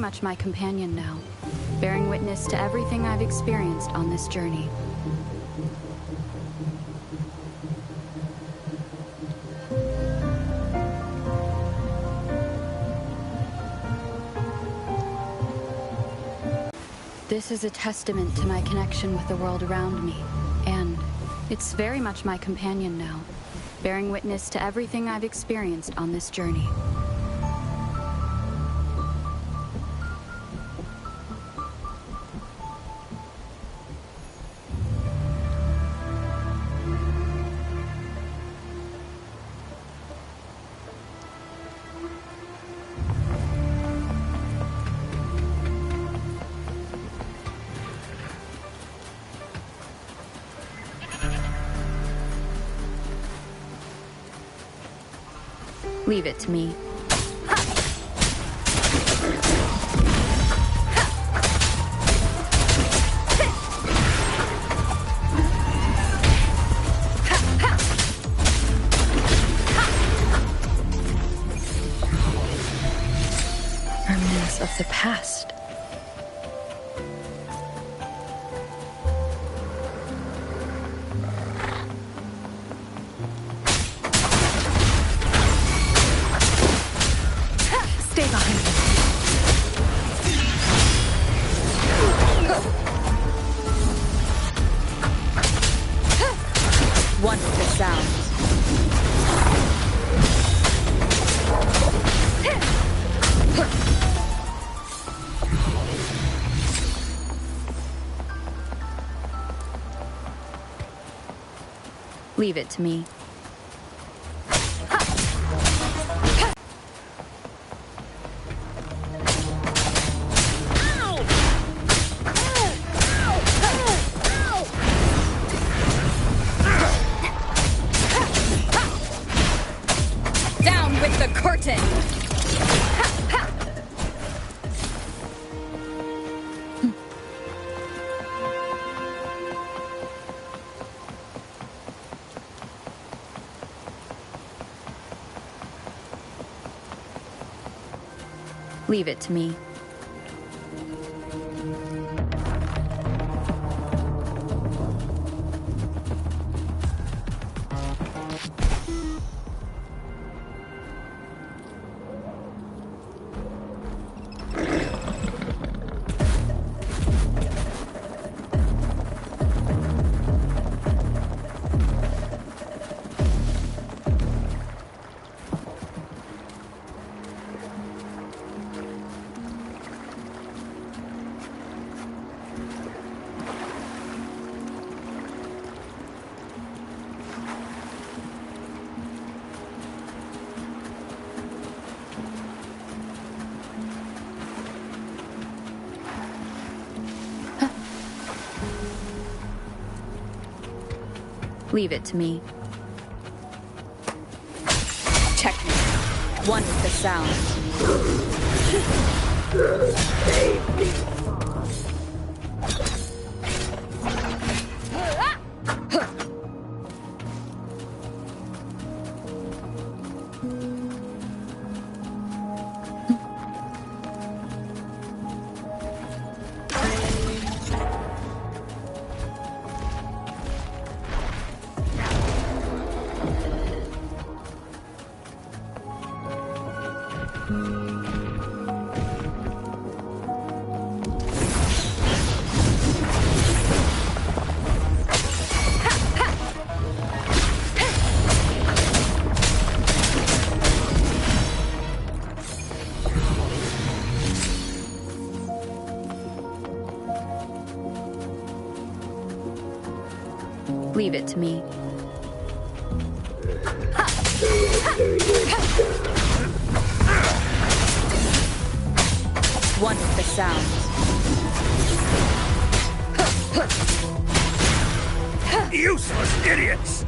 much my companion now, bearing witness to everything I've experienced on this journey. This is a testament to my connection with the world around me, and it's very much my companion now, bearing witness to everything I've experienced on this journey. Leave it to me. Remnants of the past. Wonderful sounds. Leave it to me. The curtain! Leave it to me. Leave it to me. Checkmate. One with the sound. Leave it to me. One with the sounds. Useless idiots!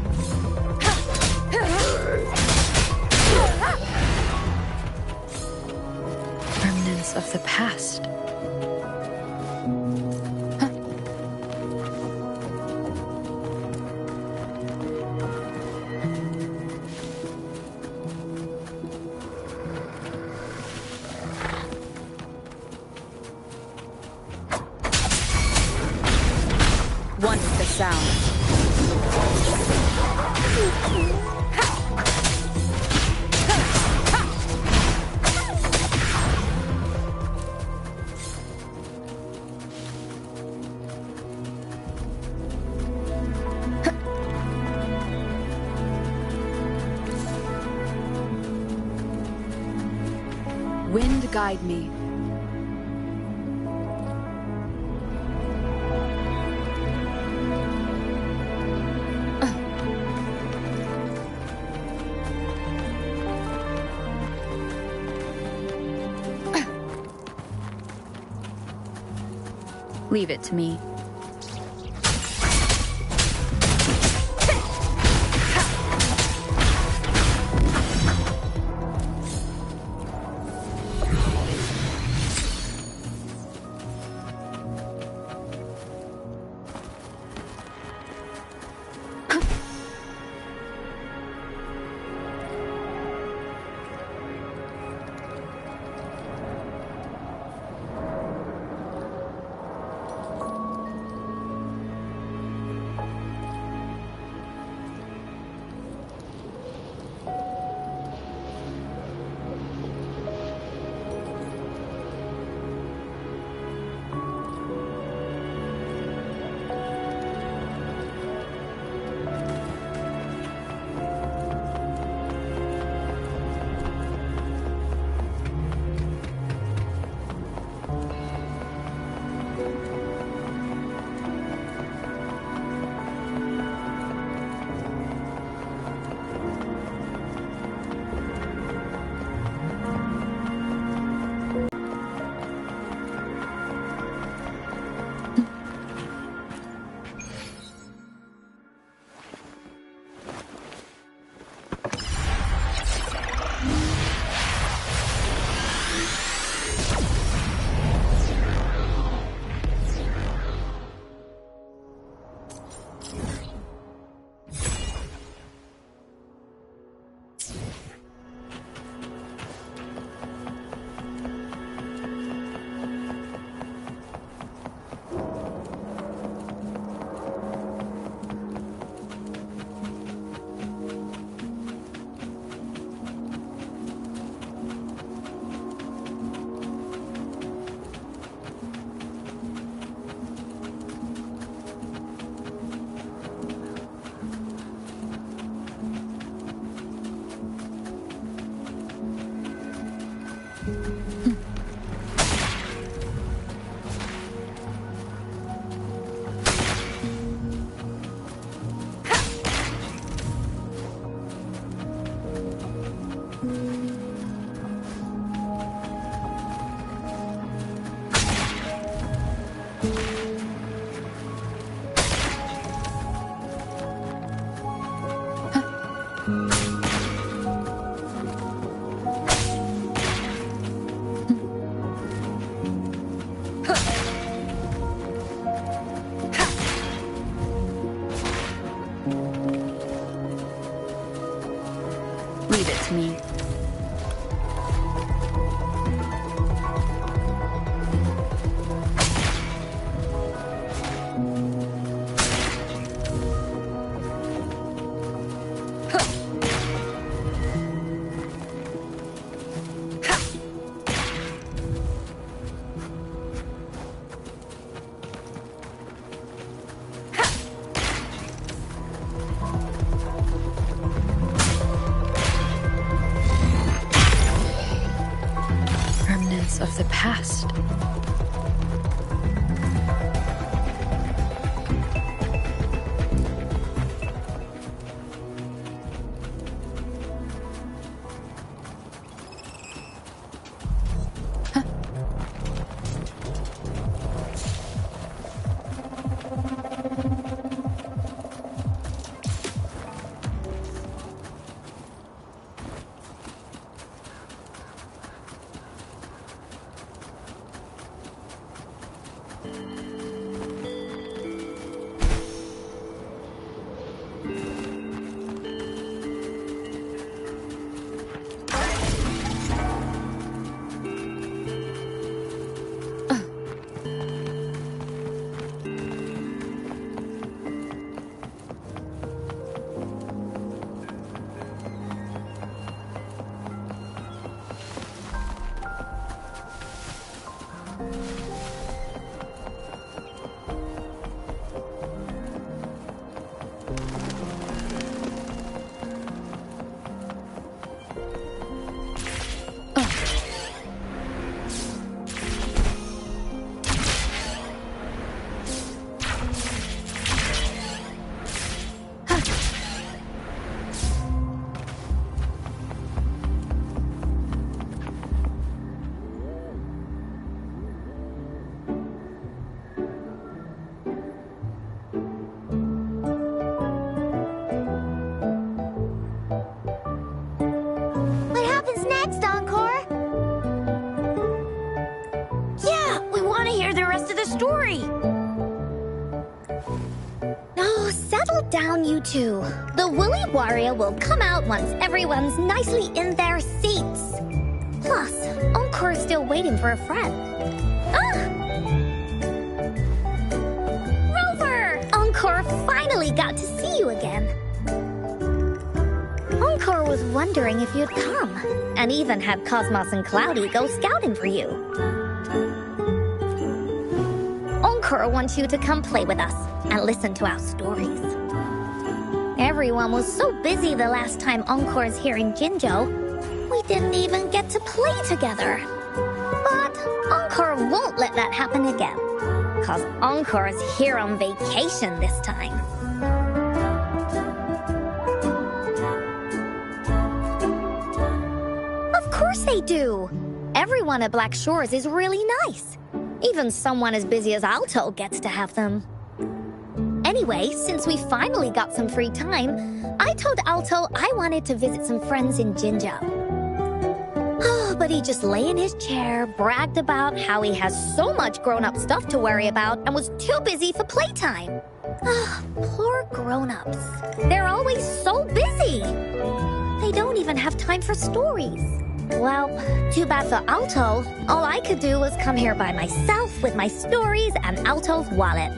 Remnants of the past. sound. Wind guide me. Leave it to me. Leave it to me. down, you two. The Woolly Warrior will come out once everyone's nicely in their seats. Plus, Encore is still waiting for a friend. Ah! Rover! Encore finally got to see you again. Encore was wondering if you'd come, and even had Cosmos and Cloudy go scouting for you. Encore wants you to come play with us and listen to our stories. Everyone was so busy the last time Encore's here in Jinzhou, we didn't even get to play together. But Encore won't let that happen again, cause Encore's here on vacation this time. Of course they do! Everyone at Black Shores is really nice. Even someone as busy as Alto gets to have them. Anyway, since we finally got some free time, I told Alto I wanted to visit some friends in Jinzhou. Oh, but he just lay in his chair, bragged about how he has so much grown-up stuff to worry about, and was too busy for playtime. Ah, poor grown-ups. They're always so busy. They don't even have time for stories. Well, too bad for Alto. All I could do was come here by myself with my stories and Alto's wallet.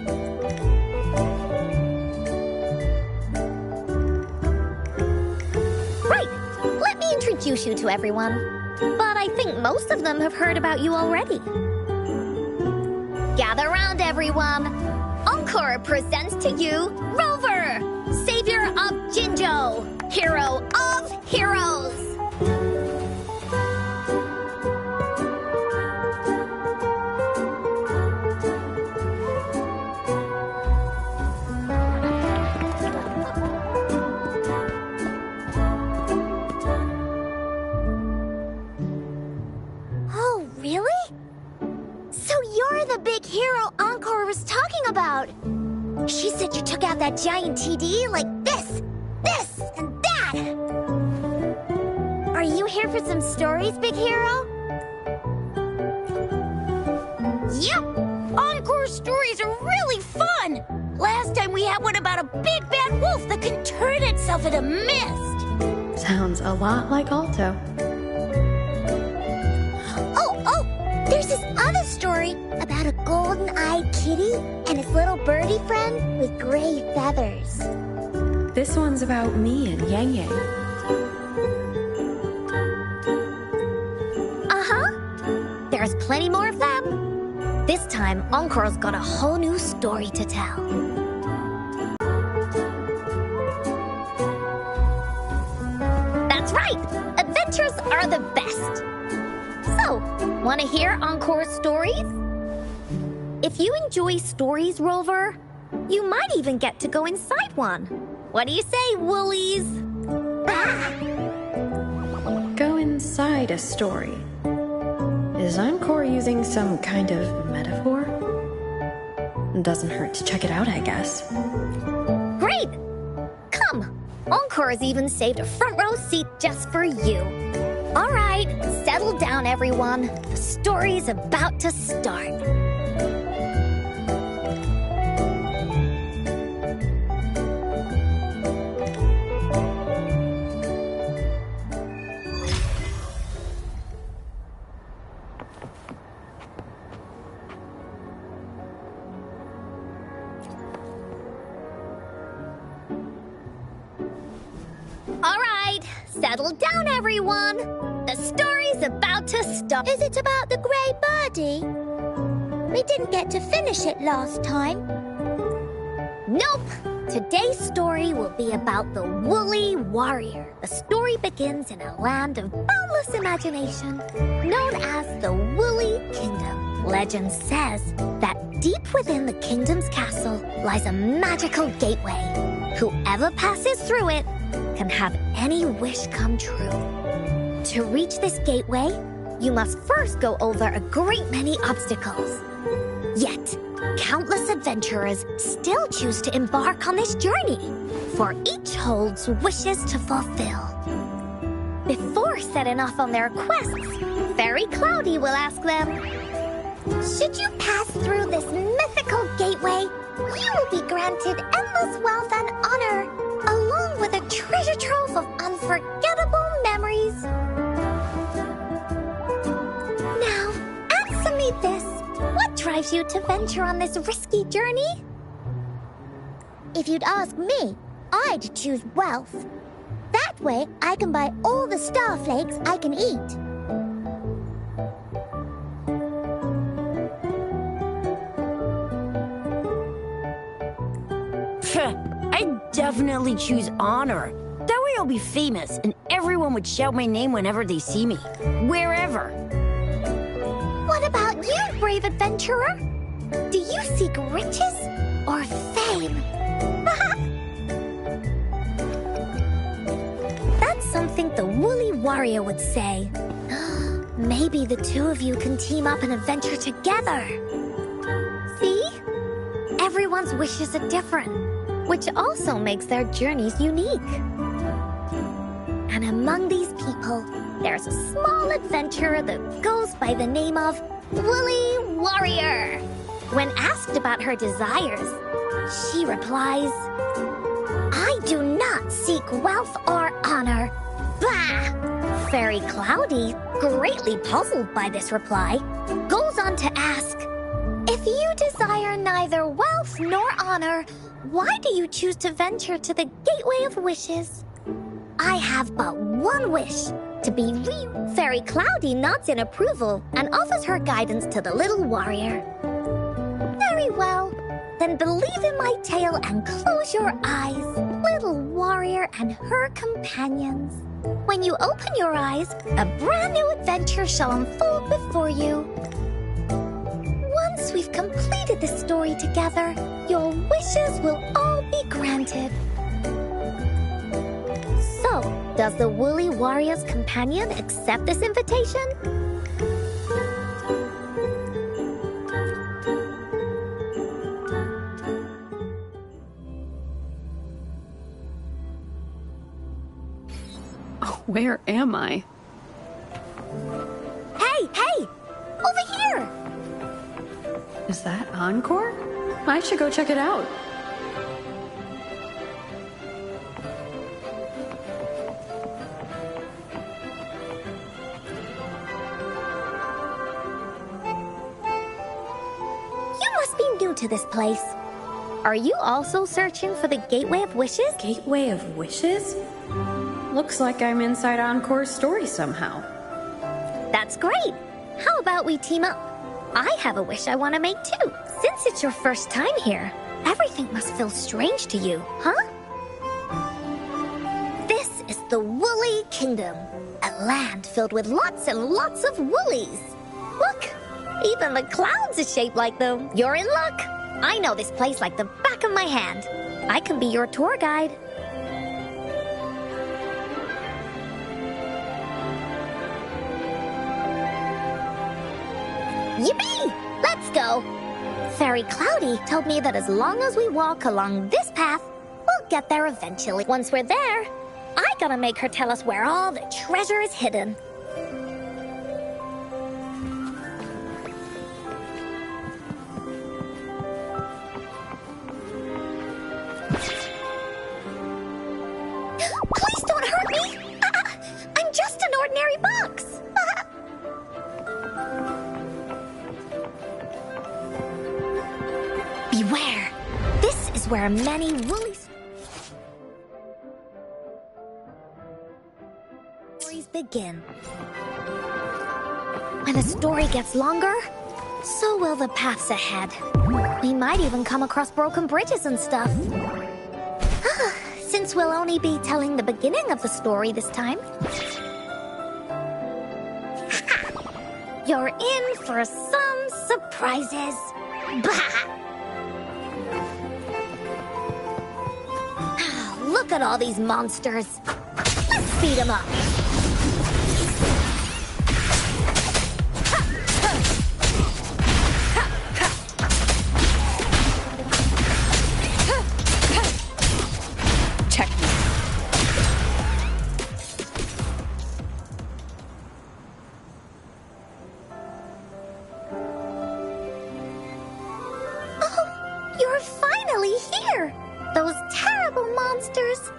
Right, let me introduce you to everyone. But I think most of them have heard about you already. Gather round, everyone. Encore presents to you Rover, savior of Jinzhou, hero of heroes. Big hero Encore was talking about. She said you took out that giant TD like this, and that. Are you here for some stories, Big Hero? Yep, Encore's stories are really fun. Last time we had one about a big bad wolf that can turn itself into mist. Sounds a lot like Alto. Oh, there's this other story about a golden-eyed kitty and his little birdie friend with gray feathers. This one's about me and Yang Yang. Uh-huh. There's plenty more of them. This time, Encore's got a whole new story to tell. That's right! Adventures are the best! So, want to hear Encore's stories? If you enjoy stories, Rover, you might even get to go inside one. What do you say, Woolies? Go inside a story. Is Encore using some kind of metaphor? Doesn't hurt to check it out, I guess. Great! Come, Encore's even saved a front row seat just for you. All right, settle down, everyone. The story's about to start. All right, settle down, everyone. The story's about to start. Is it about the gray birdie? We didn't get to finish it last time. Nope. Today's story will be about the Woolly Warrior. The story begins in a land of boundless imagination, known as the Woolly Kingdom. Legend says that deep within the kingdom's castle lies a magical gateway. Whoever passes through it can have any wish come true. To reach this gateway, you must first go over a great many obstacles. Yet, countless adventurers still choose to embark on this journey, for each holds wishes to fulfill. Before setting off on their quests, Fairy Cloudy will ask them, should you pass through this mythical gateway, you will be granted endless wealth and honor drives you to venture on this risky journey? If you'd ask me, I'd choose wealth. That way, I can buy all the starflakes I can eat. I'd definitely choose honor. That way I'll be famous, and everyone would shout my name whenever they see me. Wherever. What about you, brave adventurer? Do you seek riches or fame? That's something the woolly warrior would say. Maybe the two of you can team up and adventure together. See? Everyone's wishes are different, which also makes their journeys unique. And among these people, there's a small adventurer that goes by the name of Woolly Warrior. When asked about her desires, she replies, I do not seek wealth or honor. Bah! Fairy Cloudy, greatly puzzled by this reply, goes on to ask, if you desire neither wealth nor honor, why do you choose to venture to the Gateway of Wishes? I have but one wish, to be real. Fairy Cloudy nods in approval and offers her guidance to the little warrior. Very well. Then believe in my tale and close your eyes, little warrior and her companions. When you open your eyes, a brand new adventure shall unfold before you. Once we've completed this story together, your wishes will all be granted. So, does the Woolly Warrior's companion accept this invitation? Where am I? Hey! Over here! Is that Encore? I should go check it out. You must be new to this place. Are you also searching for the Gateway of Wishes? Gateway of Wishes? Looks like I'm inside Encore's story somehow. That's great! How about we team up? I have a wish I want to make too. Since it's your first time here, everything must feel strange to you, huh? This is the Woolly Kingdom, a land filled with lots and lots of woolies. Look, even the clouds are shaped like them. You're in luck. I know this place like the back of my hand. I can be your tour guide. Yippee! Let's go! Fairy Cloudy told me that as long as we walk along this path, we'll get there eventually. Once we're there, I gotta make her tell us where all the treasure is hidden. Please don't hurt me! I'm just an ordinary box! Beware! This is where many woolly stories begin. When the story gets longer, so will the paths ahead. We might even come across broken bridges and stuff. Since we'll only be telling the beginning of the story this time, you're in for some surprises. Bah! Look at all these monsters. Let's speed them up. Check me. Oh, you're finally here. Those terrible monsters.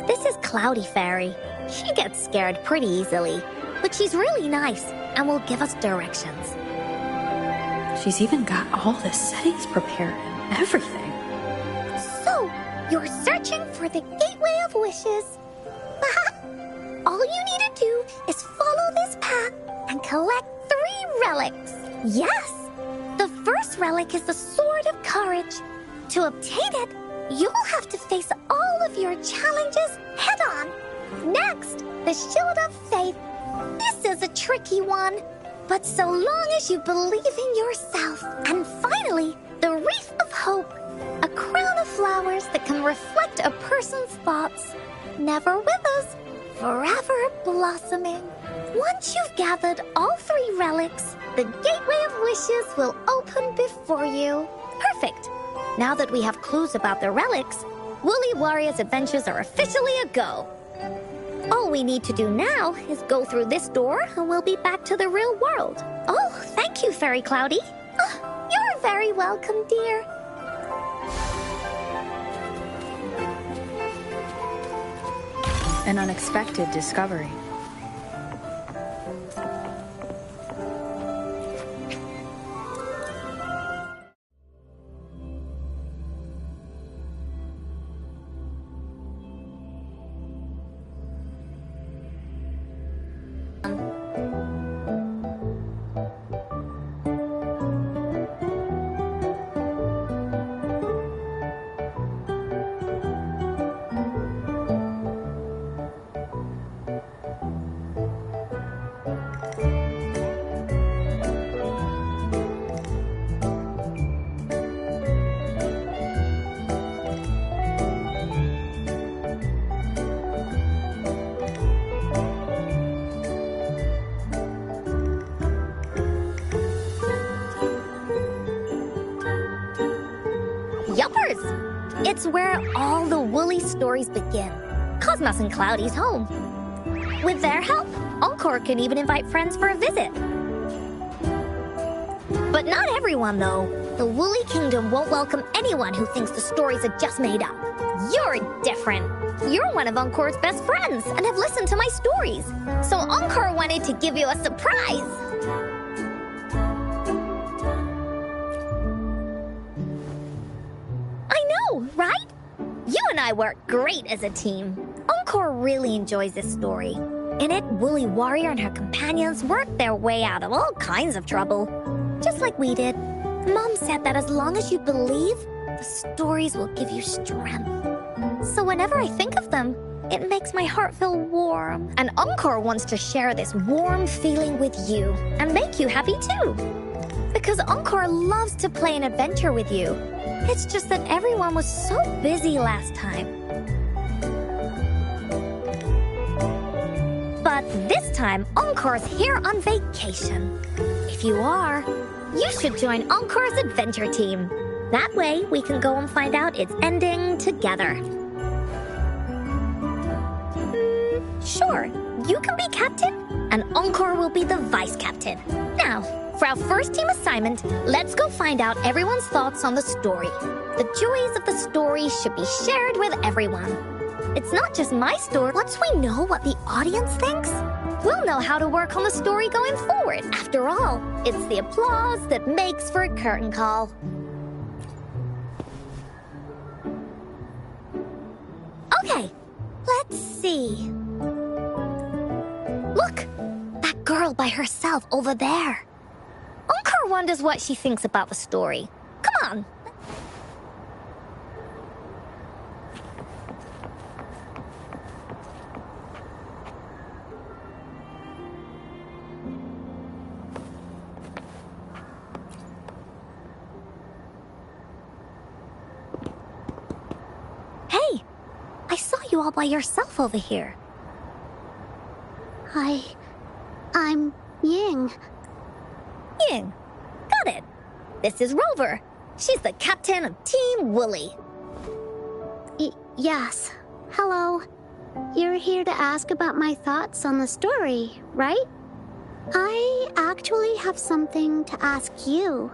This is Cloudy Fairy. She gets scared pretty easily, but she's really nice and will give us directions. She's even got all the settings prepared and everything. So, you're searching for the Gateway of Wishes. All you need to do is follow this path and collect 3 relics. Yes! The first relic is the Sword of Courage. To obtain it, you'll have to face all of your challenges head-on. Next, the Shield of Faith. This is a tricky one, but so long as you believe in yourself. And finally, the Wreath of Hope, a crown of flowers that can reflect a person's thoughts. Never withers, forever blossoming. Once you've gathered all 3 relics, the Gateway of Wishes will open before you. Perfect. Now that we have clues about the relics, Woolly Warrior's adventures are officially a go. All we need to do now is go through this door and we'll be back to the real world. Oh, thank you, Fairy Cloudy. Oh, you're very welcome, dear. An unexpected discovery. Yuppers! It's where all the Woolly stories begin. Cosmos and Cloudy's home. With their help, Encore can even invite friends for a visit. But not everyone, though. The Woolly Kingdom won't welcome anyone who thinks the stories are just made up. You're different. You're one of Encore's best friends and have listened to my stories. So Encore wanted to give you a surprise. Right? You and I work great as a team. Encore really enjoys this story. In it, Woolly Warrior and her companions work their way out of all kinds of trouble. Just like we did. Mom said that as long as you believe, the stories will give you strength. So whenever I think of them, it makes my heart feel warm. And Encore wants to share this warm feeling with you and make you happy too. Because Encore loves to play an adventure with you. It's just that everyone was so busy last time. But this time, Encore's here on vacation. If you are, you should join Encore's adventure team. That way, we can go and find out its ending together. Sure, you can be captain, and Encore will be the vice captain. Now, for our first team assignment, let's go find out everyone's thoughts on the story. The joys of the story should be shared with everyone. It's not just my story. Once we know what the audience thinks, we'll know how to work on the story going forward. After all, it's the applause that makes for a curtain call. Okay, let's see. Look, that girl by herself over there. Encore wonders what she thinks about the story. Come on. Hey, I saw you all by yourself over here. I'm Ying. Ying. Got it. This is Rover. She's the captain of Team Woolly. Yes. Hello. You're here to ask about my thoughts on the story, right? I actually have something to ask you.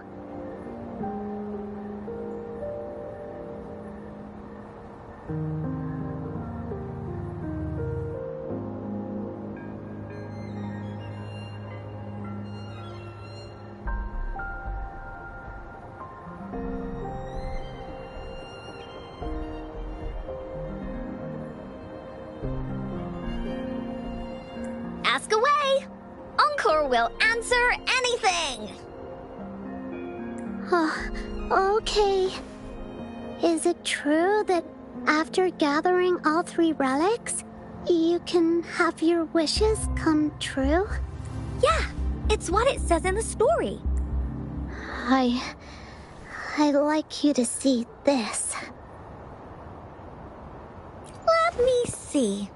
Ask away. Encore will answer anything. Okay. Is it true that after gathering all 3 relics, you can have your wishes come true? Yeah, it's what it says in the story. I'd like you to see this. Let me see.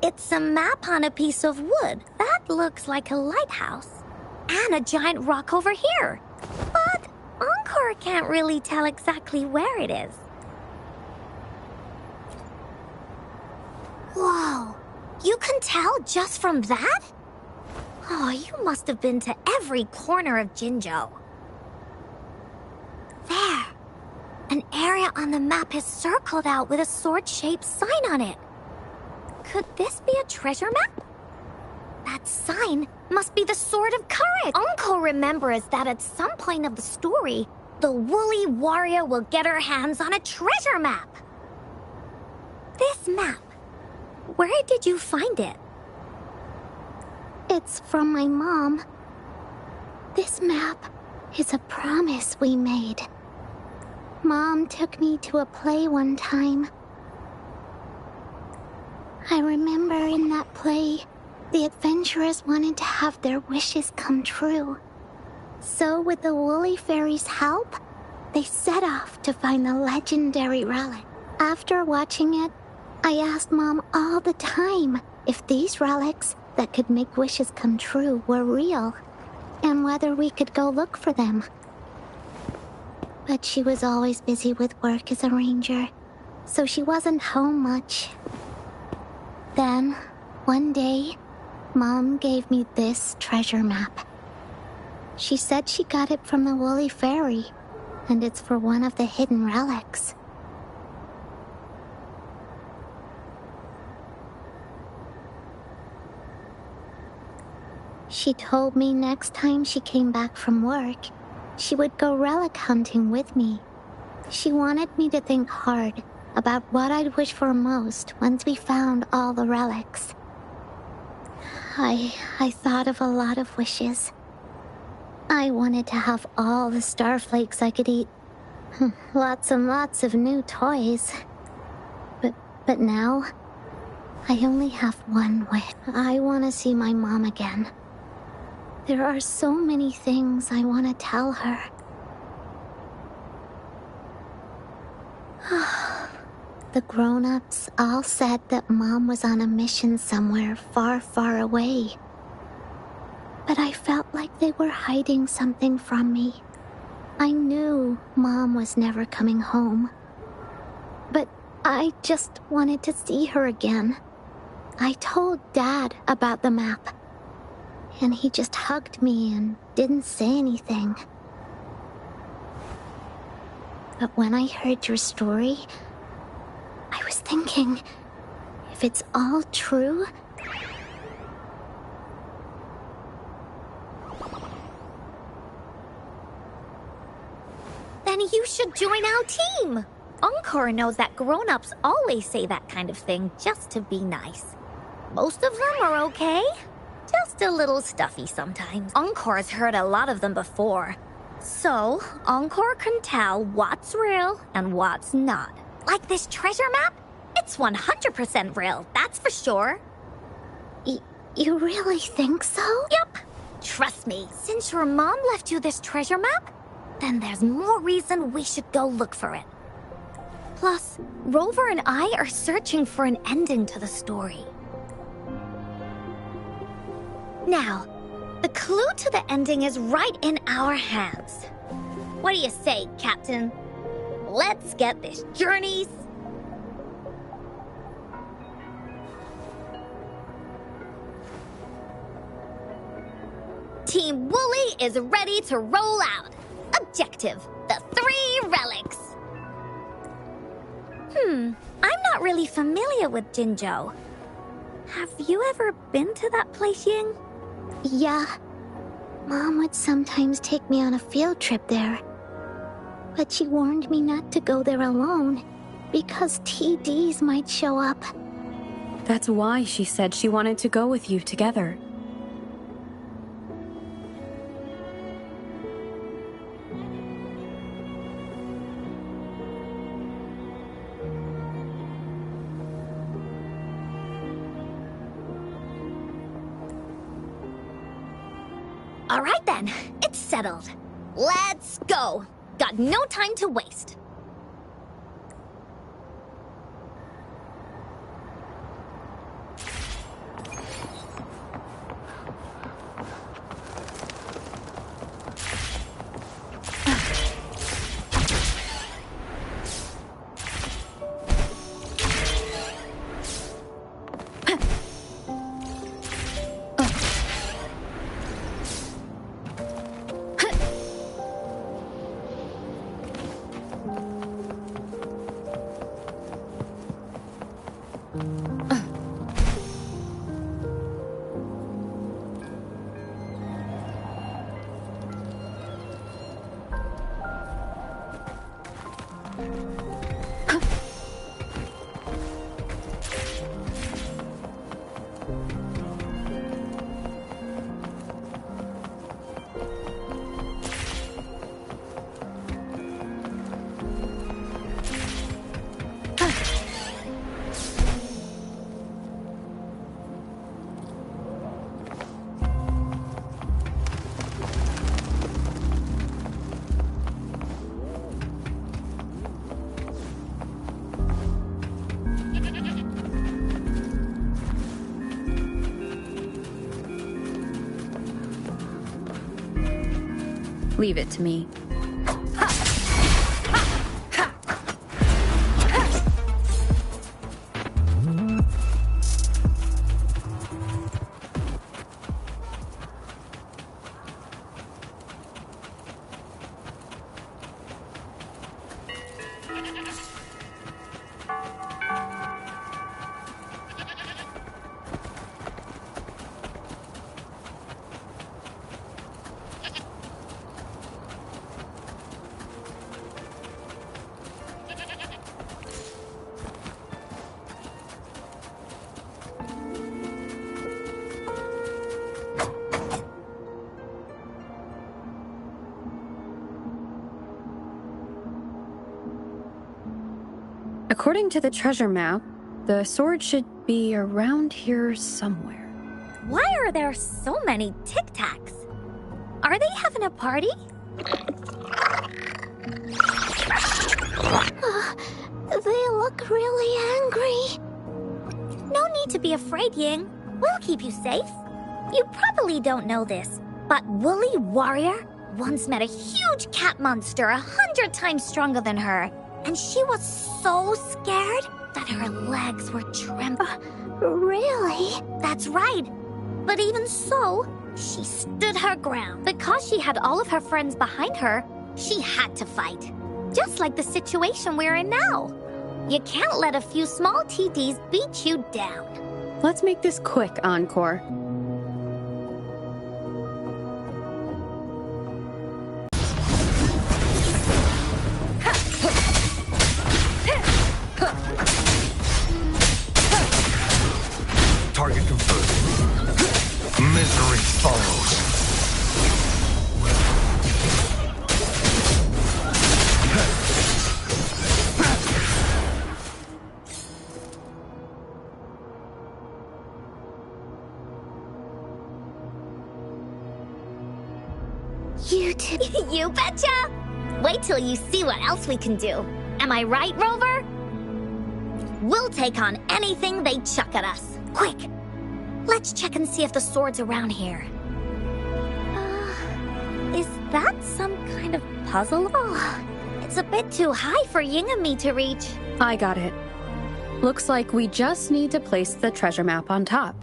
It's a map on a piece of wood. That looks like a lighthouse. And a giant rock over here. But Encore can't really tell exactly where it is. Whoa, you can tell just from that? Oh, you must have been to every corner of Jinzhou. There. An area on the map is circled out with a sword-shaped sign on it. Could this be a treasure map? That sign must be the Sword of Courage. Encore remembers that at some point of the story, the woolly warrior will get her hands on a treasure map. This map, where did you find it? It's from my mom. This map is a promise we made. Mom took me to a play one time. I remember in that play, the adventurers wanted to have their wishes come true. So with the Woolly Fairy's help, they set off to find the legendary relic. After watching it, I asked Mom all the time if these relics that could make wishes come true were real, and whether we could go look for them. But she was always busy with work as a ranger, so she wasn't home much. Then, one day, Mom gave me this treasure map. She said she got it from the Woolly Fairy, and it's for one of the hidden relics. She told me next time she came back from work, she would go relic hunting with me. She wanted me to think hard about what I'd wish for most once we found all the relics. I thought of a lot of wishes. I wanted to have all the starflakes I could eat. Lots and lots of new toys. But now, I only have one wish. I want to see my mom again. There are so many things I want to tell her. The grown-ups all said that Mom was on a mission somewhere far, far away. But I felt like they were hiding something from me. I knew Mom was never coming home. But I just wanted to see her again. I told Dad about the map, and he just hugged me and didn't say anything. But when I heard your story, I was thinking, if it's all true, then you should join our team. Encore knows that grown-ups always say that kind of thing just to be nice. Most of them are okay. Just a little stuffy sometimes. Encore's heard a lot of them before. So, Encore can tell what's real and what's not. Like this treasure map? It's 100% real, that's for sure. You really think so? Yup. Trust me, since your mom left you this treasure map, then there's more reason we should go look for it. Plus, Rover and I are searching for an ending to the story. Now, the clue to the ending is right in our hands. What do you say, Captain? Let's get this journey. Team Woolly is ready to roll out. Objective, the 3 relics. I'm not really familiar with Jinzhou. Have you ever been to that place, Ying? Yeah. Mom would sometimes take me on a field trip there. But she warned me not to go there alone, because TDs might show up. That's why she said she wanted to go with you together. All right then, it's settled. Let's go. Got no time to waste. Leave it to me. According to the treasure map, the sword should be around here somewhere. Why are there so many Tic Tacs? Are they having a party? They look really angry. No need to be afraid, Ying. We'll keep you safe. You probably don't know this, but Woolly Warrior once met a huge cat monster 100 times stronger than her. And she was so scared that her legs were trembling. Really? That's right. But even so, she stood her ground. Because she had all of her friends behind her, she had to fight. Just like the situation we're in now. You can't let a few small TTs beat you down. Let's make this quick, Encore. Target confirmed. Misery follows. You two. You betcha! Wait till you see what else we can do. Am I right, Rover? We'll take on anything they chuck at us. Quick! Let's check and see if the sword's around here. Is that some kind of puzzle? Oh, it's a bit too high for Ying and me to reach. I got it. Looks like we just need to place the treasure map on top.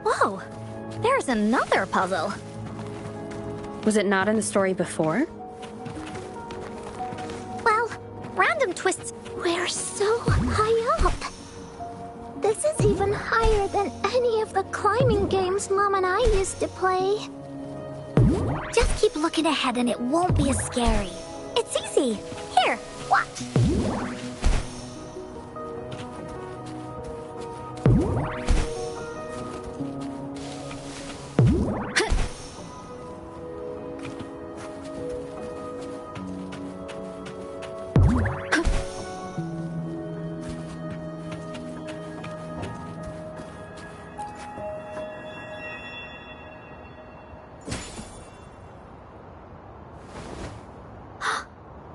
Whoa, there's another puzzle. Was it not in the story before? Well, and twists. We're so high up. This is even higher than any of the climbing games Mom and I used to play. Just keep looking ahead and it won't be as scary. It's easy. Here, watch.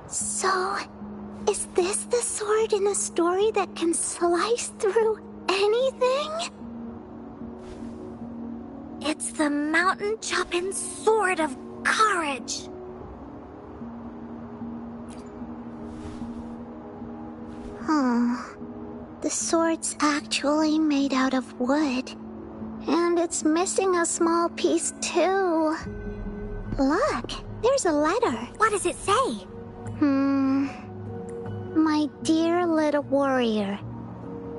So, is this the sword in a story that can slice through anything? It's the mountain chopping sword of courage. The sword's actually made out of wood. And it's missing a small piece too. Look, there's a letter. What does it say? My dear little warrior,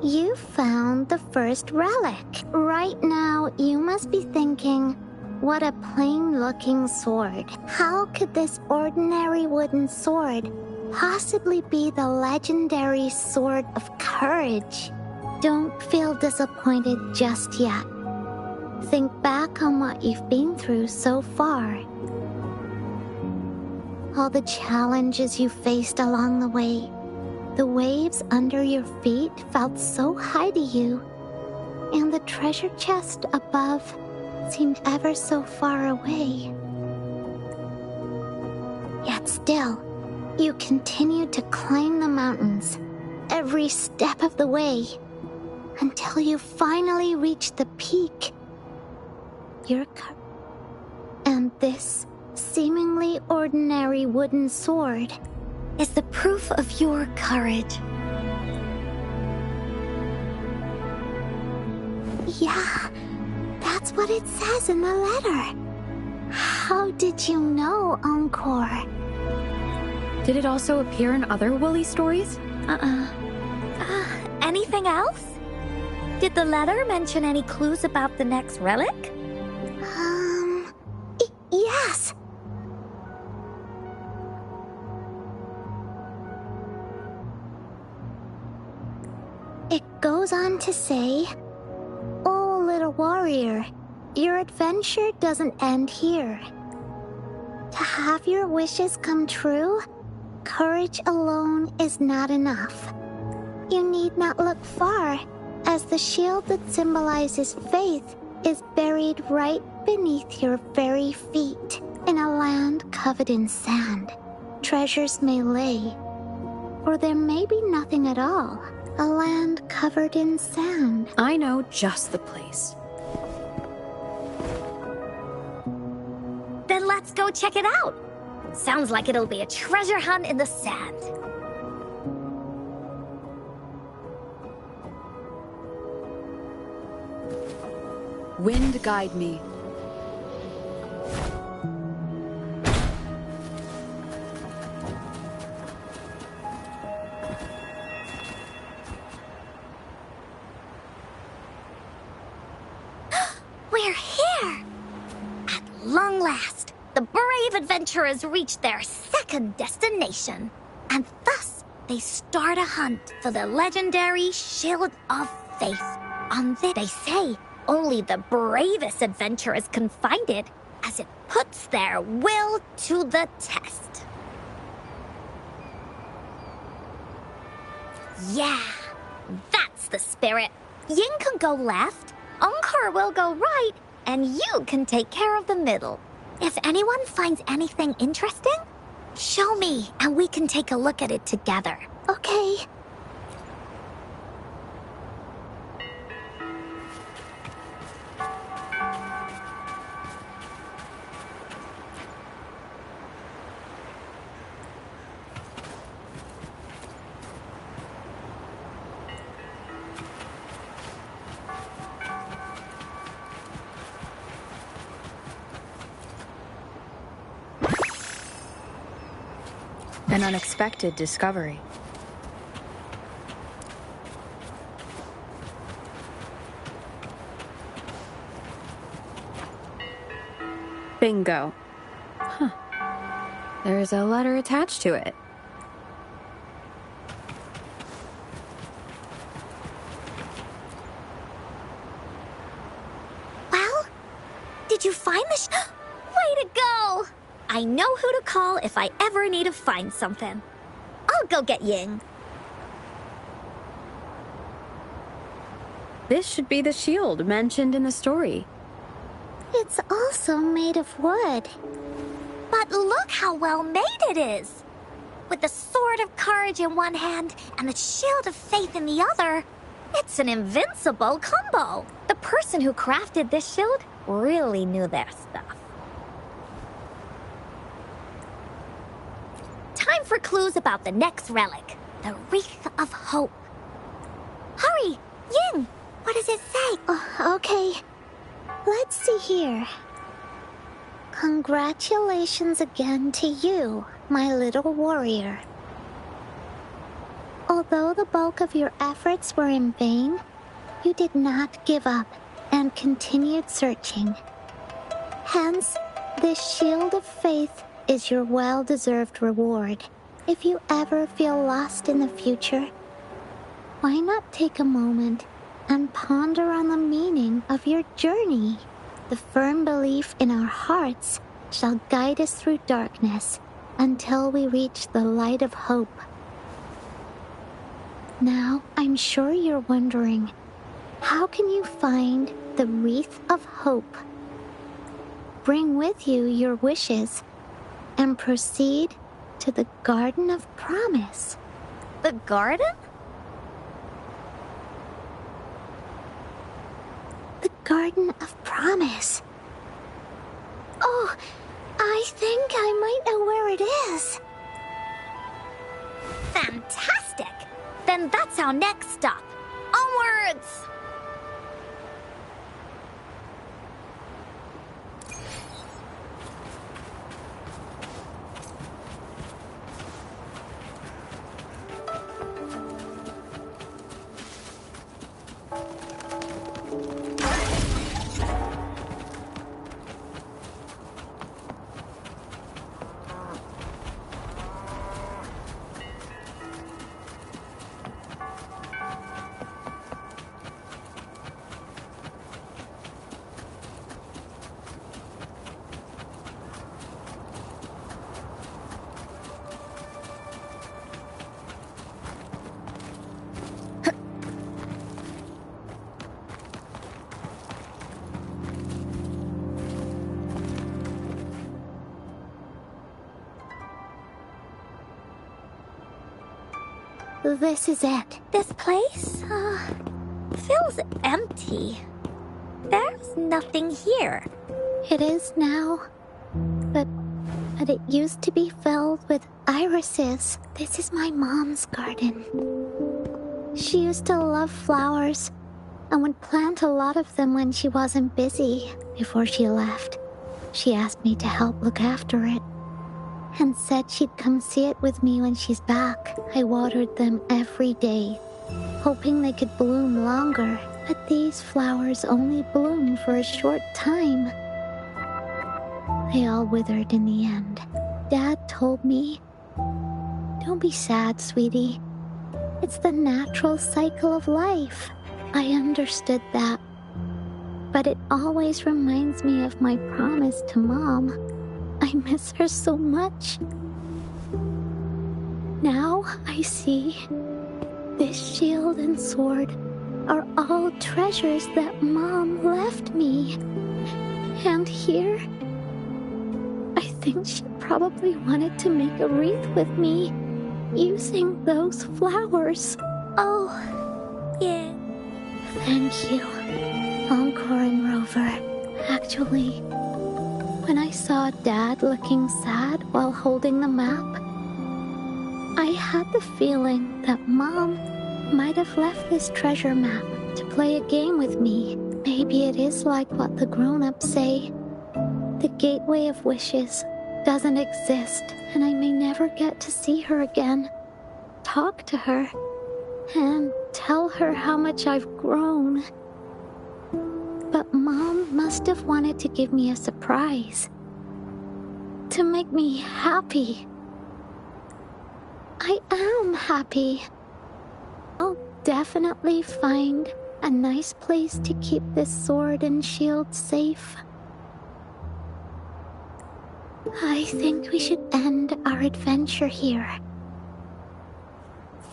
you found the first relic. Right now, you must be thinking, what a plain-looking sword. How could this ordinary wooden sword possibly be the legendary sword of courage? Don't feel disappointed just yet. Think back on what you've been through so far. All the challenges you faced along the way. The waves under your feet felt so high to you, and the treasure chest above seemed ever so far away. Yet still, you continued to climb the mountains, every step of the way, until you finally reached the peak. And this seemingly ordinary wooden sword Is the proof of your courage. Yeah, that's what it says in the letter. How did you know, Encore? Did it also appear in other Woolly stories? Anything else? Did the letter mention any clues about the next relic? Yes. It goes on to say, "Oh, little warrior, your adventure doesn't end here. To have your wishes come true, courage alone is not enough. You need not look far, as the shield that symbolizes faith is buried right beneath your very feet, in a land covered in sand. Treasures may lay, or there may be nothing at all. A land covered in sand." I know just the place. Then let's go check it out. Sounds like it'll be a treasure hunt in the sand. Wind guide me. We're here! At long last, the brave adventurers reach their second destination. And thus, they start a hunt for the legendary Shield of Faith. On this, they say, only the bravest adventurers can find it, as it puts their will to the test. Yeah, that's the spirit. Yin can go left, Encore will go right, and you can take care of the middle. If anyone finds anything interesting, show me, and we can take a look at it together. Okay. An unexpected discovery. Bingo. Huh. There's a letter attached to it. Well, did you find the Way to go! I know who to call if I ever need to find something. I'll go get Ying. This should be the shield mentioned in the story. It's also made of wood. But look how well made it is! With the sword of courage in one hand and the shield of faith in the other, it's an invincible combo. The person who crafted this shield really knew their stuff. Time for clues about the next relic, the Wreath of Hope. Hurry, Ying! What does it say? Okay. Let's see here. Congratulations again to you, my little warrior. Although the bulk of your efforts were in vain, you did not give up and continued searching. Hence, this shield of faith is your well-deserved reward. If you ever feel lost in the future, why not take a moment and ponder on the meaning of your journey? The firm belief in our hearts shall guide us through darkness until we reach the light of hope. Now, I'm sure you're wondering, how can you find the Wreath of Hope? Bring with you your wishes and proceed to the Garden of Promise. The garden? The Garden of Promise. Oh, I think I might know where it is. Fantastic! Then that's our next stop. Onwards! This is it. This place, feels empty. There's nothing here. It is now. But it used to be filled with irises. This is my mom's garden. She used to love flowers and would plant a lot of them when she wasn't busy. Before she left, she asked me to help look after it and said she'd come see it with me when she's back. I watered them every day, hoping they could bloom longer, but these flowers only bloom for a short time. They all withered in the end. Dad told me, "Don't be sad, sweetie. It's the natural cycle of life." I understood that, but it always reminds me of my promise to Mom. I miss her so much. Now I see this shield and sword are all treasures that Mom left me. And here, I think she probably wanted to make a wreath with me using those flowers. Oh, yeah. Thank you, Encore and Rover. Actually, when I saw Dad looking sad while holding the map, I had the feeling that Mom might have left this treasure map to play a game with me. Maybe it is like what the grown-ups say. The Gateway of Wishes doesn't exist, and I may never get to see her again, talk to her, and tell her how much I've grown. But Mom must have wanted to give me a surprise. to make me happy. I am happy. I'll definitely find a nice place to keep this sword and shield safe. I think we should end our adventure here.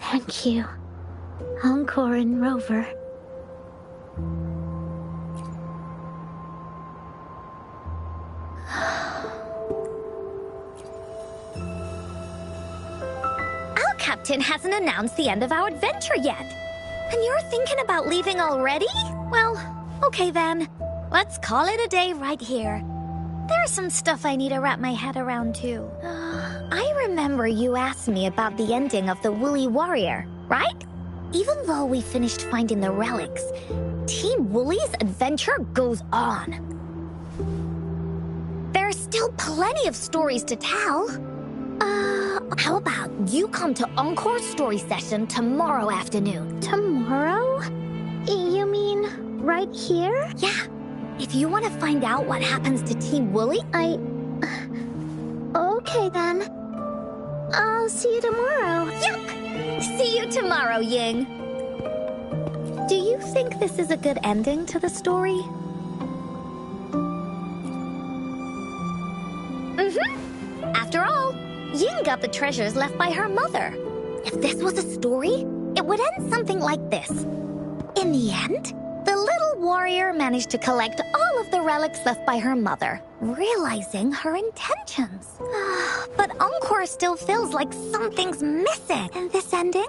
Thank you, Encore and Rover. Our captain hasn't announced the end of our adventure yet. And you're thinking about leaving already? Well, okay then. Let's call it a day right here. There's some stuff I need to wrap my head around too. I remember you asked me about the ending of the Woolly Warrior, right? Even though we finished finding the relics, Team Woolly's adventure goes on. There's still plenty of stories to tell. How about you come to Encore's story session tomorrow afternoon? Tomorrow? You mean right here? Yeah. If you want to find out what happens to Team Woolly, Okay then. I'll see you tomorrow. Yuck! See you tomorrow, Ying. Do you think this is a good ending to the story? After all, Ying got the treasures left by her mother. If this was a story, it would end something like this. In the end, the little warrior managed to collect all of the relics left by her mother, realizing her intentions. But Encore still feels like something's missing. In this ending,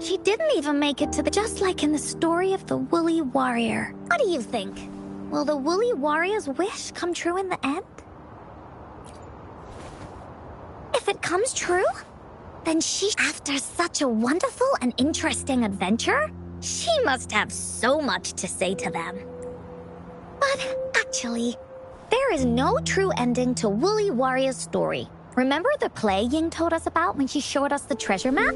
she didn't even make it to just like in the story of the Woolly Warrior. What do you think? Will the Woolly Warrior's wish come true in the end? If it comes true, then after such a wonderful and interesting adventure, she must have so much to say to them. But actually, there is no true ending to Woolly Warrior's story. Remember the play Ying told us about when she showed us the treasure map?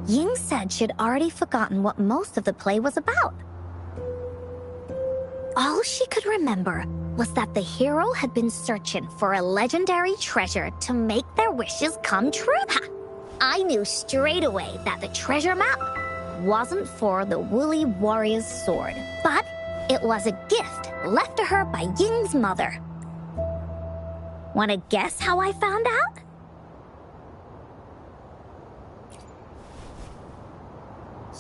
Ying said she'd already forgotten what most of the play was about. All she could remember was that the hero had been searching for a legendary treasure to make their wishes come true. Ha! I knew straight away that the treasure map wasn't for the Woolly Warrior's sword, but it was a gift left to her by Ying's mother. Want to guess how I found out?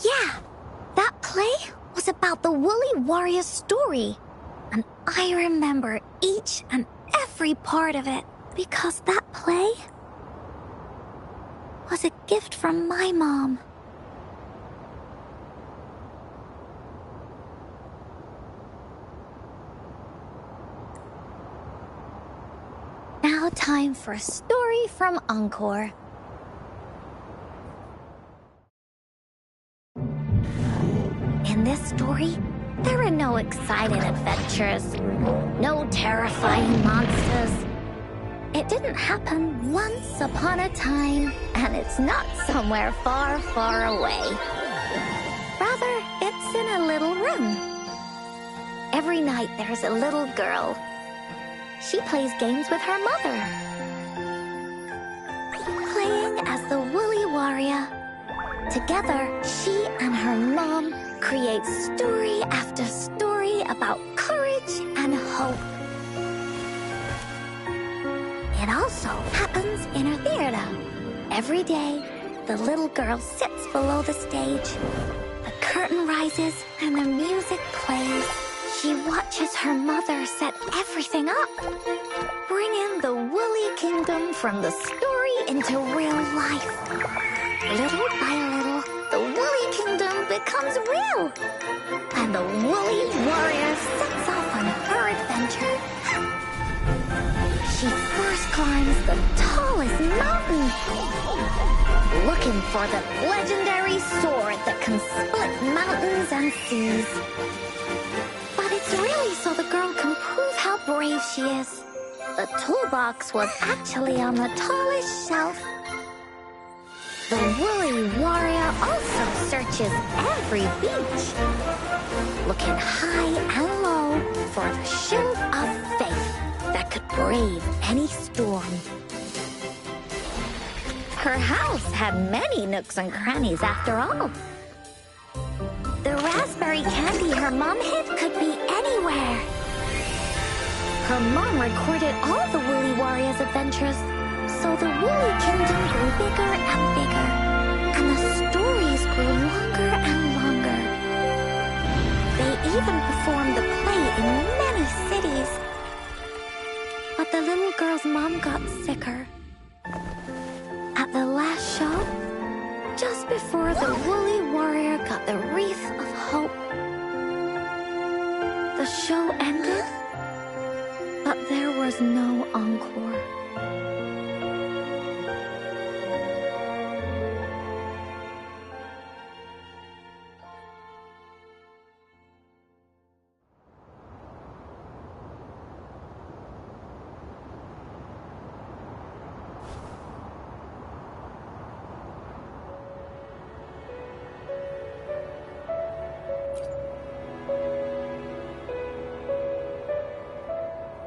Yeah, that play was about the Woolly Warrior's story. And I remember each and every part of it because that play was a gift from my mom. Now time for a story from Encore. In this story, there are no exciting adventures, no terrifying monsters. It didn't happen once upon a time, and it's not somewhere far, far away. Rather, it's in a little room. Every night there's a little girl. She plays games with her mother. Playing as the Woolly Warrior. Together, she and her mom create story after story about courage and hope. It also happens in her theater. Every day, the little girl sits below the stage. The curtain rises and the music plays. She watches her mother set everything up, bringing the Woolly Kingdom from the story into real life. Little by little, the Woolly Kingdom becomes real, and the Woolly Warrior sets off on her adventure. She first climbs the tallest mountain, looking for the legendary sword that can split mountains and seas. But it's really so the girl can prove how brave she is. The toolbox was actually on the tallest shelf. The Woolly Warrior also searches every beach, looking high and low for the shield of faith that could brave any storm. Her house had many nooks and crannies after all. The raspberry candy her mom hid could be anywhere. Her mom recorded all the Woolly Warriors' adventures, so the Woolly Kingdom grew bigger and bigger, and the stories grew longer and longer. They even performed the play in many cities. But the little girl's mom got sicker. At the last show, just before the Woolly Warrior got the wreath of hope, the show ended, but there was no encore.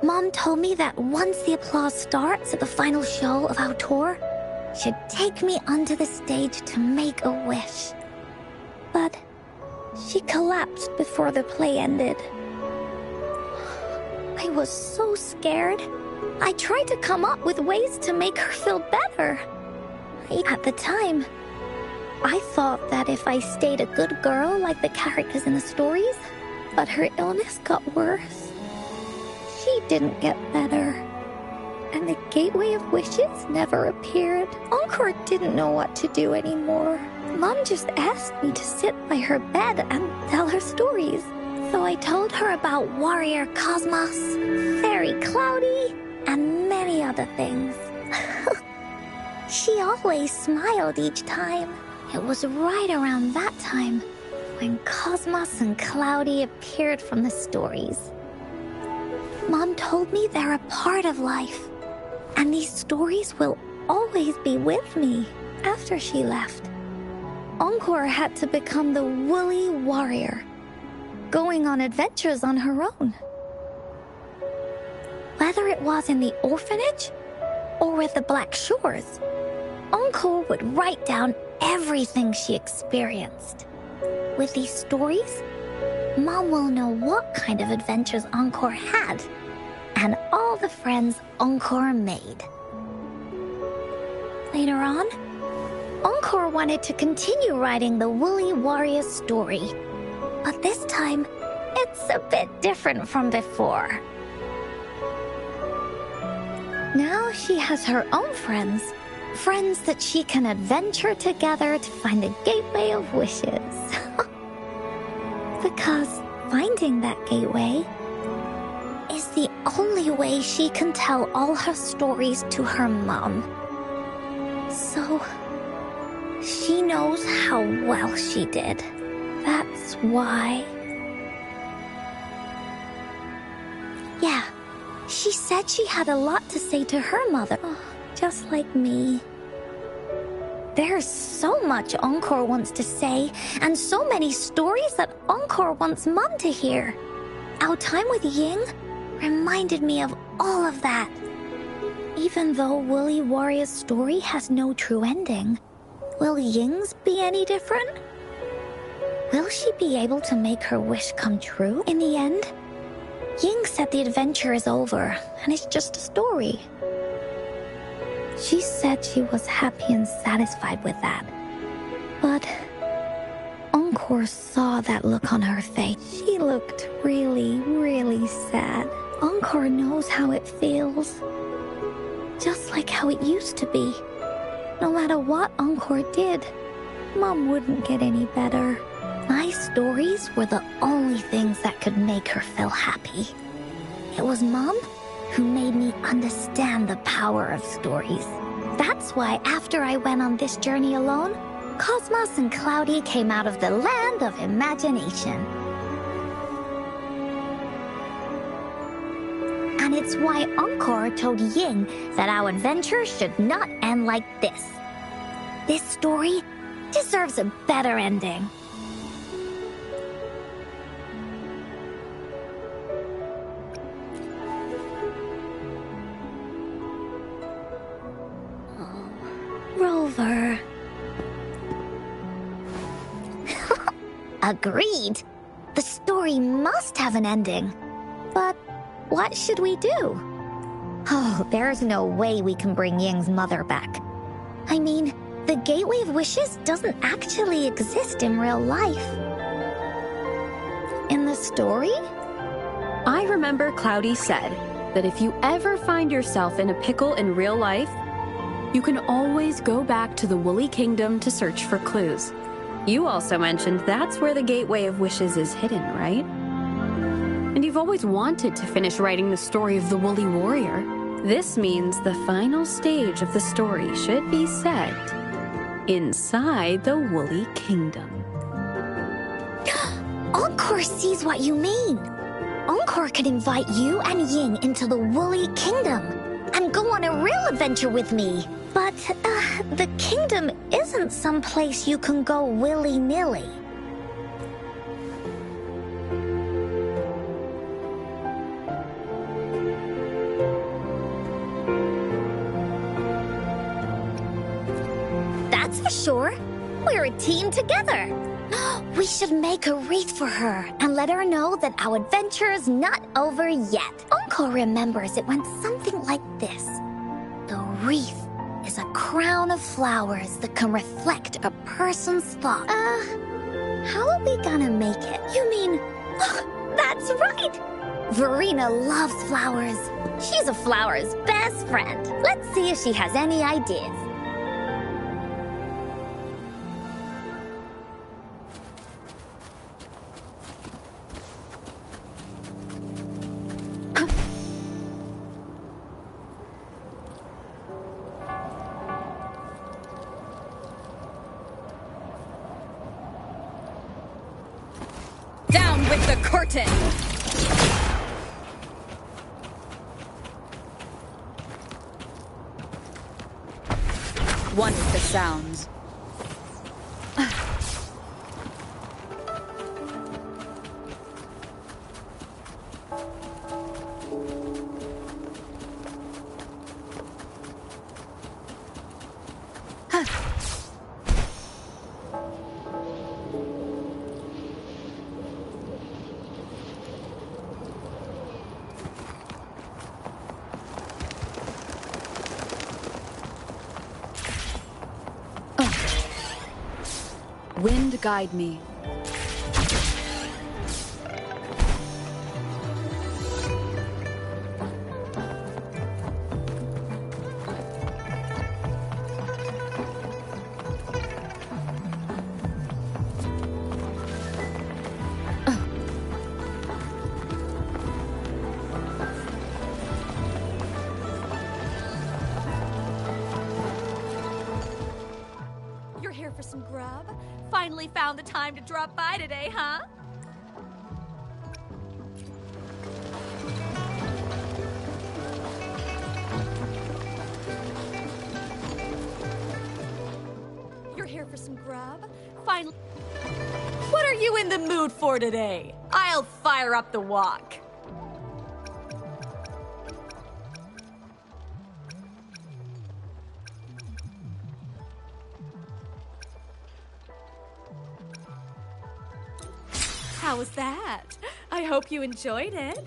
Mom told me that once the applause starts at the final show of our tour, she'd take me onto the stage to make a wish. But she collapsed before the play ended. I was so scared. I tried to come up with ways to make her feel better. At the time, I thought that if I stayed a good girl like the characters in the stories, but her illness got worse. She didn't get better, and the Gateway of Wishes never appeared. Encore didn't know what to do anymore. Mom just asked me to sit by her bed and tell her stories. So I told her about Warrior Cosmos, Fairy Cloudy, and many other things. She always smiled each time. It was right around that time when Cosmos and Cloudy appeared from the stories. Mom told me they're a part of life, and these stories will always be with me after she left. Encore had to become the Woolly Warrior, going on adventures on her own. Whether it was in the orphanage or with the Black Shores, Encore would write down everything she experienced. With these stories, Mom will know what kind of adventures Encore had, and all the friends Encore made. Later on, Encore wanted to continue writing the Woolly Warrior story, but this time, it's a bit different from before. Now she has her own friends, friends that she can adventure together to find the Gateway of Wishes. Because finding that gateway is the only way she can tell all her stories to her mom. So, she knows how well she did. That's why. Yeah, she said she had a lot to say to her mother, just like me. There's so much Encore wants to say, and so many stories that Encore wants Mom to hear. Our time with Ying reminded me of all of that. Even though Woolly Warrior's story has no true ending, will Ying's be any different? Will she be able to make her wish come true in the end? Ying said the adventure is over, and it's just a story. She said she was happy and satisfied with that. But Encore saw that look on her face. She looked really, really sad. Encore knows how it feels. Just like how it used to be. No matter what Encore did, Mom wouldn't get any better. My stories were the only things that could make her feel happy. It was Mom who made me understand the power of stories. That's why after I went on this journey alone, Cosmos and Cloudy came out of the land of imagination. And it's why Encore told Ying that our adventure should not end like this. This story deserves a better ending. over. Agreed. The story must have an ending. But what should we do? Oh, there's no way we can bring Ying's mother back. I mean, the Gateway of Wishes doesn't actually exist in real life. In the story? I remember Cloudy said that if you ever find yourself in a pickle in real life, you can always go back to the Woolly Kingdom to search for clues. You also mentioned that's where the Gateway of Wishes is hidden, right? And you've always wanted to finish writing the story of the Woolly Warrior. This means the final stage of the story should be set inside the Woolly Kingdom. Encore sees what you mean. Encore could invite you and Ying into the Woolly Kingdom and go on a real adventure with me. But, the kingdom isn't some place you can go willy-nilly. That's for sure. We're a team together. We should make a wreath for her and let her know that our adventure is not over yet. Encore remembers it went something like this. The wreath is a crown of flowers that can reflect a person's thought. How are we gonna make it? You mean... Oh, that's right! Verena loves flowers. She's a flower's best friend. Let's see if she has any ideas. Down with the curtain! One with the sounds. Wind guide me. You're here for some grub? Finally found the time to drop by today, huh? You're here for some grub? Finally. What are you in the mood for today? I'll fire up the wok. How was that? I hope you enjoyed it.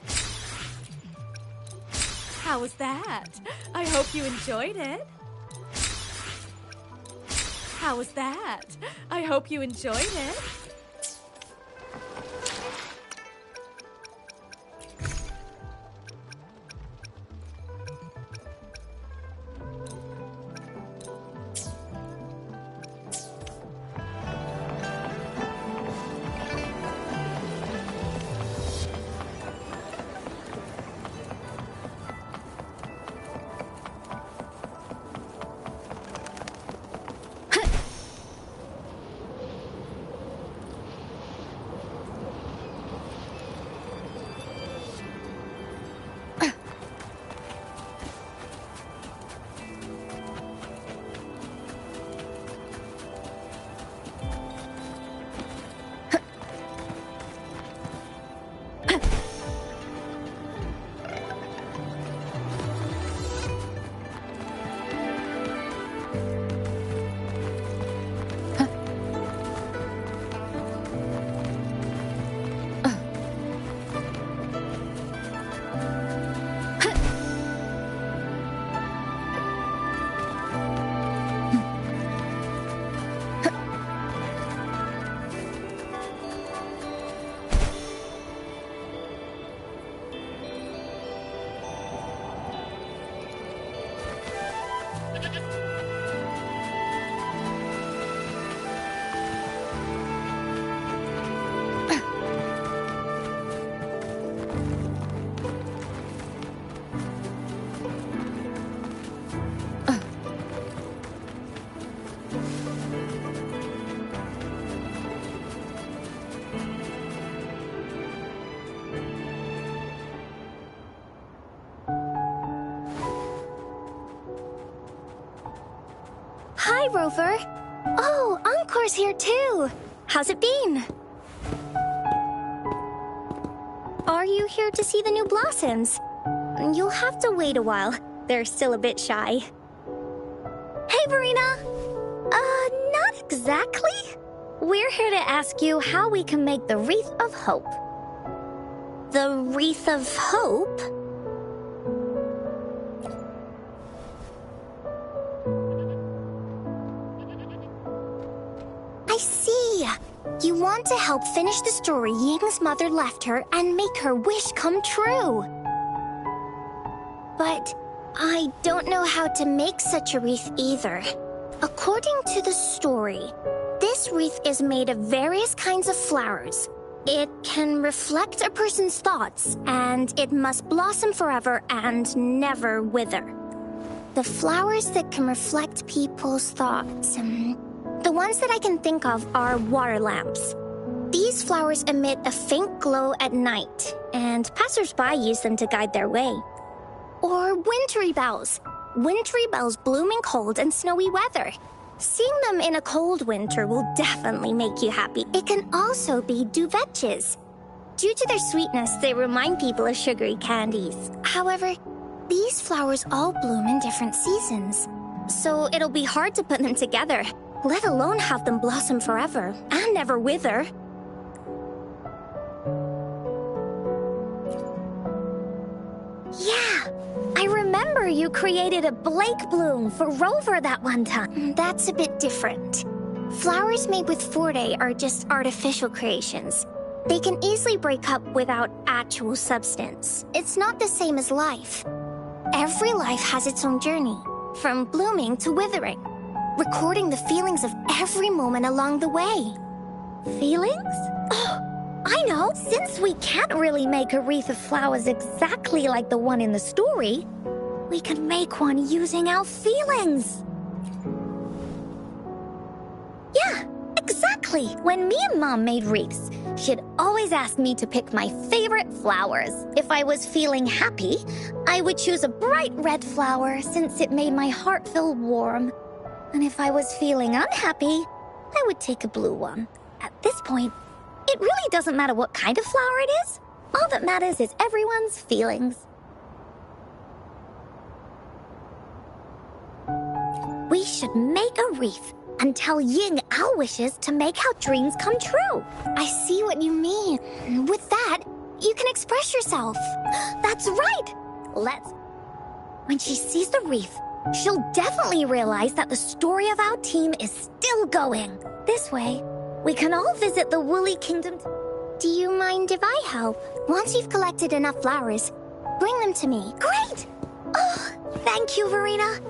How was that? I hope you enjoyed it. How was that? I hope you enjoyed it. Hi, Rover. Oh, Encore's here too. How's it been? Are you here to see the new blossoms? You'll have to wait a while. They're still a bit shy. Hey, Verena! Not exactly. We're here to ask you how we can make the Wreath of Hope. The Wreath of Hope? I see. You want to help finish the story Ying's mother left her and make her wish come true. But I don't know how to make such a wreath either. According to the story, this wreath is made of various kinds of flowers. It can reflect a person's thoughts, and it must blossom forever and never wither. The flowers that can reflect people's thoughts, the ones that I can think of are water lamps. These flowers emit a faint glow at night, and passersby use them to guide their way. Or wintry bells. Wintry bells bloom in cold and snowy weather. Seeing them in a cold winter will definitely make you happy. It can also be duvetches. Due to their sweetness, they remind people of sugary candies. However, these flowers all bloom in different seasons, so it'll be hard to put them together, let alone have them blossom forever and never wither. Yeah, I remember you created a Blake bloom for Rover that one time. That's a bit different. Flowers made with Forte are just artificial creations. They can easily break up without actual substance. It's not the same as life. Every life has its own journey, from blooming to withering, recording the feelings of every moment along the way. Feelings? Oh, I know! Since we can't really make a wreath of flowers exactly like the one in the story, we can make one using our feelings. Yeah, exactly! When me and Mom made wreaths, she'd always ask me to pick my favorite flowers. If I was feeling happy, I would choose a bright red flower since it made my heart feel warm. And if I was feeling unhappy, I would take a blue one. At this point, it really doesn't matter what kind of flower it is. All that matters is everyone's feelings. We should make a wreath and tell Ying our wishes to make our dreams come true. I see what you mean. With that, you can express yourself. That's right! When she sees the wreath, she'll definitely realize that the story of our team is still going. This way, we can all visit the Woolly Kingdom. Do you mind if I help? Once you've collected enough flowers, bring them to me. Great! Oh, thank you, Verena.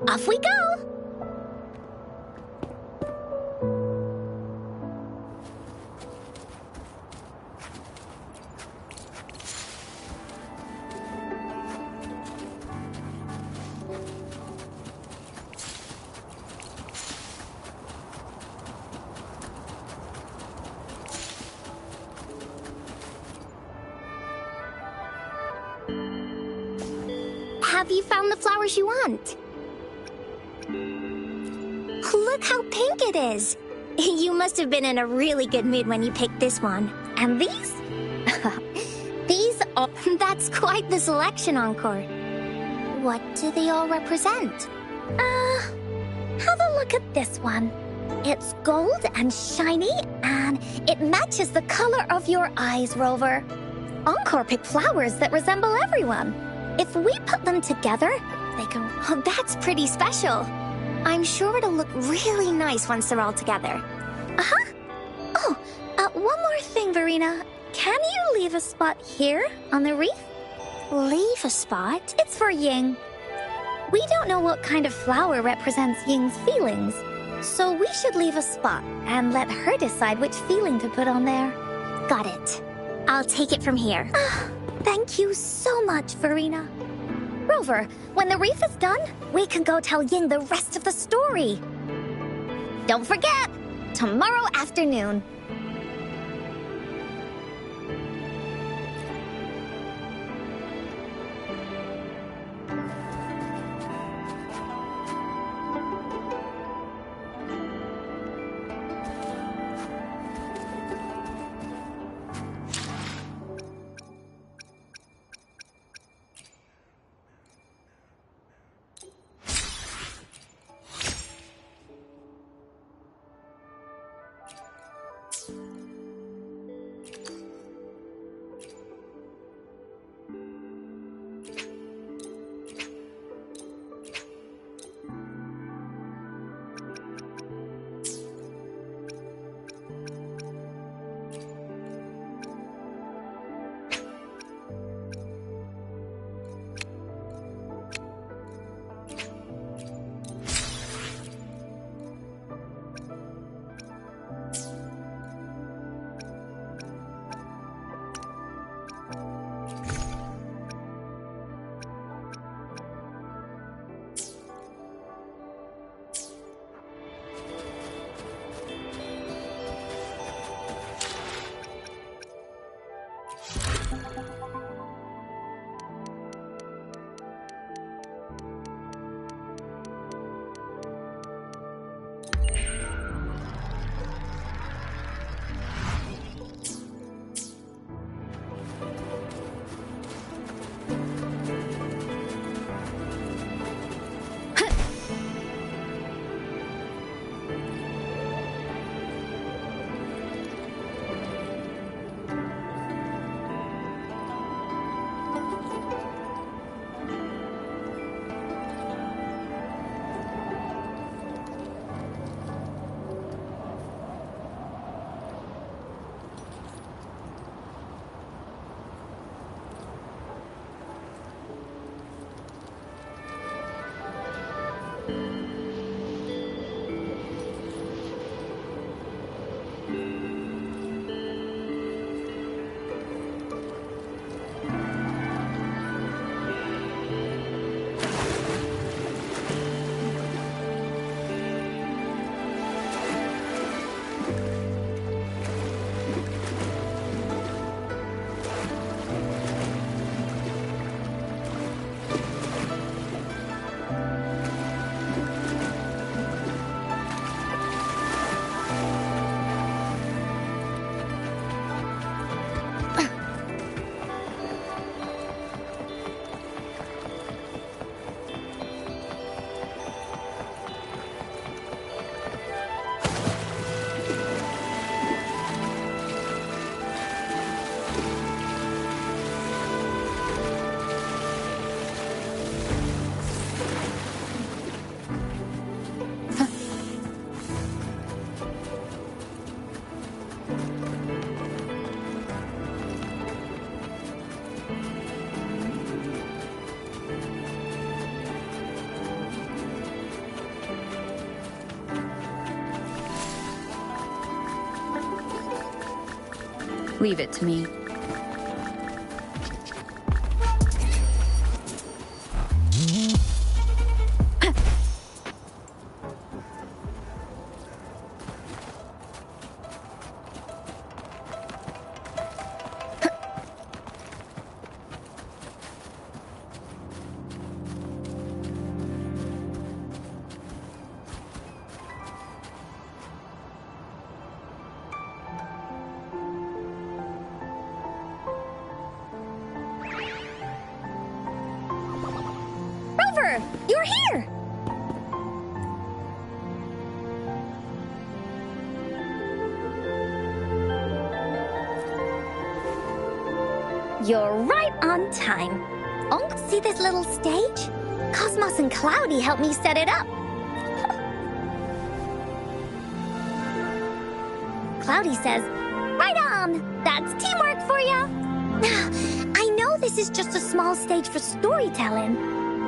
Off we go! Have you found the flowers you want? Look how pink it is! You must have been in a really good mood when you picked this one. And these? These are... That's quite the selection, Encore. What do they all represent? Have a look at this one. It's gold and shiny, and it matches the color of your eyes, Rover. Encore picked flowers that resemble everyone. If we put them together, they can... Oh, that's pretty special. I'm sure it'll look really nice once they're all together. Uh-huh. Oh, one more thing, Verena. Can you leave a spot here on the wreath? Leave a spot? It's for Ying. We don't know what kind of flower represents Ying's feelings, so we should leave a spot and let her decide which feeling to put on there. Got it. I'll take it from here. Thank you so much, Verena. Rover, when the wreath is done, we can go tell Ying the rest of the story. Don't forget, tomorrow afternoon. Leave it to me. Rover, you're here! You're right on time. Unc, see this little stage? Cosmos and Cloudy helped me set it up. Cloudy says, right on! That's teamwork for ya! I know this is just a small stage for storytelling.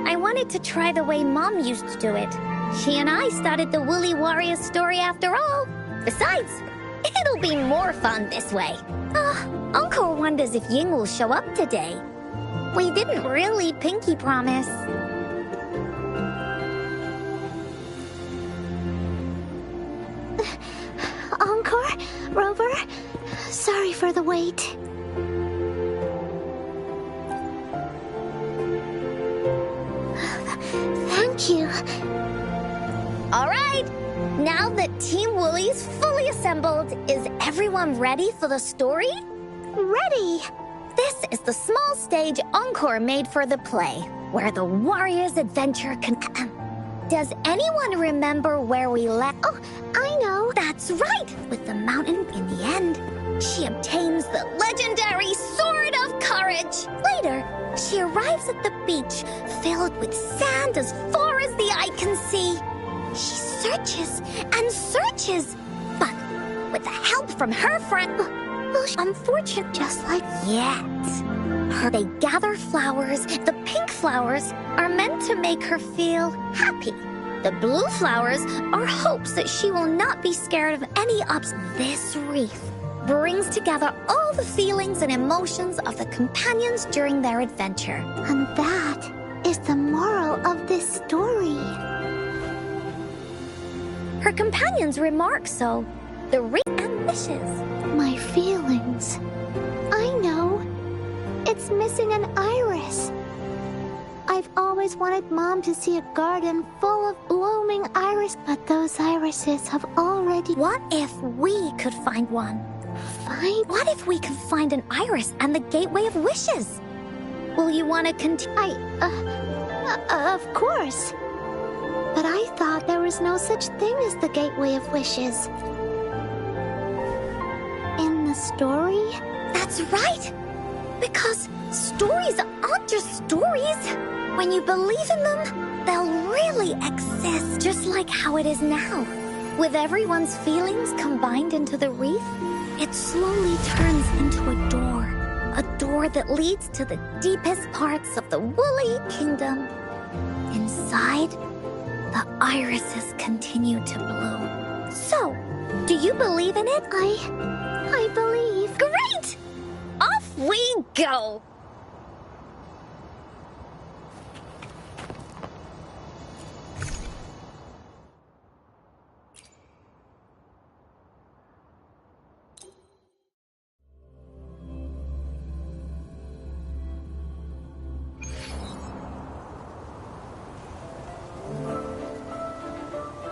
I wanted to try the way Mom used to do it. She and I started the Woolly Warrior story after all. Besides, it'll be more fun this way. Uncle wonders if Ying will show up today. We didn't really pinky promise. Encore? Rover? Sorry for the wait. Thank you. All right, now that Team Woolly's fully assembled, is everyone ready for the story? Ready! This is the small stage encore made for the play, where the warrior's adventure can... Does anyone remember where we left? Oh, I know. That's right! With the mountain in the end, she obtains the legendary Sword of Courage. Later, she arrives at the beach, filled with sand as far as the eye can see. She searches and searches, but with the help from her friend... Unfortunate, just like yet. They gather flowers. The pink flowers are meant to make her feel happy. The blue flowers are hopes that she will not be scared of any ups. This wreath brings together all the feelings and emotions of the companions during their adventure. And that is the moral of this story. Her companions remark so. The wreath and wishes. My feelings. I know. It's missing an iris. I've always wanted Mom to see a garden full of blooming iris, but those irises have already... What if we could find one? Find? What if we could find an iris and the Gateway of Wishes? Will you want to continue? Of course. But I thought there was no such thing as the Gateway of Wishes. In the story? That's right! Because stories aren't just stories. When you believe in them, they'll really exist, just like how it is now. With everyone's feelings combined into the wreath, it slowly turns into a door that leads to the deepest parts of the Woolly Kingdom. Inside, the irises continue to bloom. So, do you believe in it? I believe. Great! Off we go!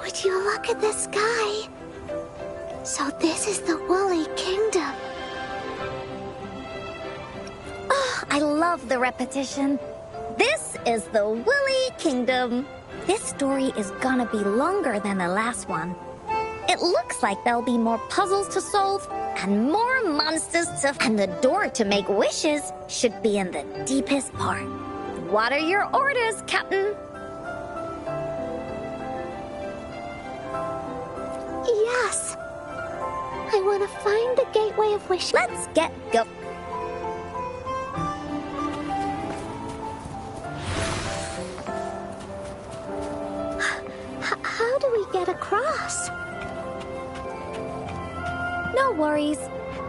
Would you look at the sky? So this is the Woolly Kingdom. Oh, I love the repetition. This is the Woolly Kingdom. This story is gonna be longer than the last one. It looks like there'll be more puzzles to solve and more monsters to... And the door to make wishes should be in the deepest part. What are your orders, Captain? Yes. I want to find the Gateway of Wishes. Let's get go. How do we get across? No worries.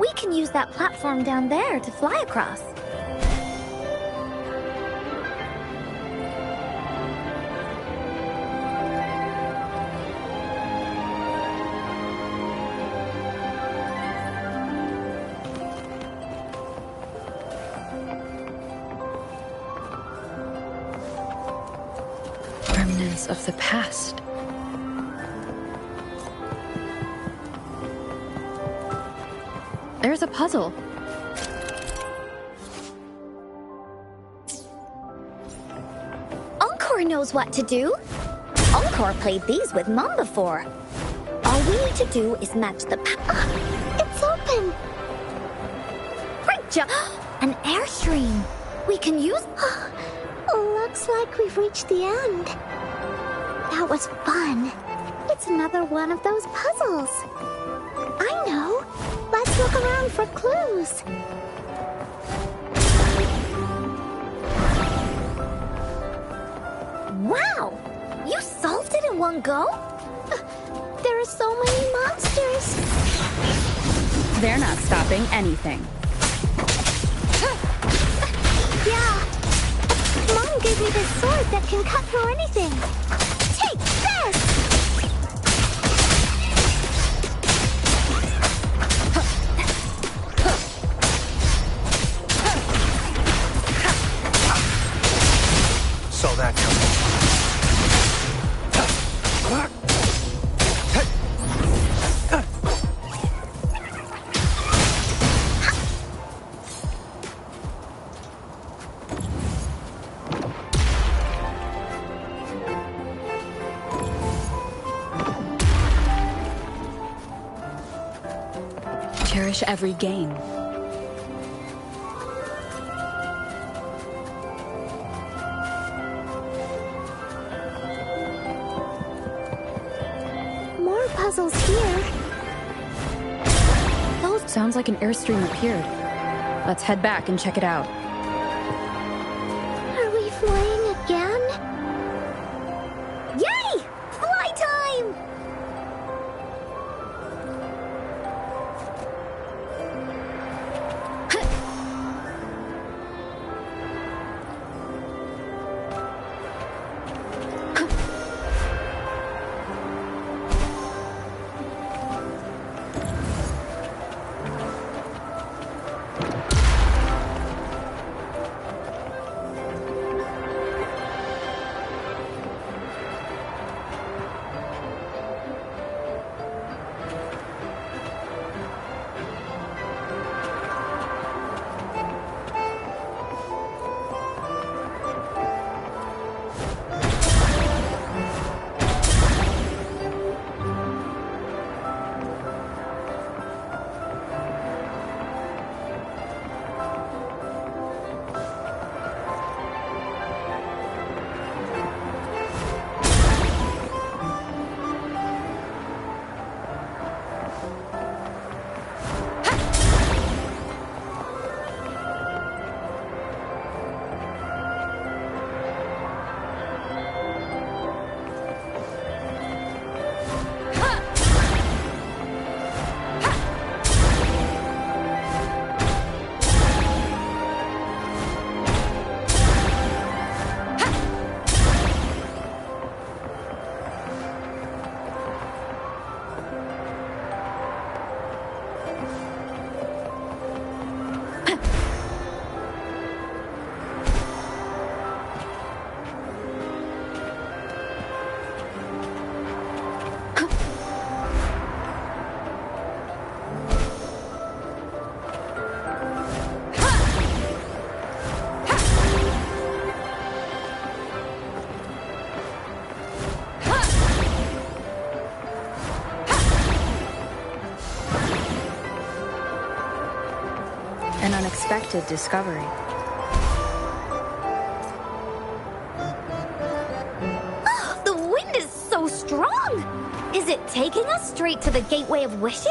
We can use that platform down there to fly across. Remnants of the past. There's a puzzle. Encore knows what to do. Encore played these with Mom before. All we need to do is match the It's open! Great job! An airstream. We can use... Looks like we've reached the end. That was fun. It's another one of those puzzles. I know. Let's look around for clues. Wow! You solved it in one go? There are so many monsters. They're not stopping anything. Yeah. Mom gave me this sword that can cut through anything. Take this! Saw that coming. Cherish every gain. More puzzles here. Those sounds like an airstream appeared. Let's head back and check it out. Are we flying again? Yay! Fly time! An unexpected discovery. The wind is so strong! Is it taking us straight to the Gateway of Wishes?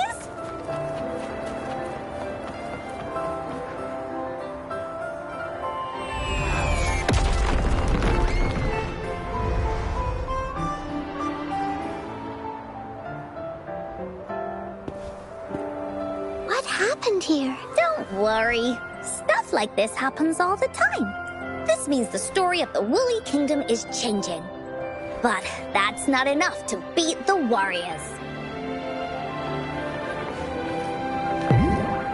What happened? happened here? Don't worry. Stuff like this happens all the time. This means the story of the Woolly Kingdom is changing. But that's not enough to beat the warriors.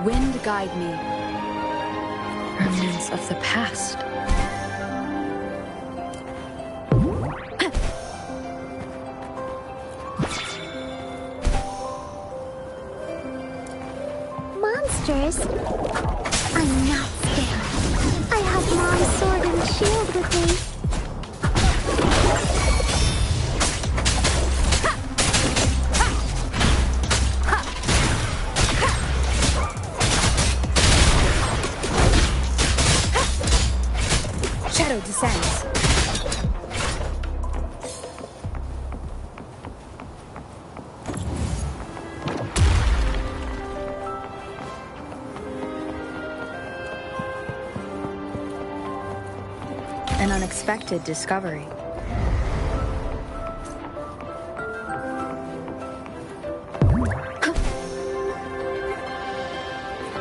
Wind guide me. Remnants of the past. Monsters? I'm not scared. I have Mom's sword and shield with me. Shadow descends. An unexpected discovery.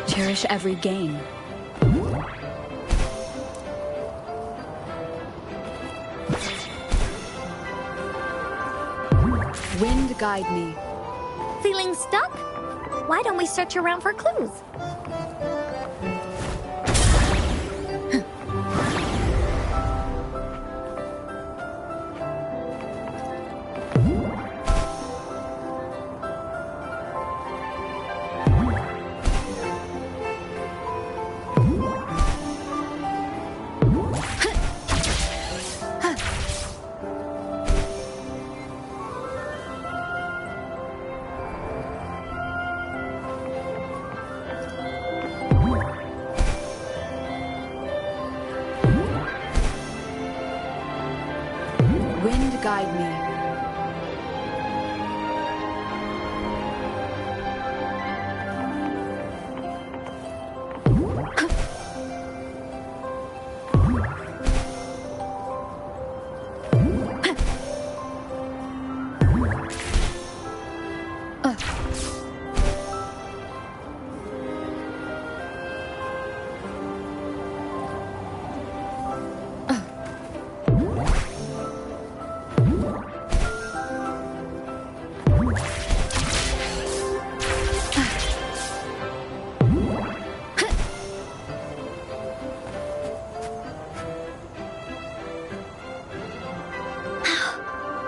Cherish every gain. Wind guide me. Feeling stuck? Why don't we search around for clues? Wind guide me.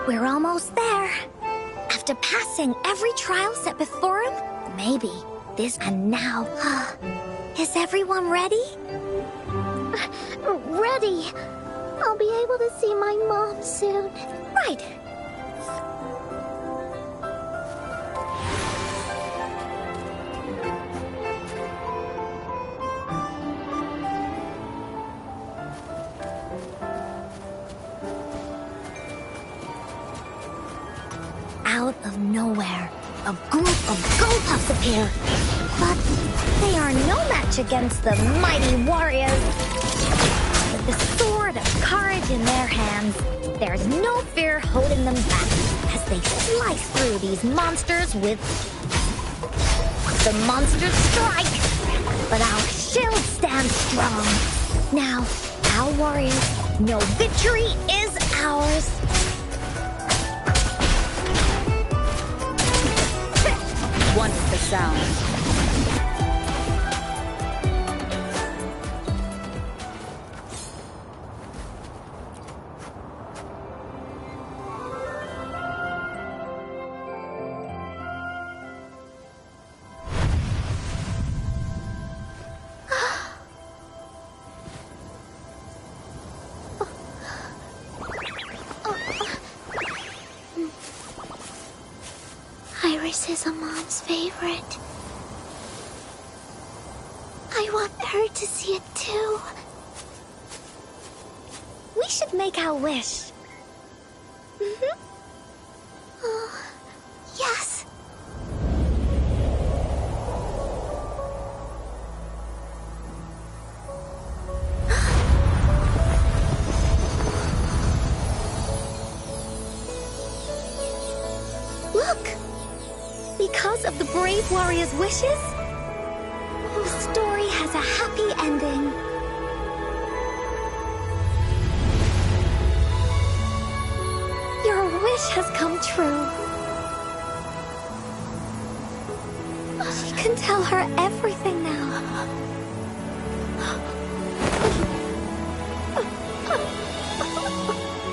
We're almost there. After passing every trial set before him, maybe this... And now, is everyone ready? Ready. I'll be able to see my mom soon. Right. Out of nowhere, a group of Go-Puffs appear. But they are no match against the mighty warriors. With the sword of courage in their hands, there's no fear holding them back as they slice through these monsters with... The monsters strike, but our shield stands strong. Now, our warriors know victory is ours. Once the sound. Iris is a mom's favorite. I want her to see it too. We should make our wish. Oh, yes. Look! Because of the brave warrior's wishes, The story has a happy ending. Your wish has come true. She can tell her everything now.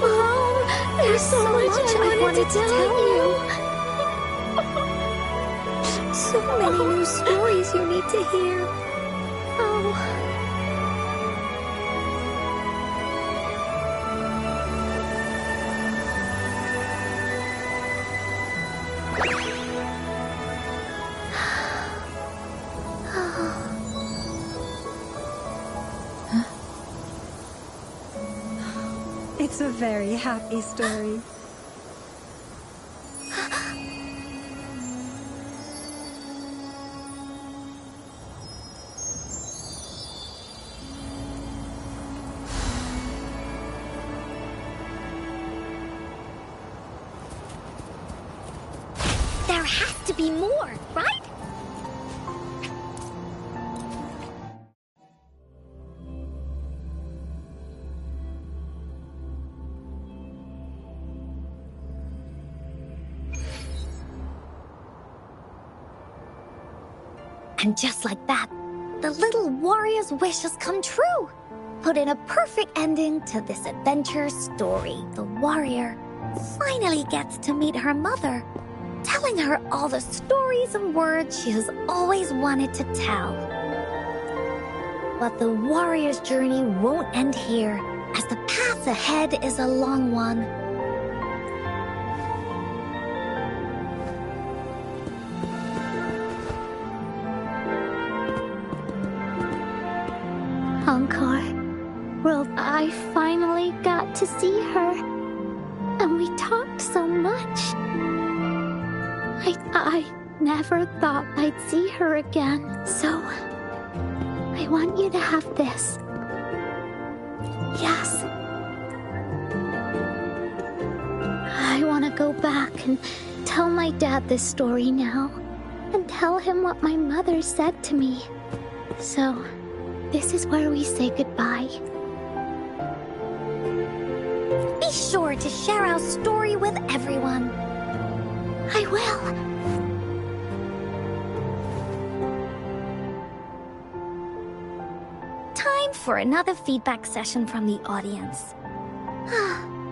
Mom, there's so much I wanted to tell you. So many new stories you need to hear. Oh. It's a very happy story. There has to be more, right? And just like that, the little warrior's wish has come true. Put in a perfect ending to this adventure story. The warrior finally gets to meet her mother, telling her all the stories and words she has always wanted to tell. But the warrior's journey won't end here, as the path ahead is a long one. Encore. Well, I finally got to see her. And we talked so much. I never thought I'd see her again. So, I want you to have this. Yes. I want to go back and tell my dad this story now. And tell him what my mother said to me. So, this is where we say goodbye. Be sure to share our story with everyone. I will. Time for another feedback session from the audience.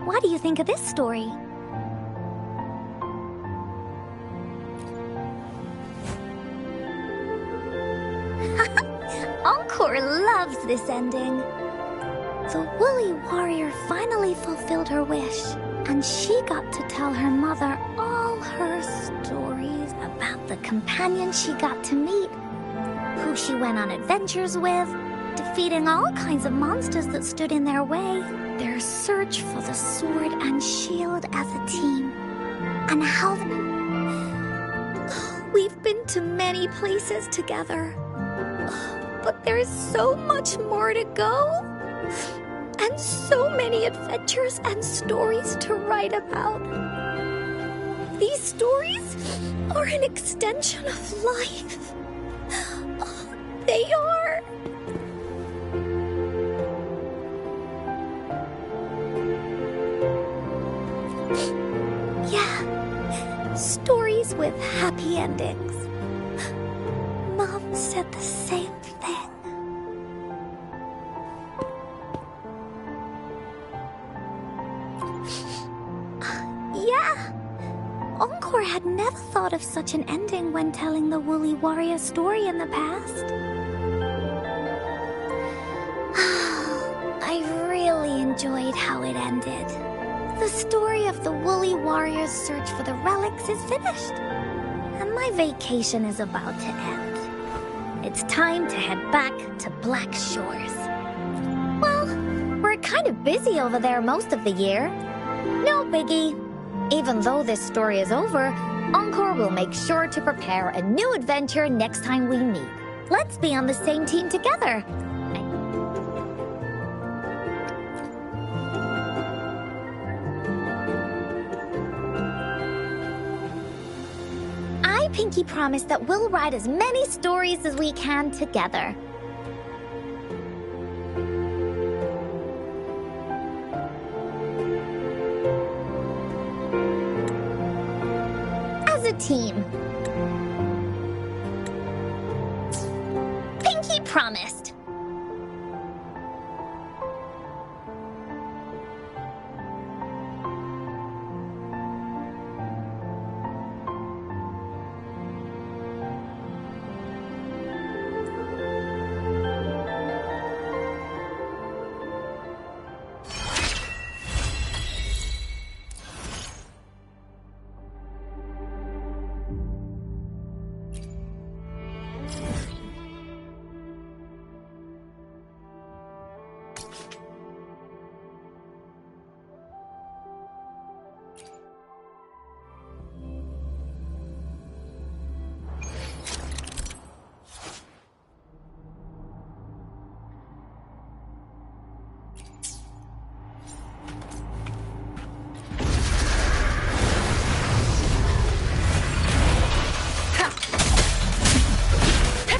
What do you think of this story? Encore loves this ending. The woolly warrior finally fulfilled her wish, and she got to tell her mother all her stories about the companion she got to meet, who she went on adventures with, defeating all kinds of monsters that stood in their way, their search for the sword and shield as a team, and how we've been to many places together. But there's so much more to go, and so many adventures and stories to write about. These stories are an extension of life. They are. Yeah, stories with happy endings. Mom said the same thing. Yeah. Encore had never thought of such an ending when telling the woolly warrior story in the past. I really enjoyed how it ended. The story of the woolly warrior's search for the relics is finished, and my vacation is about to end. It's time to head back to Black Shores. Well, we're kind of busy over there most of the year. No biggie. Even though this story is over, Encore will make sure to prepare a new adventure next time we meet. Let's be on the same team together. I pinky promise that we'll write as many stories as we can together. As a team. Pinky promised.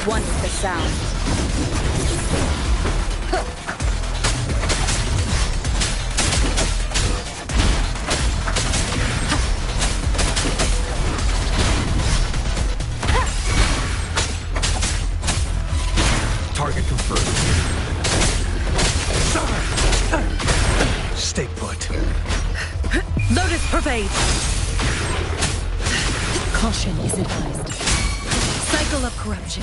One with the sound. Target confirmed. Stay put. Lotus pervade. Caution is advised. Cycle of corruption.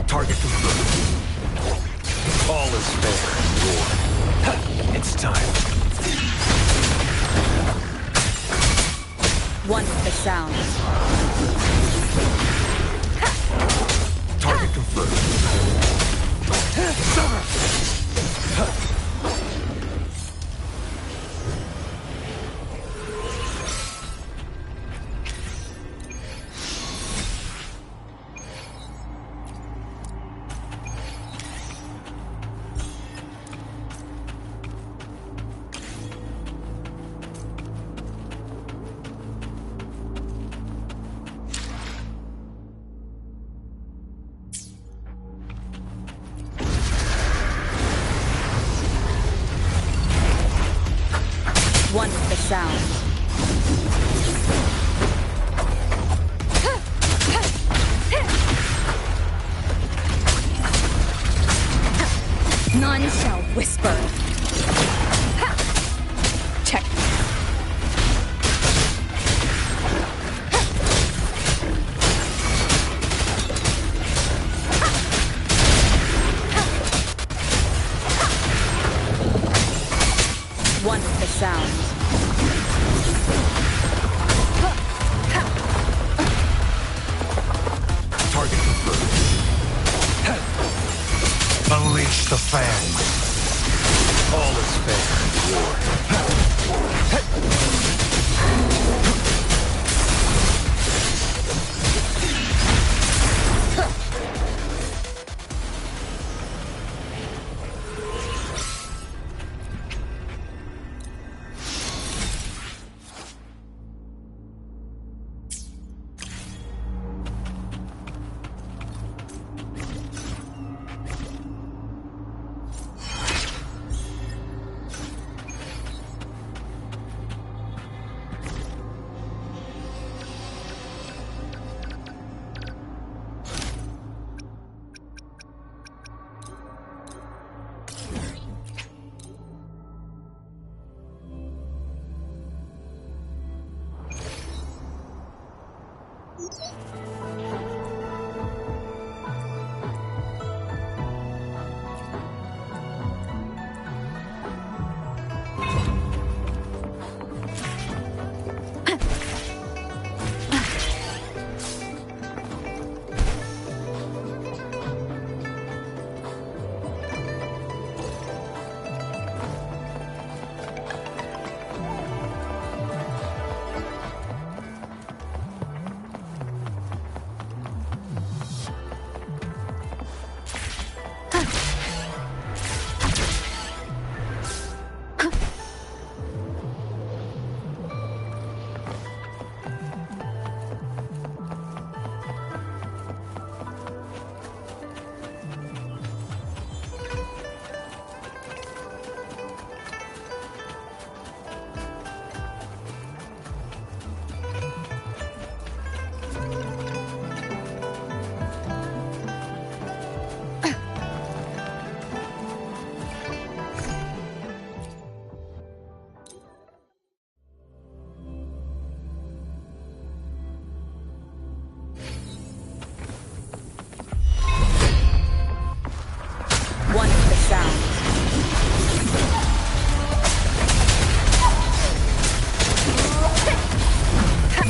Target confirmed. All is fair in war. It's time. One with the sound. Target confirmed. One with the sound. None shall whisper. Check. One with the sound. Target confirmed. Unleash the fangs. All is fair in war.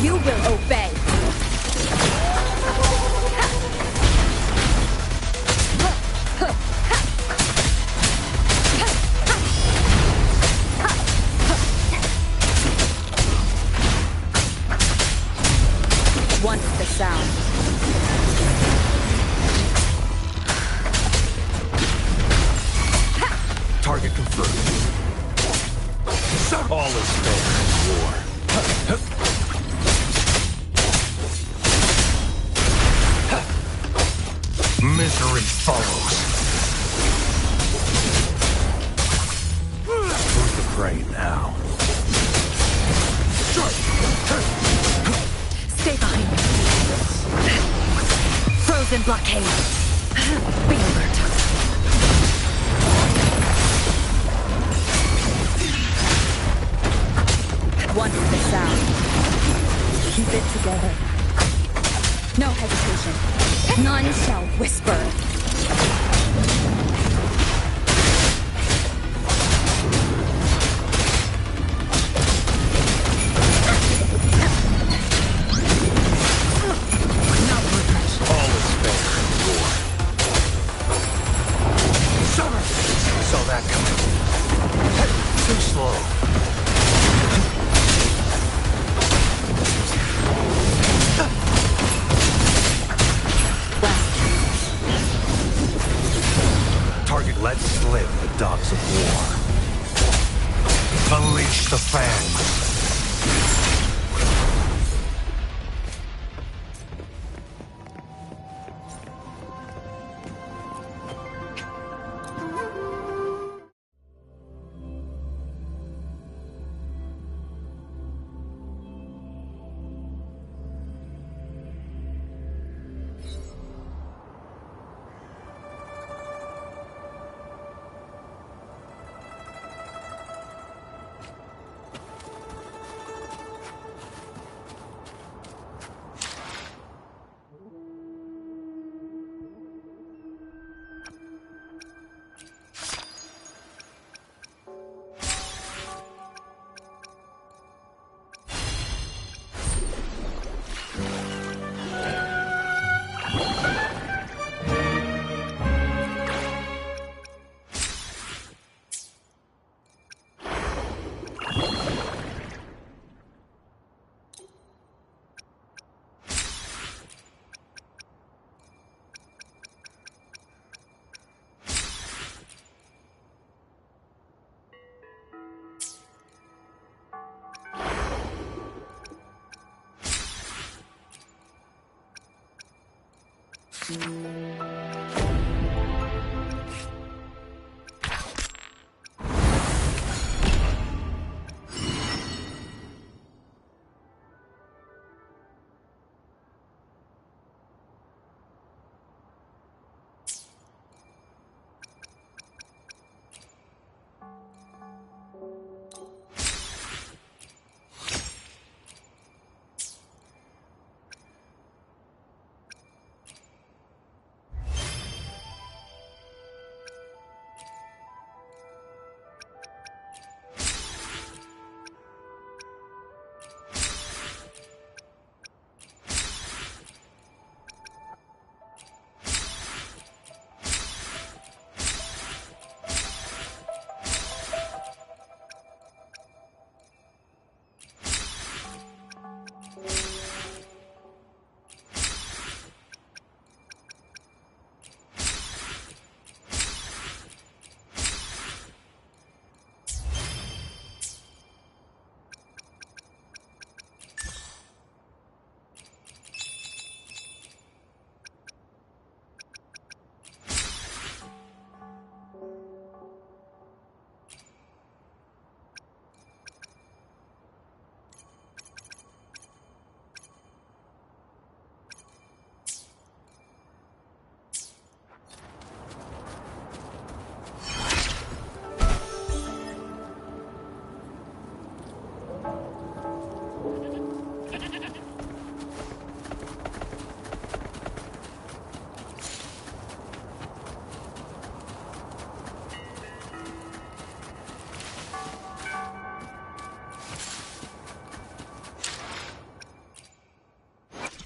You will obey. One with the sound. Target confirmed. All is fair in war. Misery follows. Who's the prey now? Stay behind me. Frozen blockade. Be alert. One with the sound. Keep it together. No hesitation. None shall whisper. Saw that coming. Too slow. Target let slip the dogs of war. Unleash the fangs.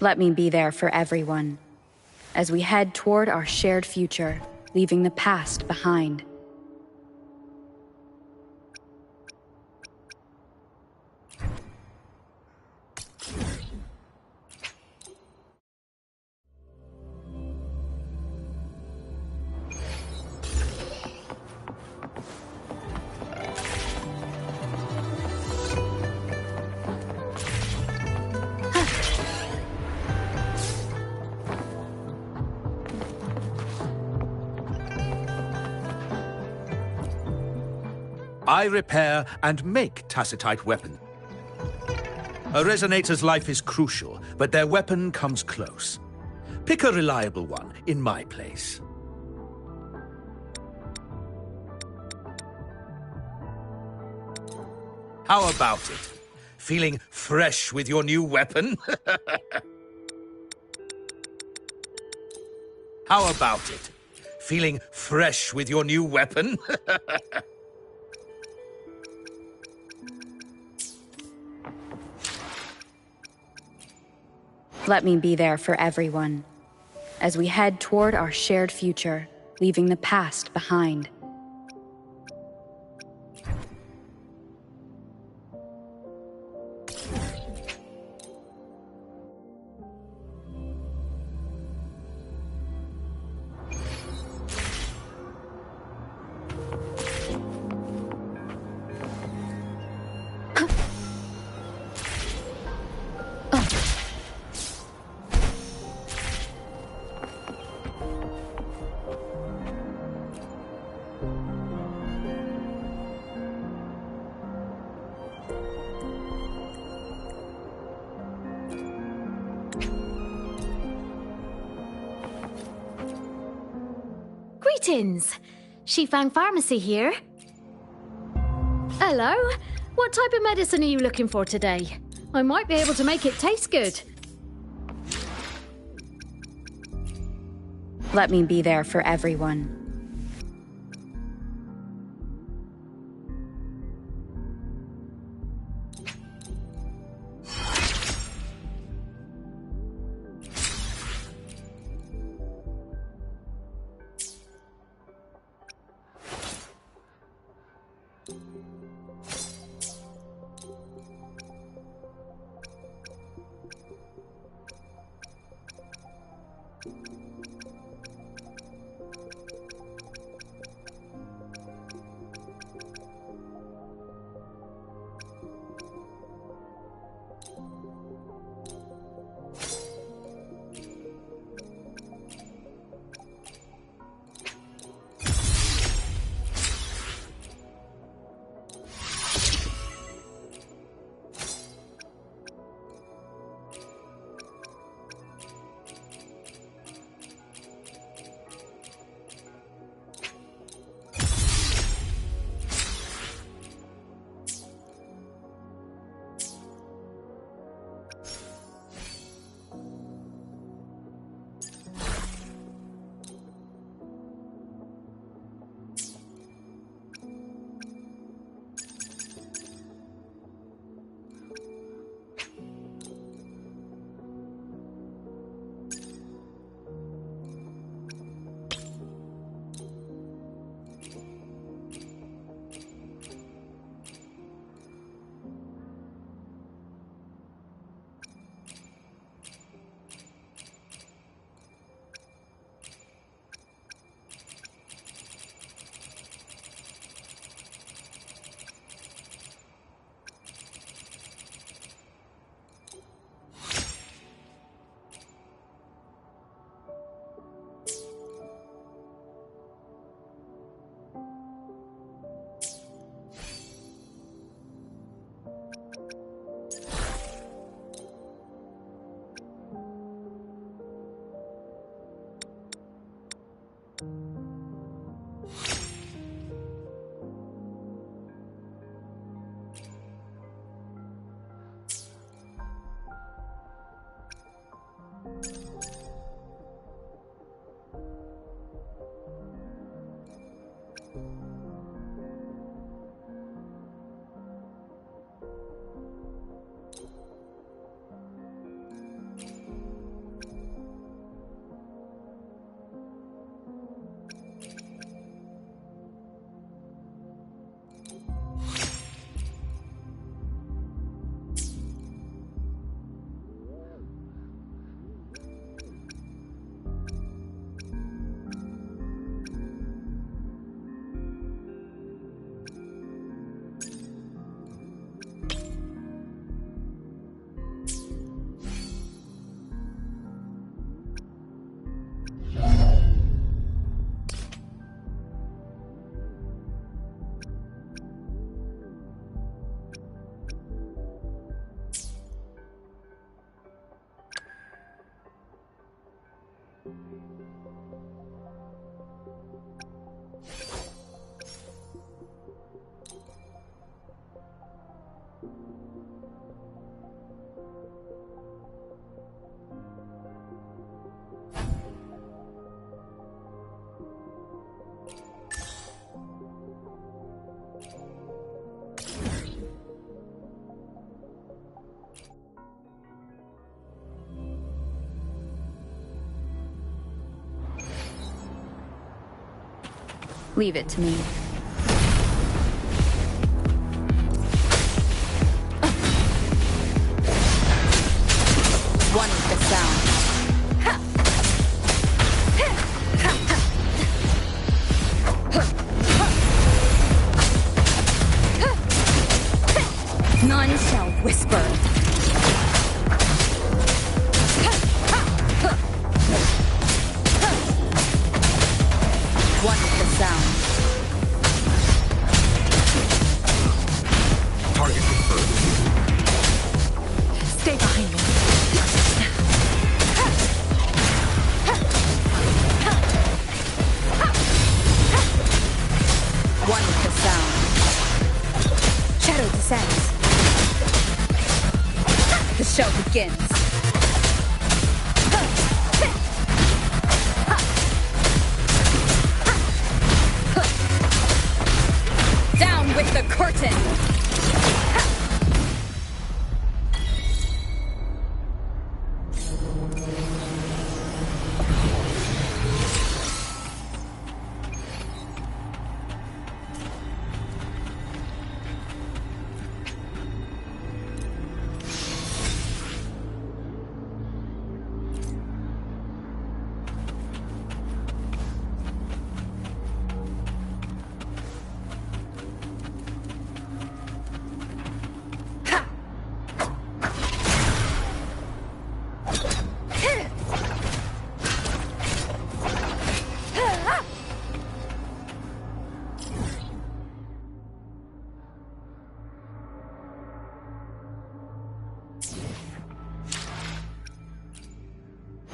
Let me be there for everyone, as we head toward our shared future, leaving the past behind. I repair and make tacitite weapon. A resonator's life is crucial, but their weapon comes close. Pick a reliable one in my place. How about it? Feeling fresh with your new weapon? How about it? Feeling fresh with your new weapon? Let me be there for everyone, as we head toward our shared future, leaving the past behind. Greetings! Shifang Pharmacy here. Hello. What type of medicine are you looking for today? I might be able to make it taste good. Let me be there for everyone. Leave it to me. One with the sound. None shall whisper. One with the sound. Target confirmed. Stay behind me. One with the sound. Shadow descends. The show begins. Down with the curtain!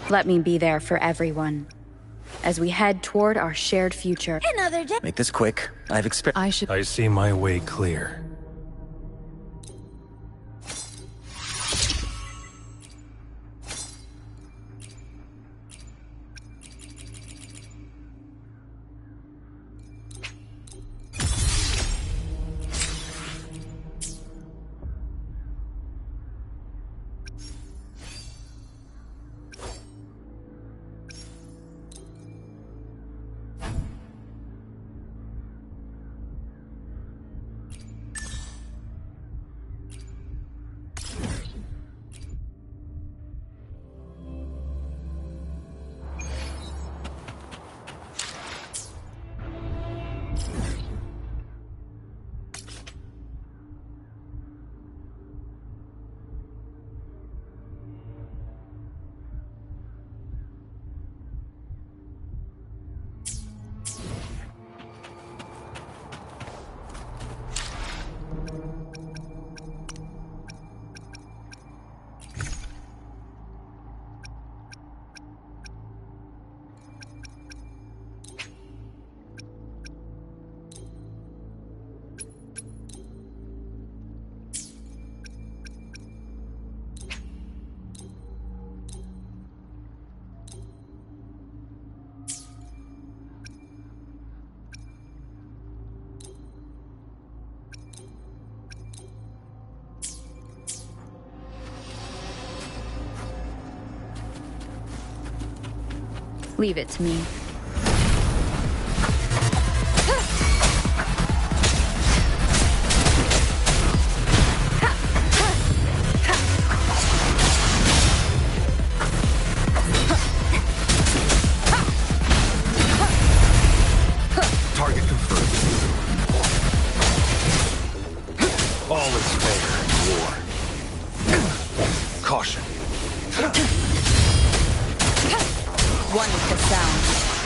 Let me be there for everyone as we head toward our shared future. Another day. Make this quick. I see my way clear. Leave it to me. Target confirmed. All is fair in war. Caution. One with the sound.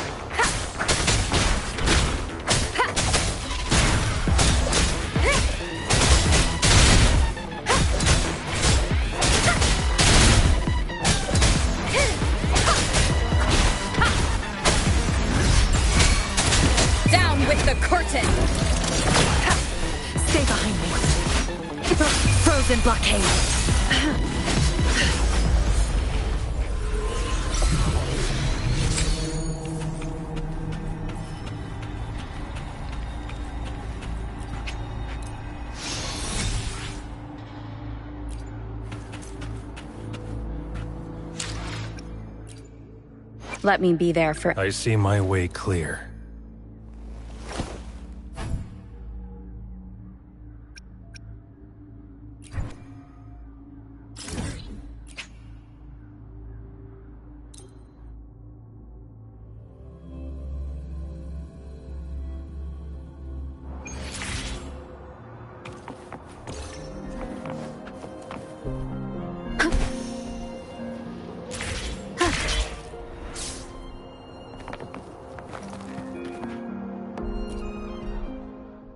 blockade. Let me be there for... I see my way clear.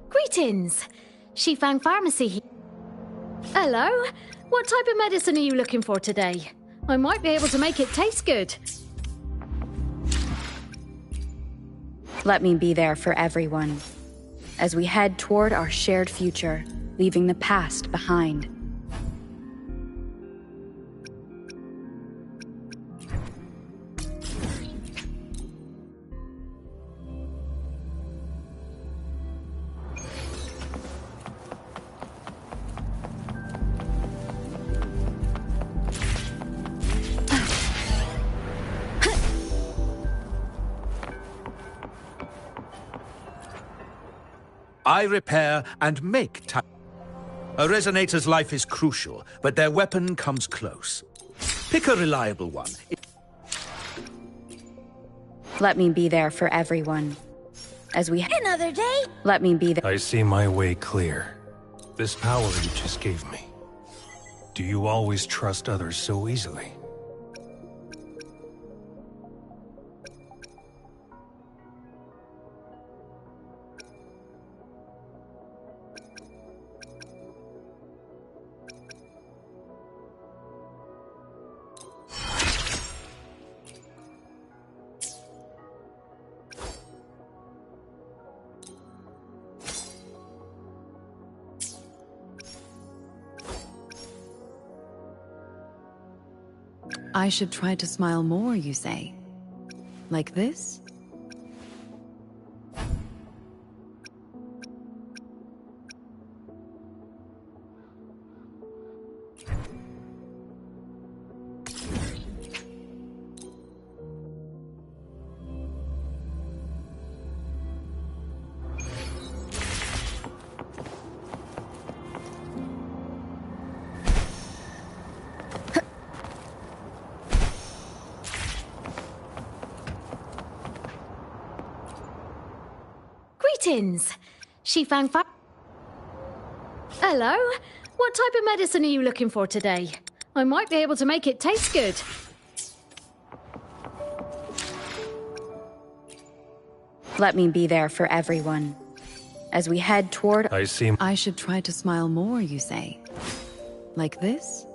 Greetings. Shifang Pharmacy. Hello. What type of medicine are you looking for today? I might be able to make it taste good. Let me be there for everyone as we head toward our shared future, leaving the past behind. I repair and make A resonator's life is crucial, but their weapon comes close. Pick a reliable one. Let me be there for everyone as we... Another day? Let me be there. I see my way clear. This power you just gave me. Do you always trust others so easily? I should try to smile more, you say? Like this? Greetings. Shifang Pharmacy. Hello. What type of medicine are you looking for today? I might be able to make it taste good. Let me be there for everyone as we head toward... I should try to smile more, you say? Like this?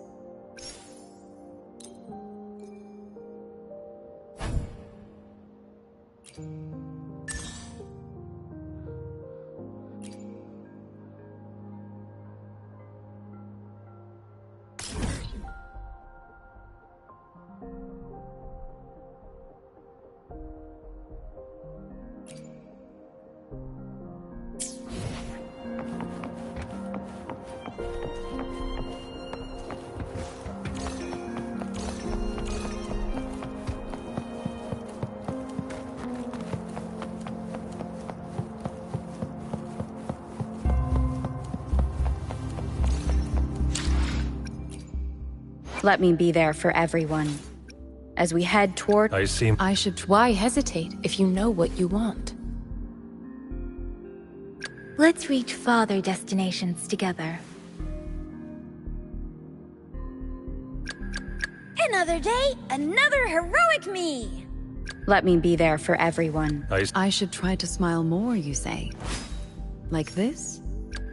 Let me be there for everyone as we head toward... I should... Why hesitate if you know what you want? Let's reach farther destinations together. Another day, another heroic me! Let me be there for everyone. I should try to smile more, you say? Like this?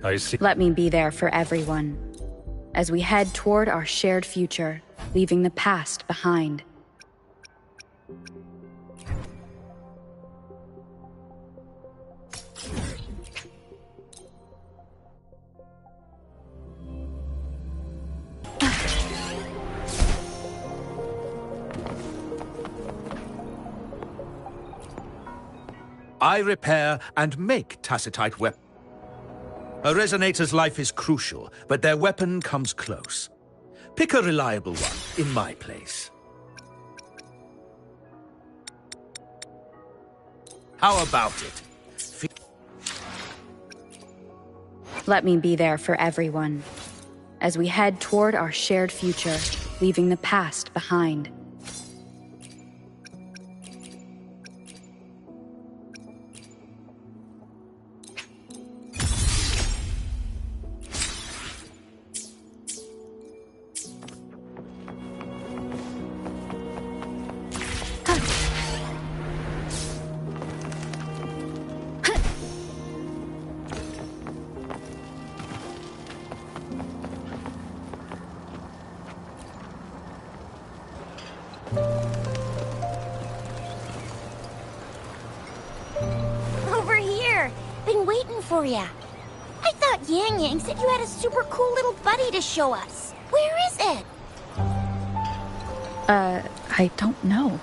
I see. Let me be there for everyone as we head toward our shared future, leaving the past behind. I repair and make Tacitite weapons. A resonator's life is crucial, but their weapon comes close. Pick a reliable one in my place. How about it? Let me be there for everyone, as we head toward our shared future, leaving the past behind. Over here! Been waiting for ya. I thought Yang Yang said you had a super cool little buddy to show us. Where is it? I don't know.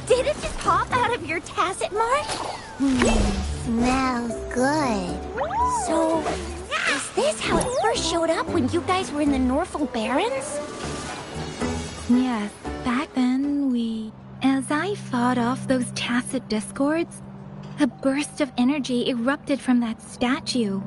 Did it just pop out of your tacit mark? Smells good. So, is this how it first showed up when you guys were in the Norfolk Barrens? Yes, back then as I fought off those tacit discords, a burst of energy erupted from that statue.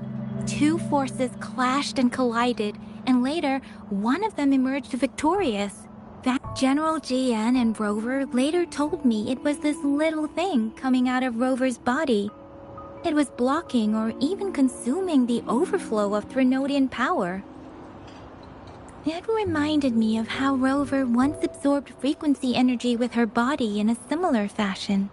Two forces clashed and collided, and later, one of them emerged victorious. That General GN and Rover later told me it was this little thing coming out of Rover's body. It was blocking or even consuming the overflow of Threnodian power. It reminded me of how Rover once absorbed frequency energy with her body in a similar fashion.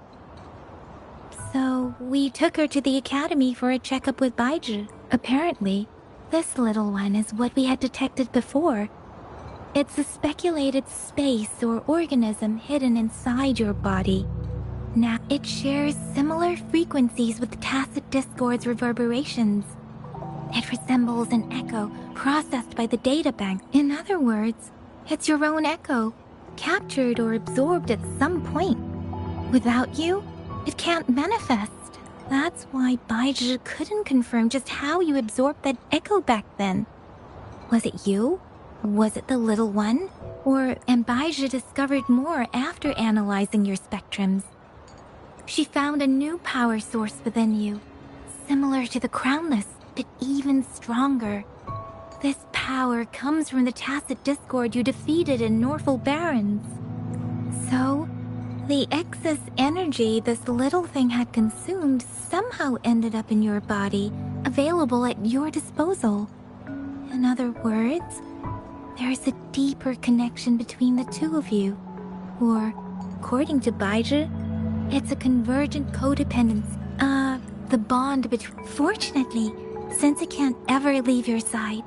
So, we took her to the academy for a checkup with Baizhi. Apparently, this little one is what we had detected before. It's a speculated space or organism hidden inside your body. Now, it shares similar frequencies with tacit discord's reverberations. It resembles an echo processed by the data bank. In other words, it's your own echo, captured or absorbed at some point. Without you, it can't manifest. That's why Baizhi couldn't confirm just how you absorbed that echo back then. Was it you? Was it the little one? Or Baizhi discovered more after analyzing your spectrums? She found a new power source within you, similar to the Crownless, but even stronger. This power comes from the tacit discord you defeated in Norfolk Barrens. So, the excess energy this little thing had consumed somehow ended up in your body, available at your disposal. In other words, there's a deeper connection between the two of you. Or, according to Baizhi, it's a convergent codependence. The bond between... Fortunately, since it can't ever leave your side,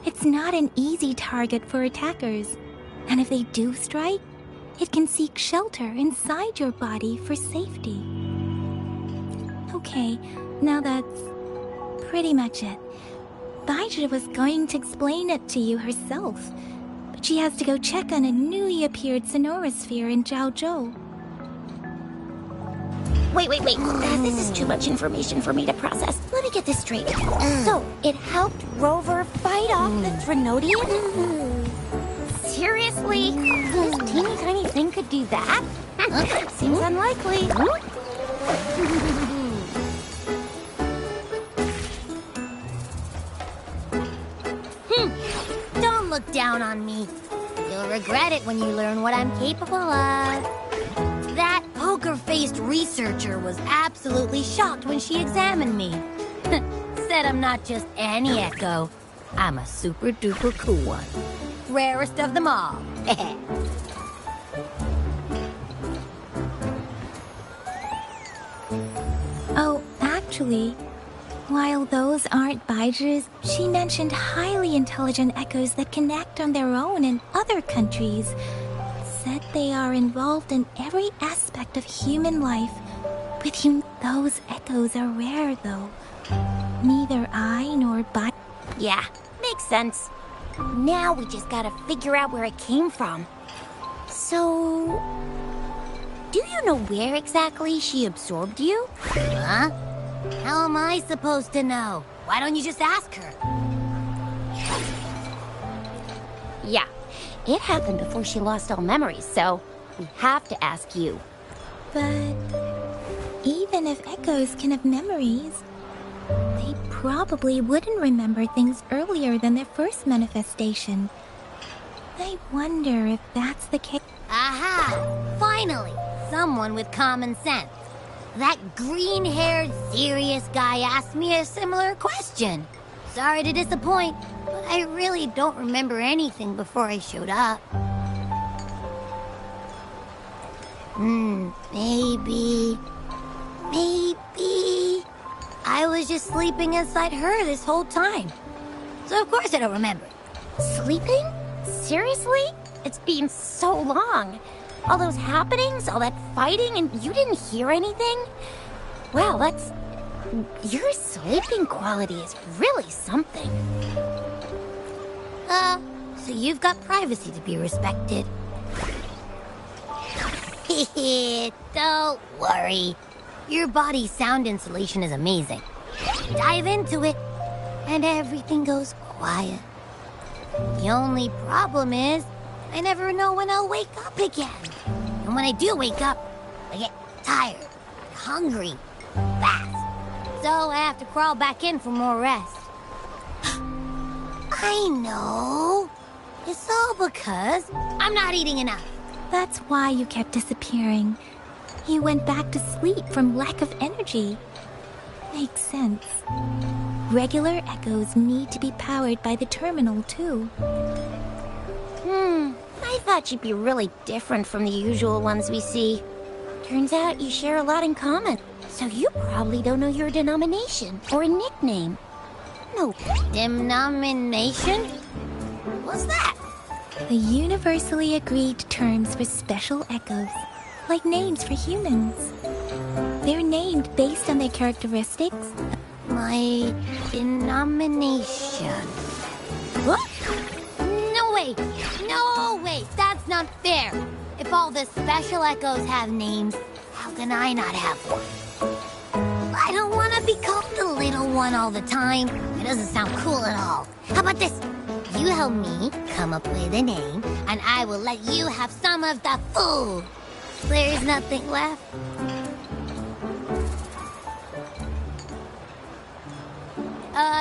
it's not an easy target for attackers. And if they do strike, it can seek shelter inside your body for safety. Okay, now that's pretty much it. Baizhi was going to explain it to you herself, but she has to go check on a newly appeared sonorosphere in Zhaozhou. Wait. This is too much information for me to process. Let me get this straight. So, it helped Rover fight off the Threnodian? Seriously? This teeny tiny thing could do that? Seems unlikely. Don't look down on me. You'll regret it when you learn what I'm capable of. That poker-faced researcher was absolutely shocked when she examined me. Said I'm not just any echo. I'm a super-duper cool one. Rarest of them all. Oh, actually, while those aren't Baizhi's, she mentioned highly intelligent echoes that can act on their own in other countries. Said they are involved in every aspect of human life. With those echoes are rare, though. Neither I nor Baizhi... Yeah, makes sense. Now we just gotta figure out where it came from. So... do you know where exactly she absorbed you? Huh? How am I supposed to know? Why don't you just ask her? Yeah, it happened before she lost all memories, so we have to ask you. But even if echoes can have memories, they probably wouldn't remember things earlier than their first manifestation. I wonder if that's the case. Aha! Finally! Someone with common sense. That green-haired, serious guy asked me a similar question. Sorry to disappoint, but I really don't remember anything before I showed up. Maybe... I was just sleeping inside her this whole time. So of course I don't remember. Sleeping? Seriously? It's been so long. All those happenings, all that fighting, and you didn't hear anything? Well, that's... your sleeping quality is really something. So you've got privacy to be respected. Don't worry. Your body's sound insulation is amazing. Dive into it, and everything goes quiet. The only problem is, I never know when I'll wake up again. And when I do wake up, I get tired, hungry, fast. So I have to crawl back in for more rest. I know. It's all because I'm not eating enough. That's why you kept disappearing. You went back to sleep from lack of energy. Makes sense. Regular echoes need to be powered by the terminal, too. I thought you'd be really different from the usual ones we see. Turns out you share a lot in common. So you probably don't know your denomination or a nickname. No. Denomination? What's that? The universally agreed terms for special echoes, like names for humans. They're named based on their characteristics. My denomination. What? No way! That's not fair! If all the special echoes have names, how can I not have one? I don't want to be called the little one all the time. It doesn't sound cool at all. How about this? You help me come up with a name, and I will let you have some of the food. There's nothing left.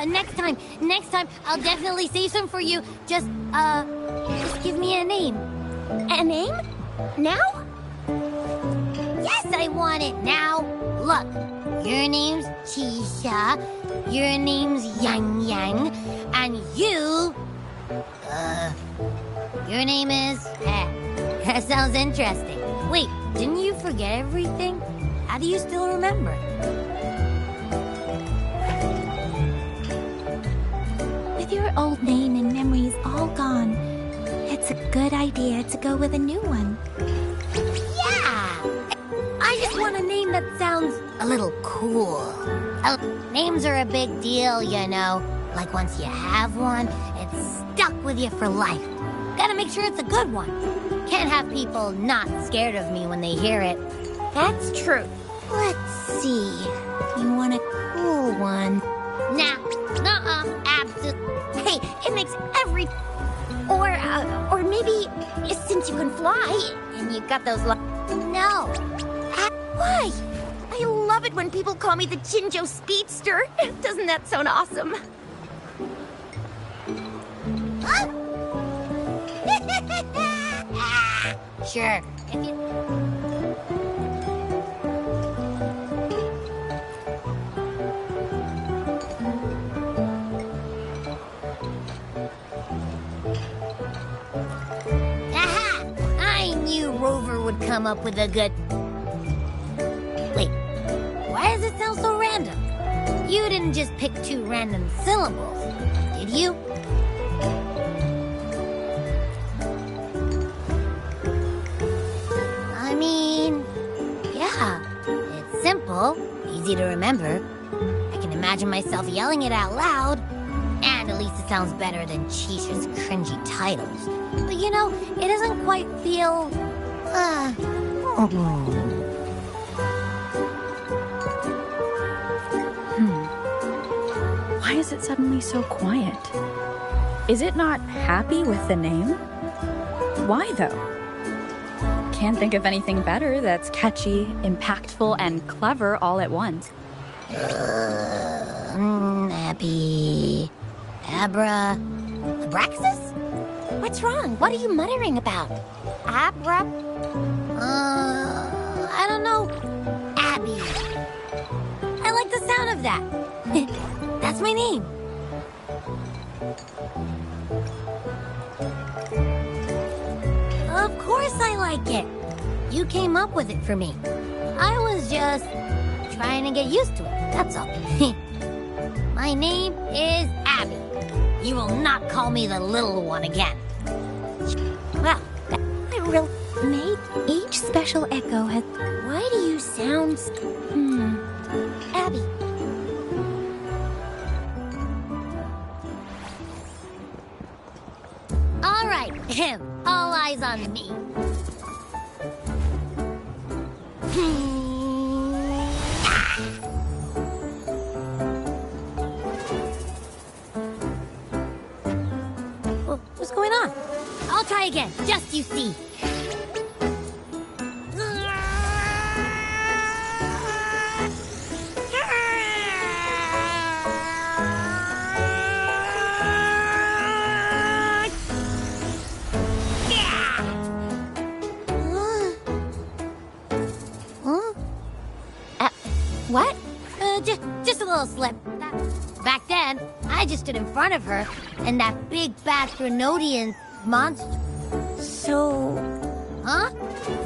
Next time, I'll definitely save some for you. Just give me a name. A name? Now? Yes, I want it now. Look, your name's Chisha, your name's Yang Yang, and your name is... that sounds interesting. Wait, didn't you forget everything? How do you still remember? With your old name and memories all gone, it's a good idea to go with a new one. Yeah! I just want a name that sounds a little cool. Names are a big deal, you know. Like once you have one, it's stuck with you for life. Gotta make sure it's a good one. Can't have people not scared of me when they hear it. That's true. Let's see. You want a cool one? Nah, absolutely. Hey, it makes every... Or maybe since you can fly, and you got those... No. Why? I love it when people call me the Jinjo Speedster. Doesn't that sound awesome? Huh? Sure. If you... Aha! I knew Rover would come up with a good... Wait, why does it sound so random? You didn't just pick two random syllables, did you? I mean, yeah, it's simple, easy to remember. I can imagine myself yelling it out loud. And at least it sounds better than Chisha's cringy titles. But you know, it doesn't quite feel... Why is it suddenly so quiet? Is it not happy with the name? Why, though? Can't think of anything better that's catchy, impactful, and clever all at once. Abby... Abraxas? What's wrong? What are you muttering about? I don't know. Abby. I like the sound of that. That's my name. Of course I like it. You came up with it for me. I was just trying to get used to it, that's all. My name is Abby. You will not call me the little one again. Well, I really Mate, each special echo has... Why do you sound... Abby. All right, all eyes on me. What's going on? I'll try again, just you see. What? Just a little slip. Back then, I just stood in front of her, and that big bad Grenodian monster. So... Huh?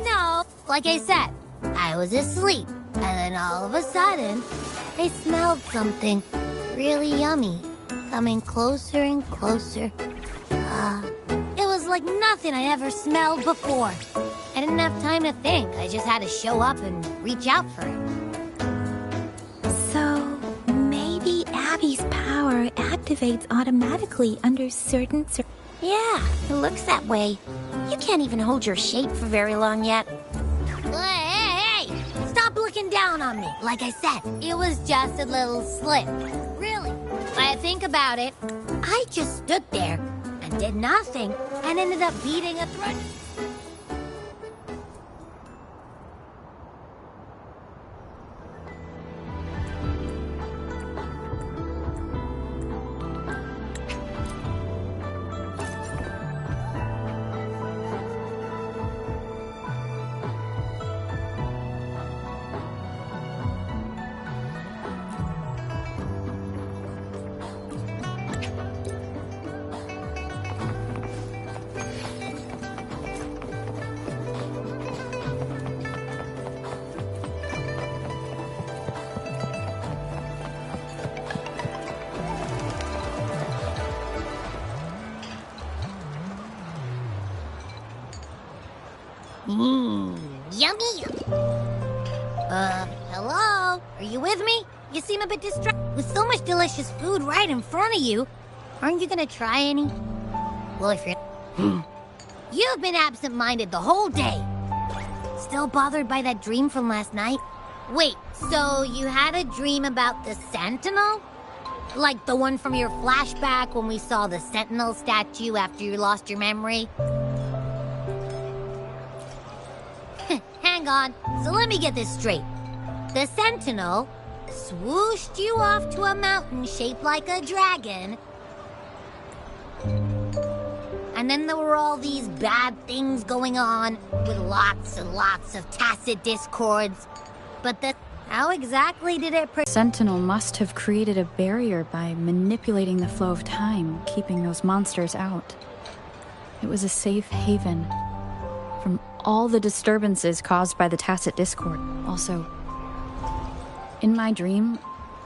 No, like I said, I was asleep, and then all of a sudden, I smelled something really yummy, coming closer and closer. It was like nothing I ever smelled before. I didn't have time to think. I just had to show up and reach out for it. So, maybe Abby's power activates automatically under certain... Yeah, it looks that way. You can't even hold your shape for very long yet. Hey! Stop looking down on me. Like I said, it was just a little slip. Really. When I think about it, I just stood there and did nothing and ended up beating a threat. Yummy. Hello? Are you with me? You seem a bit distracted. With so much delicious food right in front of you, aren't you gonna try any? Well, if you're... You've been absent-minded the whole day. Still bothered by that dream from last night? Wait, so you had a dream about the Sentinel? Like the one from your flashback when we saw the Sentinel statue after you lost your memory? Hang on, so let me get this straight. The Sentinel swooshed you off to a mountain shaped like a dragon. And then there were all these bad things going on with lots and lots of tacit discords. But how exactly did it... Sentinel must have created a barrier by manipulating the flow of time, keeping those monsters out. It was a safe haven from all the disturbances caused by the tacit discord. Also, in my dream,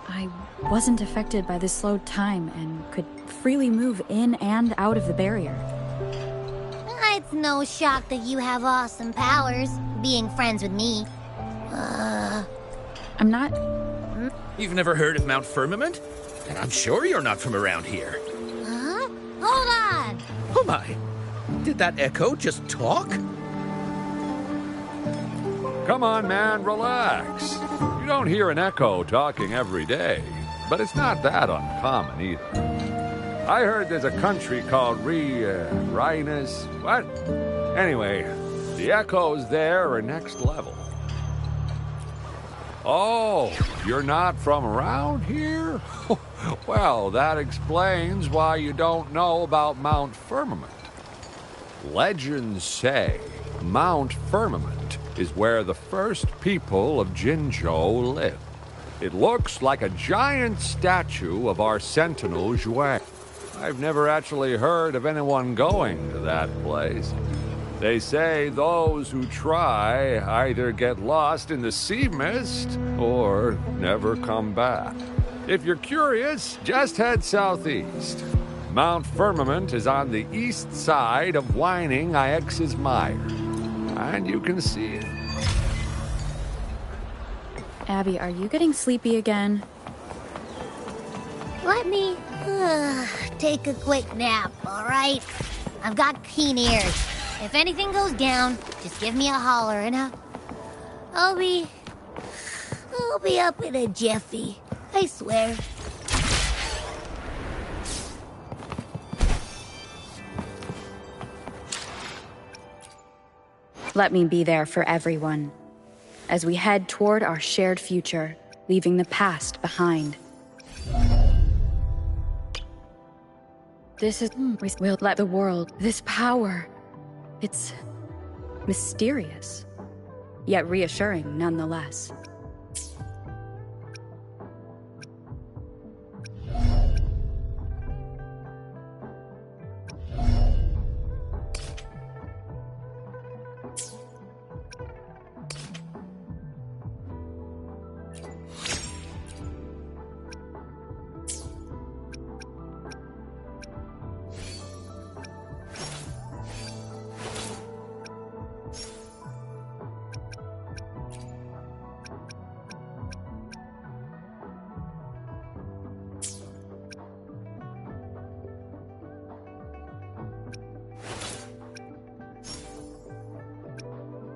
I wasn't affected by the slowed time and could freely move in and out of the barrier. It's no shock that you have awesome powers, being friends with me. I'm not... You've never heard of Mount Firmament? And I'm sure you're not from around here. Huh? Hold on! Oh my! Did that echo just talk? Come on, man, relax. You don't hear an echo talking every day, but it's not that uncommon either. I heard there's a country called Rhinus. What? Anyway, the echoes there are next level. Oh, you're not from around here? Well, that explains why you don't know about Mount Firmament. Legends say Mount Firmament is where the first people of Jinzhou lived. It looks like a giant statue of our sentinel, Zhuang. I've never actually heard of anyone going to that place. They say those who try either get lost in the sea mist or never come back. If you're curious, just head southeast. Mount Firmament is on the east side of Whining Ix's Mire, and you can see it. Abby, are you getting sleepy again? Let me take a quick nap, all right? I've got keen ears. If anything goes down, just give me a holler and I'll be up in a jiffy. I swear. Let me be there for everyone as we head toward our shared future, leaving the past behind. This is... We will let the world... This power... It's... mysterious, yet reassuring nonetheless.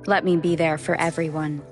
Let me be there for everyone.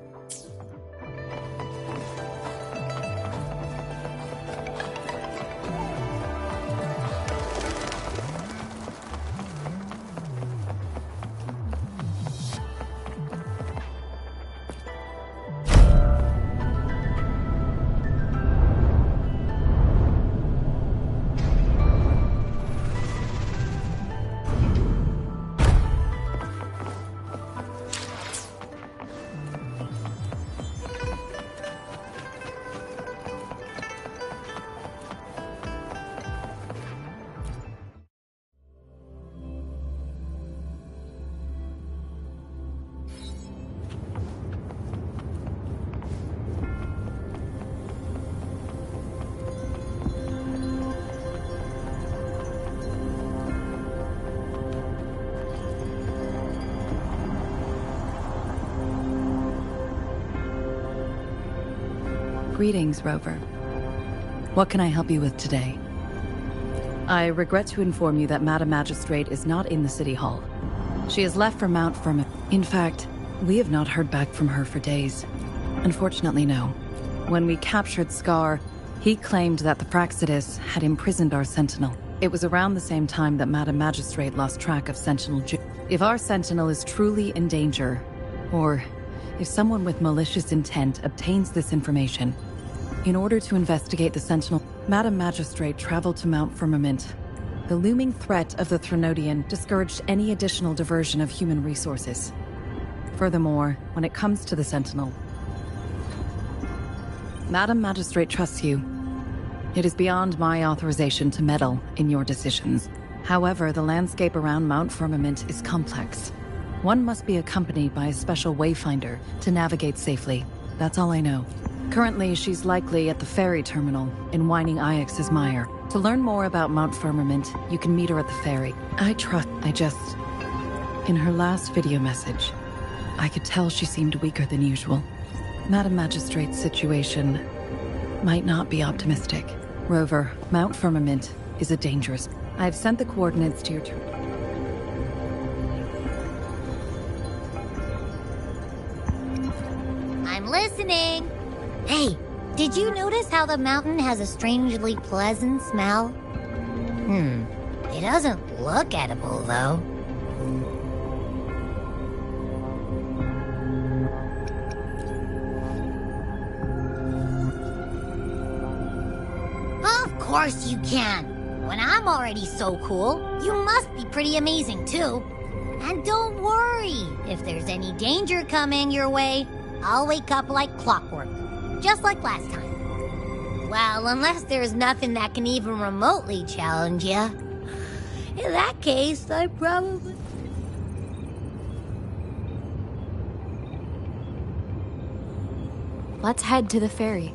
Greetings, Rover. What can I help you with today? I regret to inform you that Madam Magistrate is not in the City Hall. She has left for Mount Firmament. In fact, we have not heard back from her for days. Unfortunately, no. When we captured Scar, he claimed that the Praxidus had imprisoned our Sentinel. It was around the same time that Madam Magistrate lost track of Sentinel If our Sentinel is truly in danger, or if someone with malicious intent obtains this information, in order to investigate the Sentinel, Madam Magistrate traveled to Mount Firmament. The looming threat of the Threnodian discouraged any additional diversion of human resources. Furthermore, when it comes to the Sentinel, Madam Magistrate trusts you. It is beyond my authorization to meddle in your decisions. However, the landscape around Mount Firmament is complex. One must be accompanied by a special wayfinder to navigate safely. That's all I know. Currently, she's likely at the ferry terminal in Whining Ix's Mire. To learn more about Mount Firmament, you can meet her at the ferry. In her last video message, I could tell she seemed weaker than usual. Madam Magistrate's situation might not be optimistic. Rover, Mount Firmament is a dangerous... I've sent the coordinates to your... I'm listening. Hey, did you notice how the mountain has a strangely pleasant smell? It doesn't look edible, though. Of course you can. When I'm already so cool, you must be pretty amazing, too. And don't worry, if there's any danger coming your way, I'll wake up like clockwork, just like last time. Well, unless there's nothing that can even remotely challenge you. In that case, I probably... Let's head to the ferry.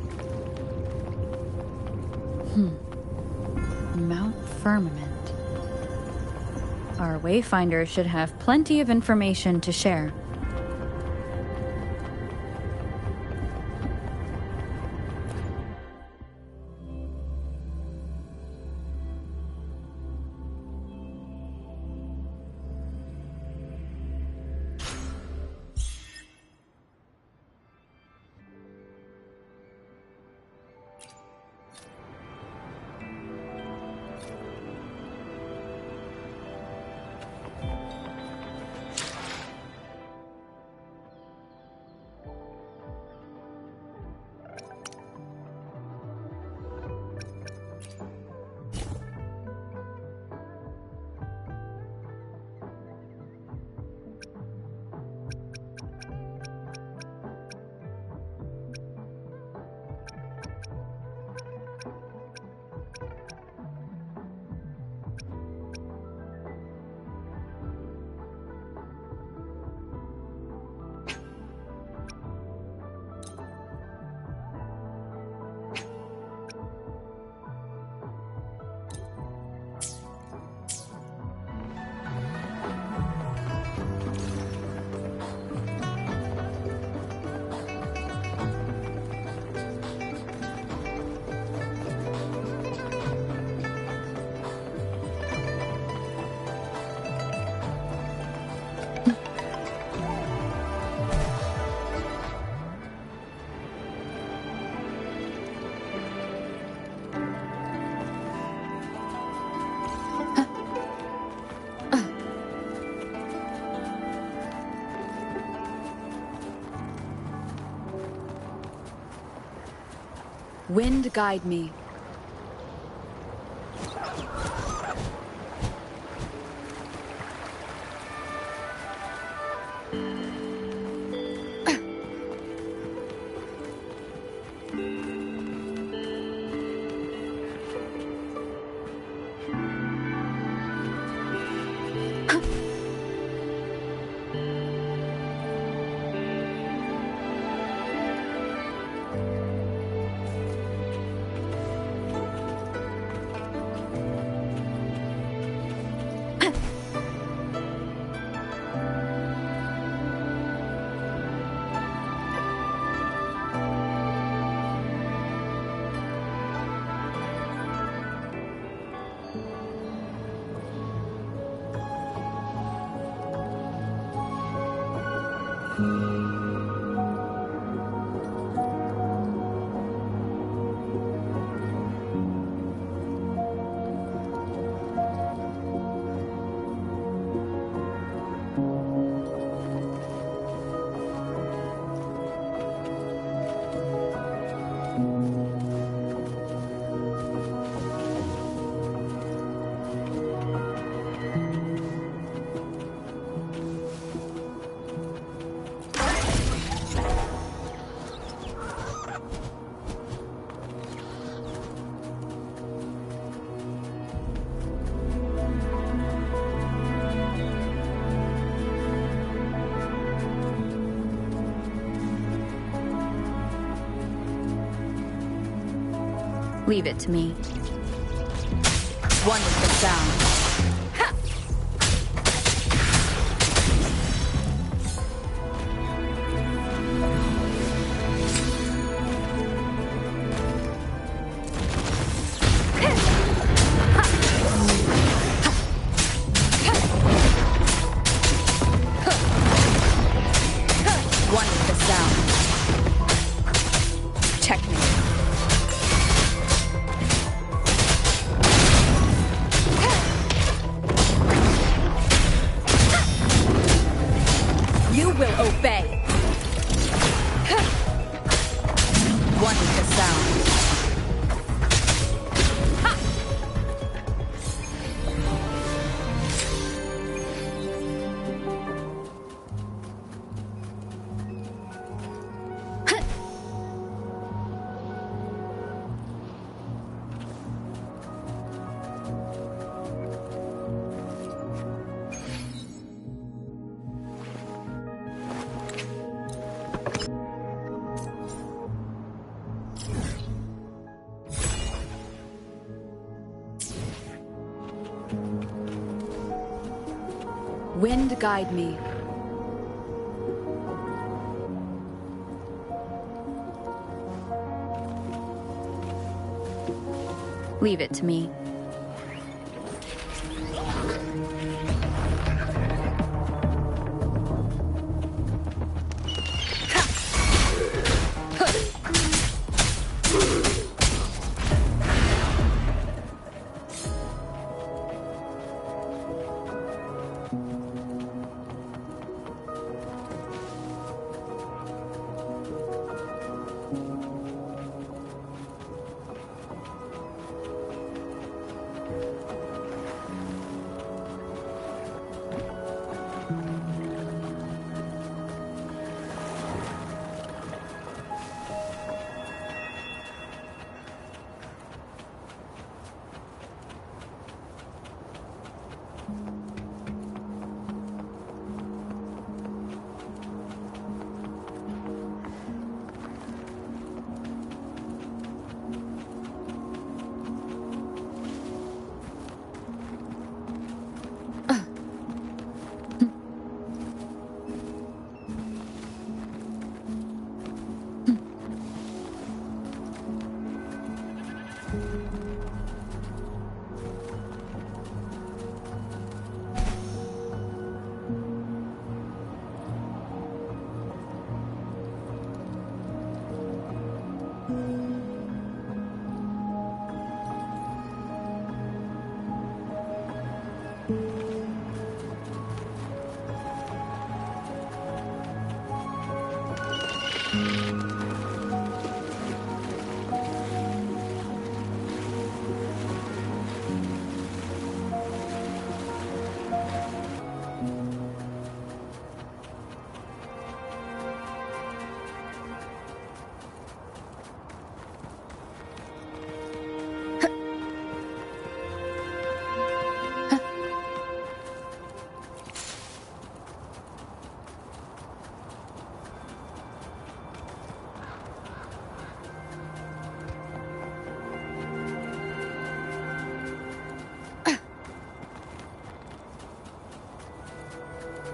Mount Firmament. Our wayfinder should have plenty of information to share. Wind guide me. Leave it to me. Wonderful sound. Wind guide me. Leave it to me.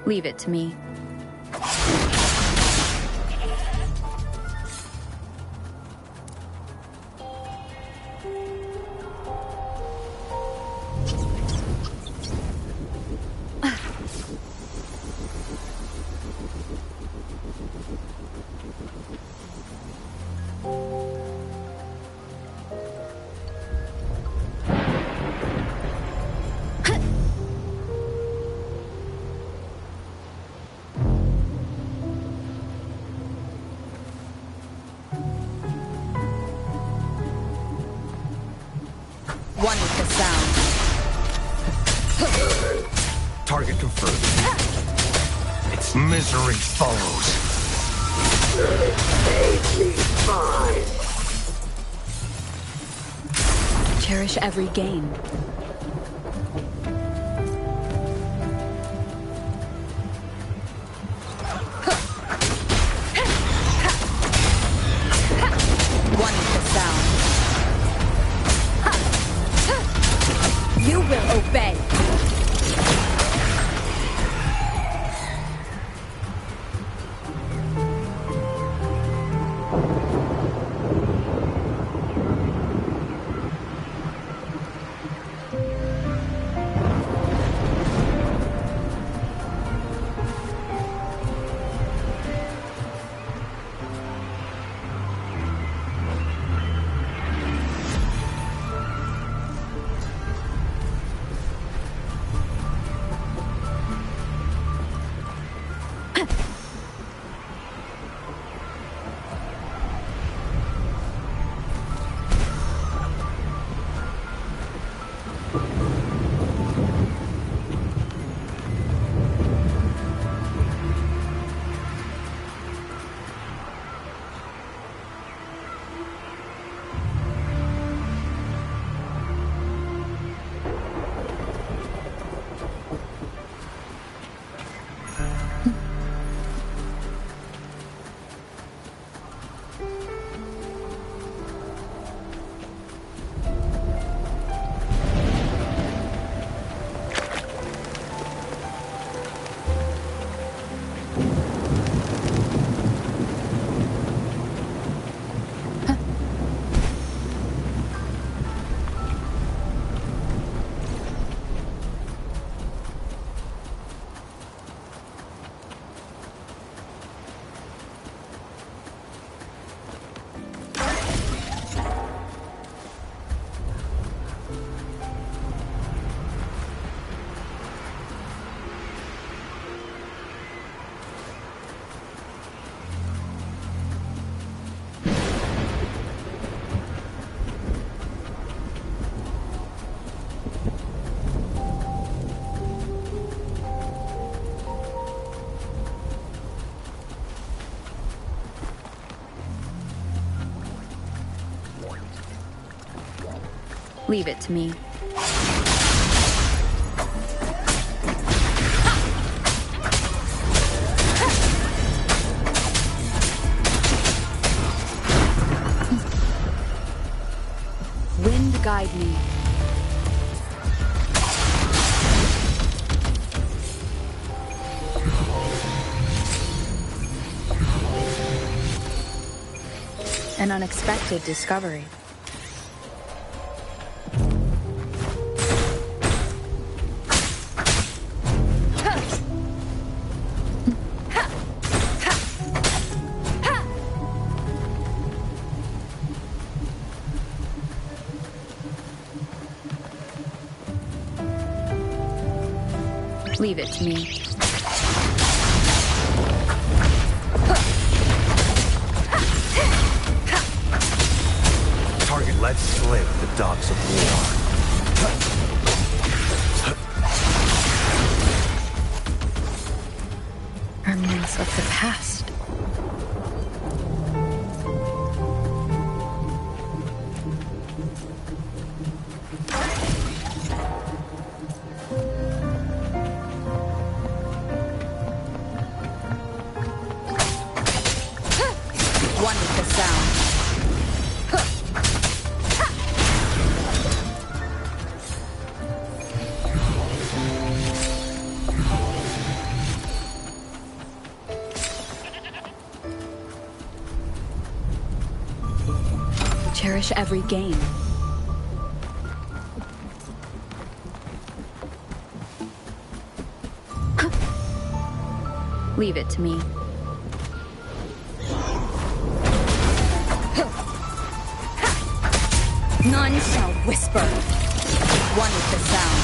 Leave it to me. One with the sound. Target confirmed. Its misery follows. Cherish every gain. One with the sound. You will obey. Leave it to me. Wind guide me. An unexpected discovery. Leave it to me. Target, let's slay the dogs of war. Remnants of the past. One with the sound. Cherish every game. Leave it to me. None shall whisper. One with the sound.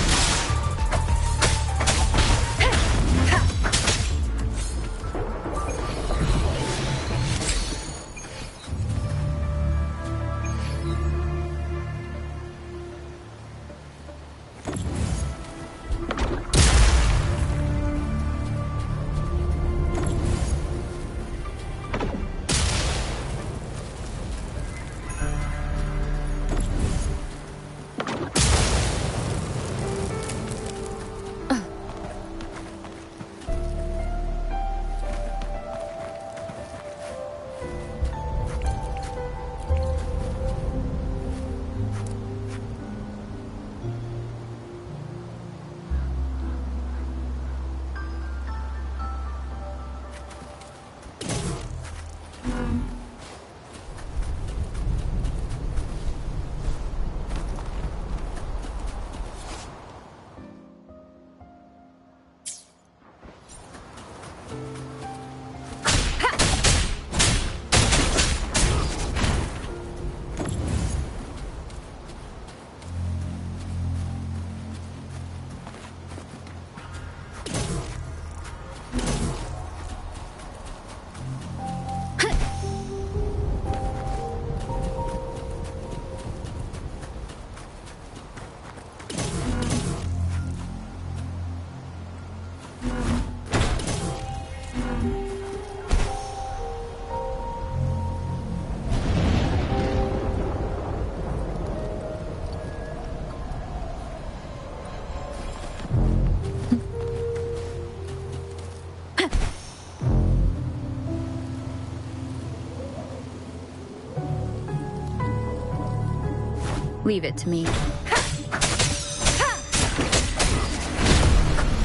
Leave it to me.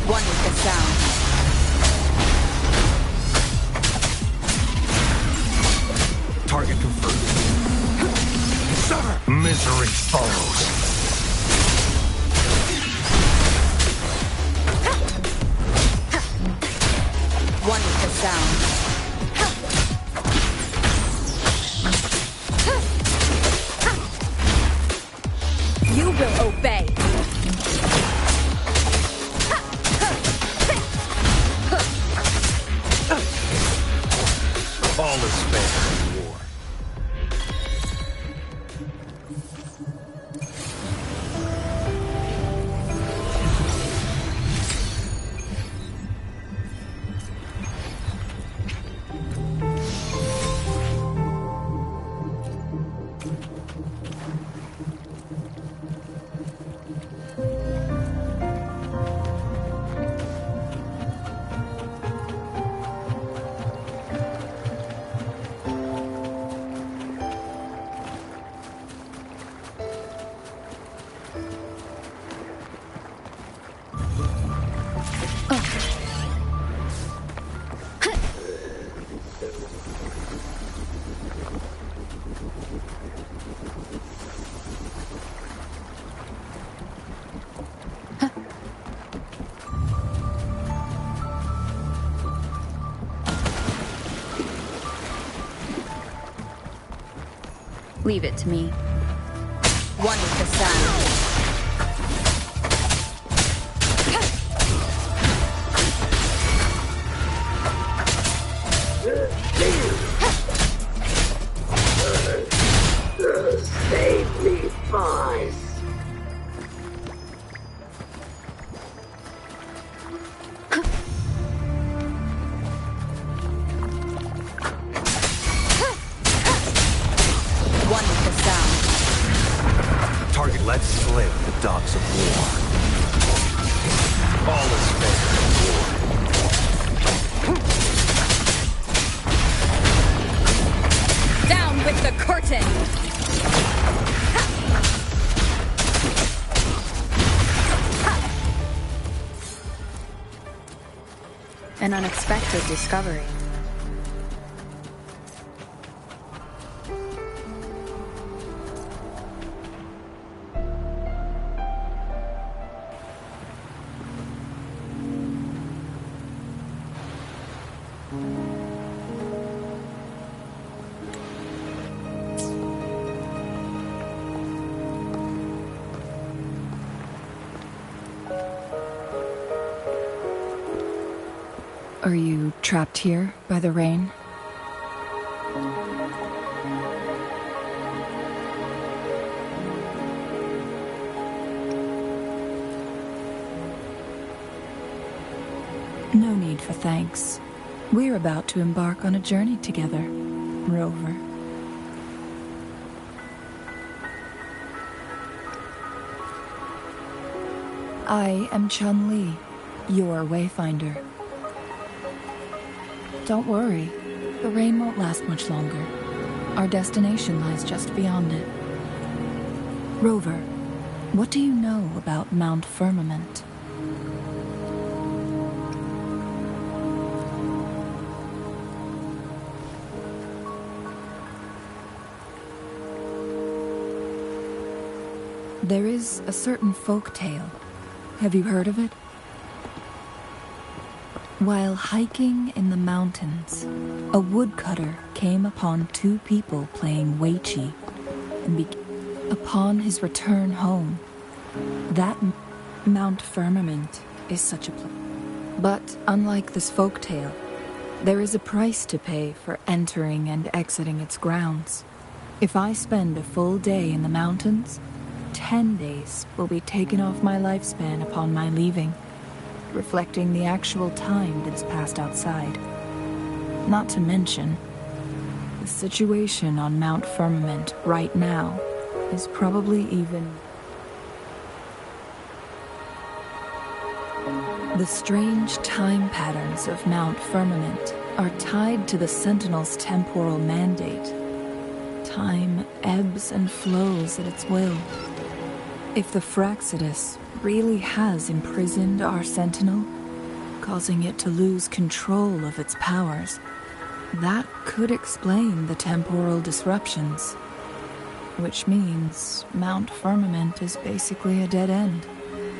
One with the sound. Target confirmed. Sever! Misery follows. One with the sound. You will obey. All is fair in war. Leave it to me. One with the sound. Save me, boys. One with the sound. Target, let's slay the dogs of war. All is fair in war. Down with the curtain! An unexpected discovery. Are you trapped here by the rain? No need for thanks. We're about to embark on a journey together, Rover. I am Chun-Li, your wayfinder. Don't worry, the rain won't last much longer. Our destination lies just beyond it. Rover, what do you know about Mount Firmament? There is a certain folk tale. Have you heard of it? While hiking in the mountains, a woodcutter came upon two people playing Weiqi, and upon his return home, that Mount Firmament is such a place. But unlike this folktale, there is a price to pay for entering and exiting its grounds. If I spend a full day in the mountains, 10 days will be taken off my lifespan upon my leaving, reflecting the actual time that's passed outside. Not to mention, the situation on Mount Firmament right now is probably even... The strange time patterns of Mount Firmament are tied to the Sentinel's temporal mandate. Time ebbs and flows at its will. If the Fraxidus really has imprisoned our Sentinel, causing it to lose control of its powers, that could explain the temporal disruptions. Which means Mount Firmament is basically a dead end,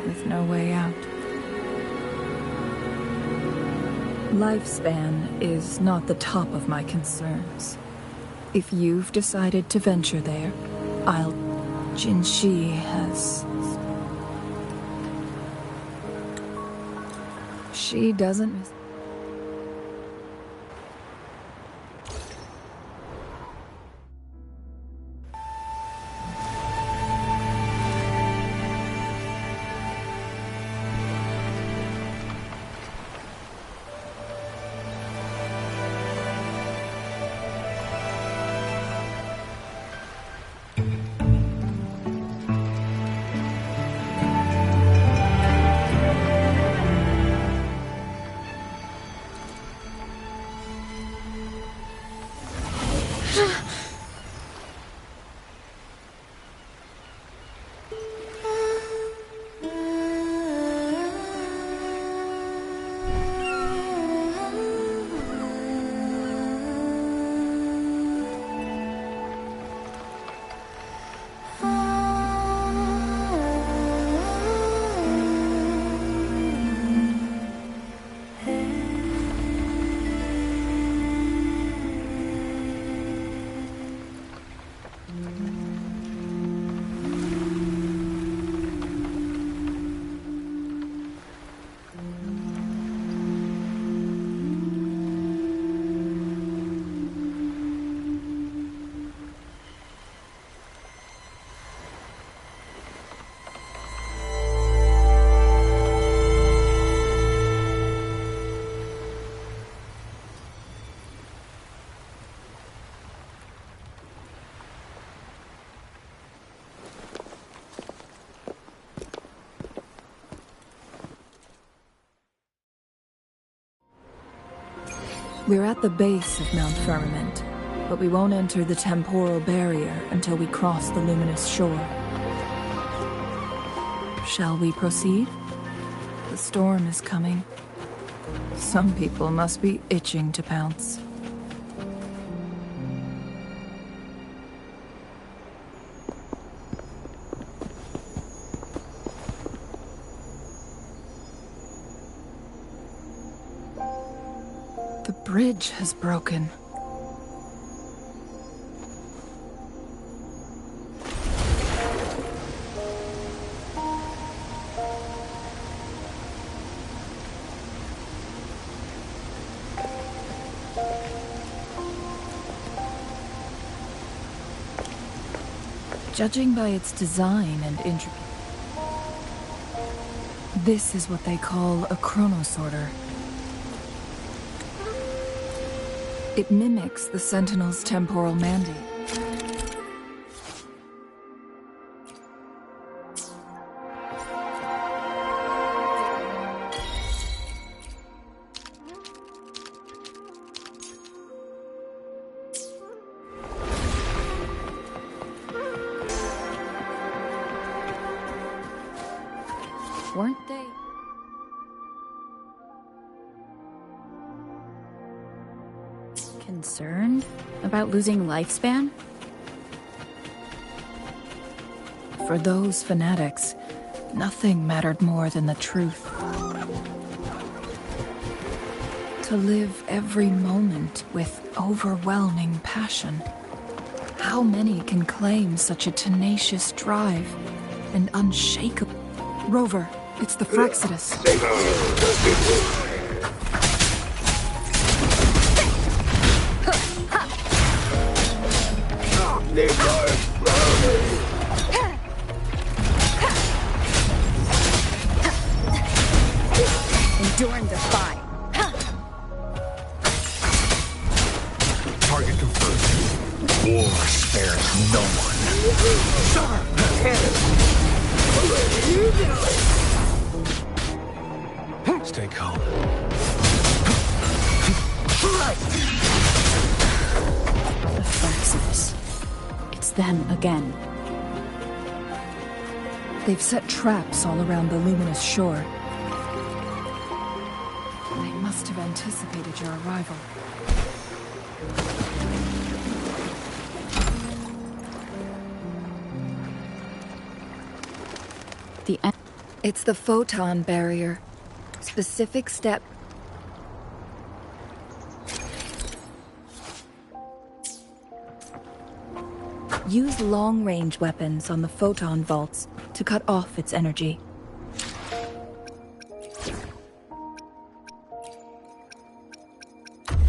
with no way out. Lifespan is not the top of my concerns. If you've decided to venture there, Jinshi has... She doesn't... We're at the base of Mount Firmament, but we won't enter the temporal barrier until we cross the luminous shore. Shall we proceed? The storm is coming. Some people must be itching to pounce. The bridge has broken. Judging by its design and intricate, this is what they call a chronosorter. It mimics the Sentinel's temporal mandate. Weren't they? Concerned about losing lifespan? For those fanatics, nothing mattered more than the truth. To live every moment with overwhelming passion. How many can claim such a tenacious drive and unshakable? Rover, it's the Frexodus. Enduring the fight. Target confirmed. War spares no one. Stay calm. The Frexodus. It's them again. They've set traps all around the luminous shore. They must have anticipated your arrival. It's the photon barrier. Specific step. Use long-range weapons on the photon vaults to cut off its energy.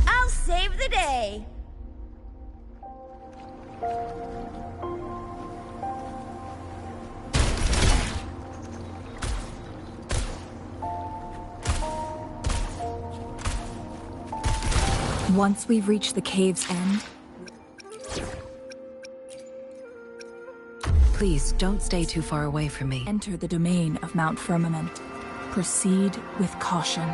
I'll save the day. Once we've reached the cave's end, please don't stay too far away from me. Enter the domain of Mount Firmament. Proceed with caution.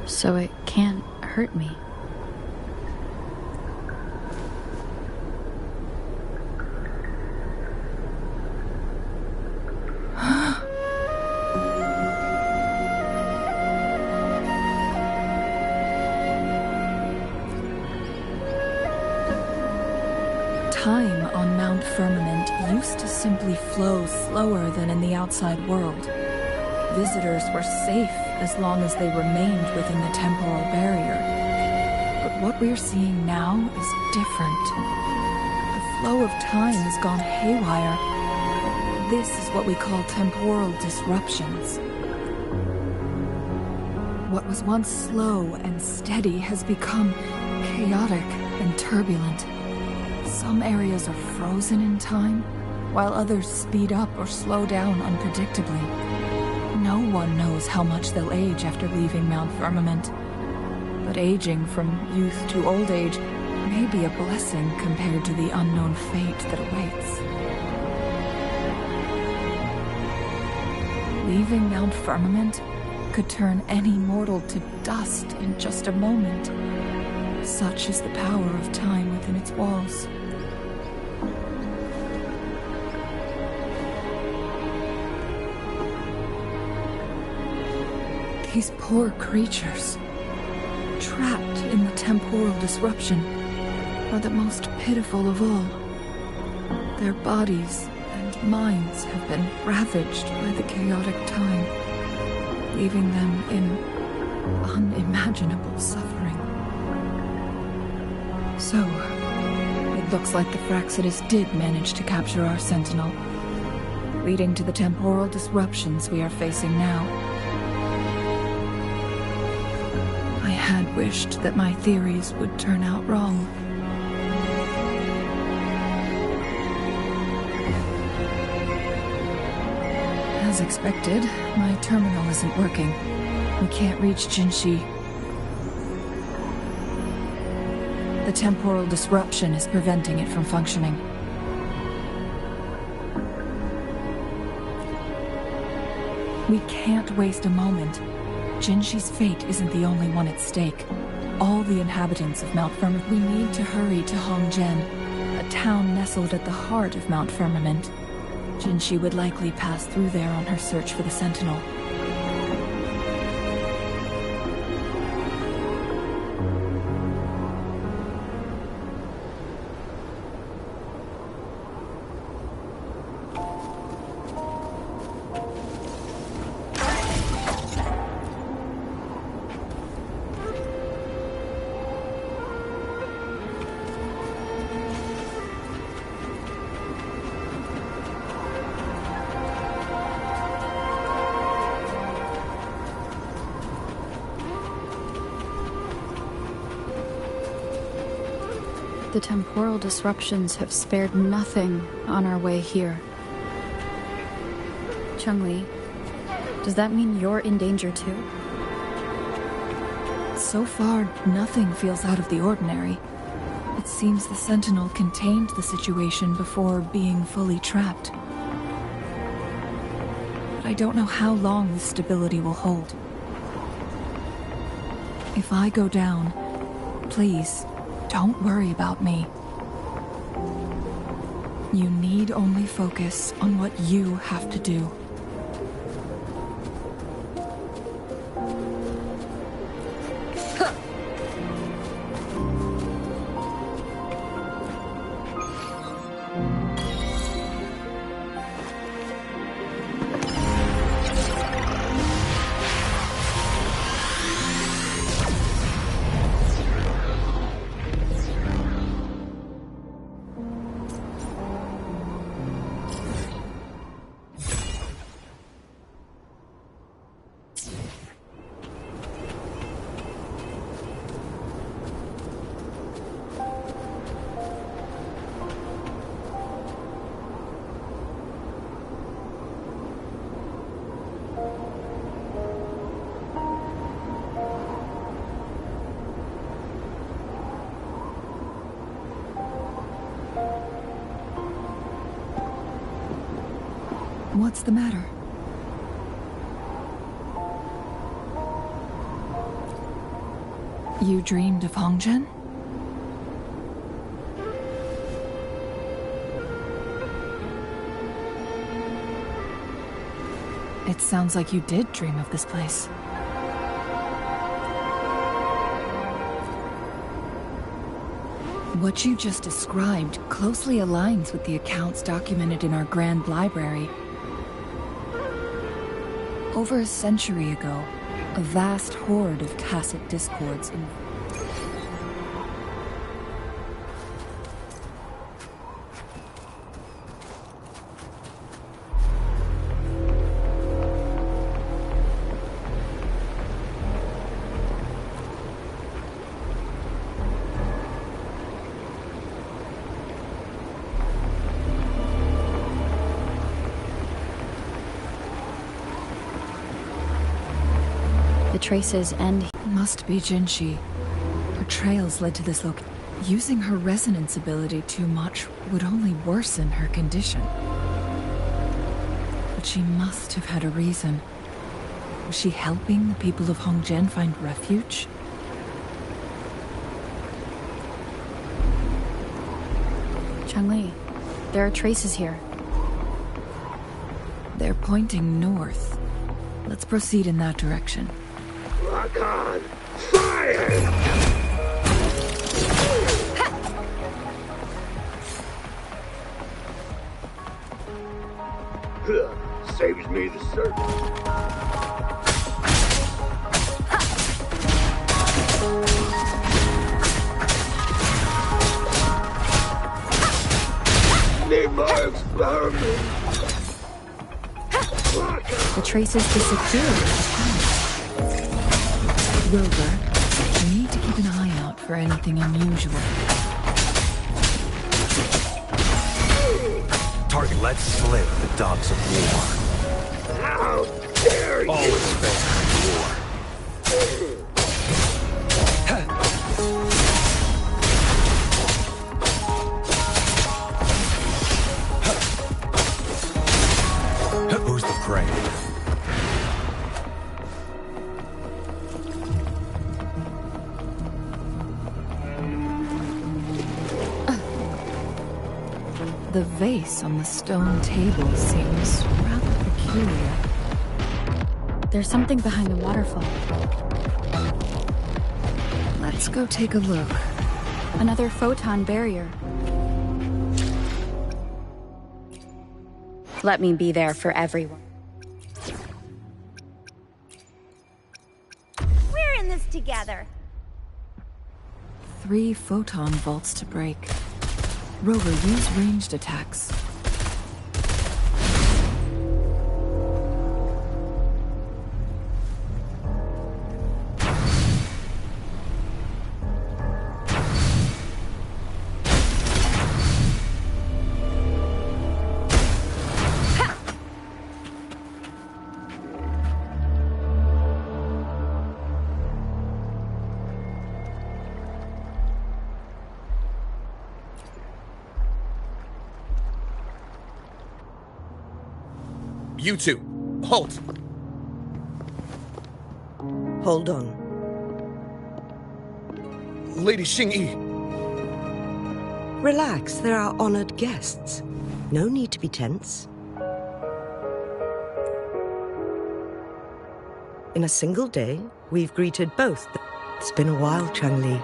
So it can't hurt me. Time on Mount Firmament used to simply flow slower than in the outside world. Visitors were safe as long as they remained within the temporal barrier. But what we're seeing now is different. The flow of time has gone haywire. This is what we call temporal disruptions. What was once slow and steady has become chaotic and turbulent. Some areas are frozen in time, while others speed up or slow down unpredictably. No one knows how much they'll age after leaving Mount Firmament. But aging from youth to old age may be a blessing compared to the unknown fate that awaits. Leaving Mount Firmament could turn any mortal to dust in just a moment. Such is the power of time within its walls. These poor creatures, trapped in the temporal disruption, are the most pitiful of all. Their bodies and minds have been ravaged by the chaotic time, leaving them in unimaginable suffering. So, it looks like the Fraxidus did manage to capture our sentinel, leading to the temporal disruptions we are facing now. I had wished that my theories would turn out wrong. As expected, my terminal isn't working. We can't reach Jinshi. The temporal disruption is preventing it from functioning. We can't waste a moment. Jinshi's fate isn't the only one at stake. All the inhabitants of Mount Firmament. We need to hurry to Hongjian, a town nestled at the heart of Mount Firmament. Jinshi would likely pass through there on her search for the Sentinel. The temporal disruptions have spared nothing on our way here. Changli, does that mean you're in danger too? So far, nothing feels out of the ordinary. It seems the Sentinel contained the situation before being fully trapped. But I don't know how long this stability will hold. If I go down, please, don't worry about me. You need only focus on what you have to do. What's the matter? You dreamed of Hongjian? It sounds like you did dream of this place. What you just described closely aligns with the accounts documented in our Grand Library. Over a century ago, a vast horde of tacit discords in traces end. Must be Jinshi. Her trails led to this location. Using her resonance ability too much would only worsen her condition. But she must have had a reason. Was she helping the people of Hongjian find refuge? Changli, there are traces here. They're pointing north. Let's proceed in that direction. Lock on! Fire! Saves me the search. Need more experiment. The traces disappeared. Rover, we need to keep an eye out for anything unusual. Target, let's slip the dogs of war. How dare you! Always fair in war. The vase on the stone table seems rather peculiar. There's something behind the waterfall. Let's go take a look. Another photon barrier. Let me be there for everyone. We're in this together. 3 photon vaults to break. Rover, use ranged attacks. You two, halt! Hold on. Lady Xingyi. Relax, they're our honored guests. No need to be tense. In a single day, we've greeted both. It's been a while, Changli.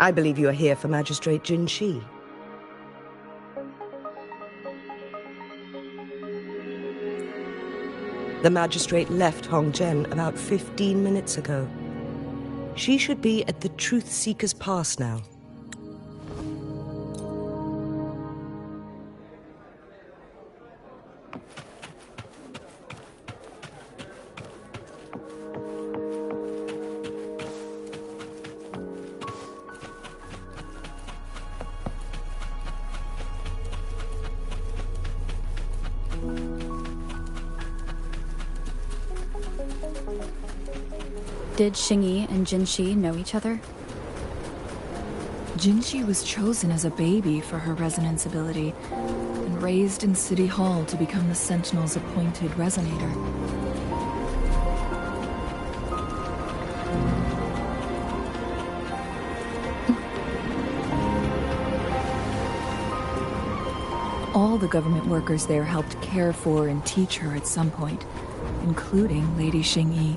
I believe you are here for Magistrate Jin Shi. The magistrate left Hongzhen about 15 minutes ago. She should be at the Truth Seeker's Pass now. Did Xingyi and Jinshi know each other? Jinshi was chosen as a baby for her resonance ability and raised in City Hall to become the Sentinel's appointed resonator. All the government workers there helped care for and teach her at some point, including Lady Xingyi.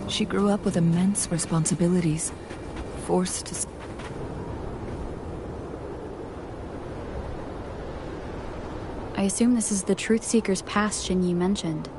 She grew up with immense responsibilities, forced to... I assume this is the Truth Seeker's Pass Xingyi mentioned.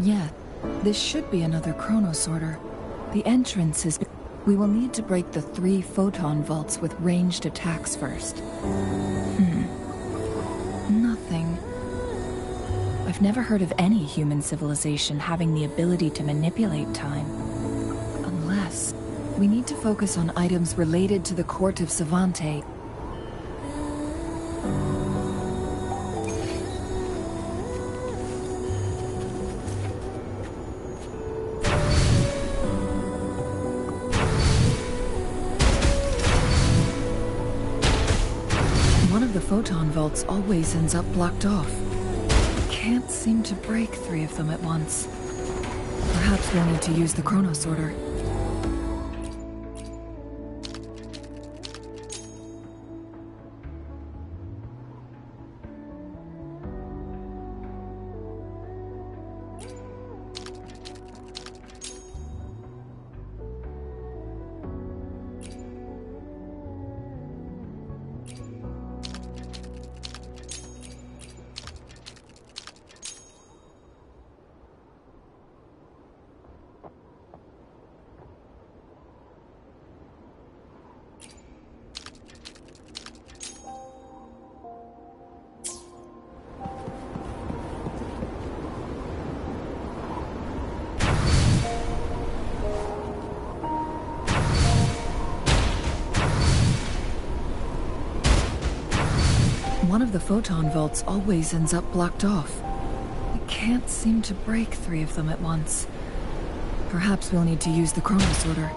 Yeah, this should be another chronosorter. The entrance is... We will need to break the 3 photon vaults with ranged attacks first. Nothing. I've never heard of any human civilization having the ability to manipulate time. Unless... We need to focus on items related to the court of Savante. One of the photon vaults always ends up blocked off. Can't seem to break 3 of them at once. Perhaps we'll need to use the chronosorter. One of the photon vaults always ends up blocked off. We can't seem to break 3 of them at once. Perhaps we'll need to use the chronosorter.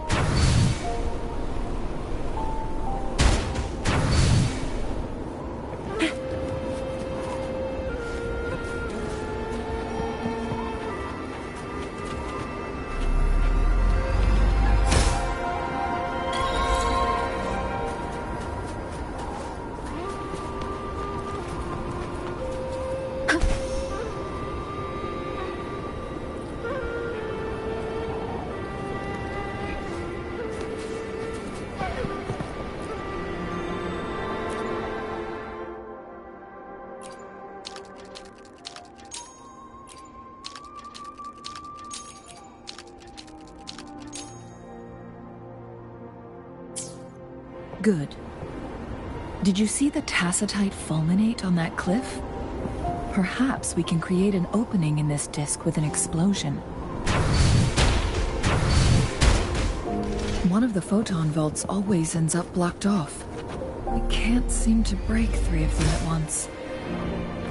Good. Did you see the tacitite fulminate on that cliff? Perhaps we can create an opening in this disk with an explosion. One of the photon vaults always ends up blocked off. We can't seem to break 3 of them at once.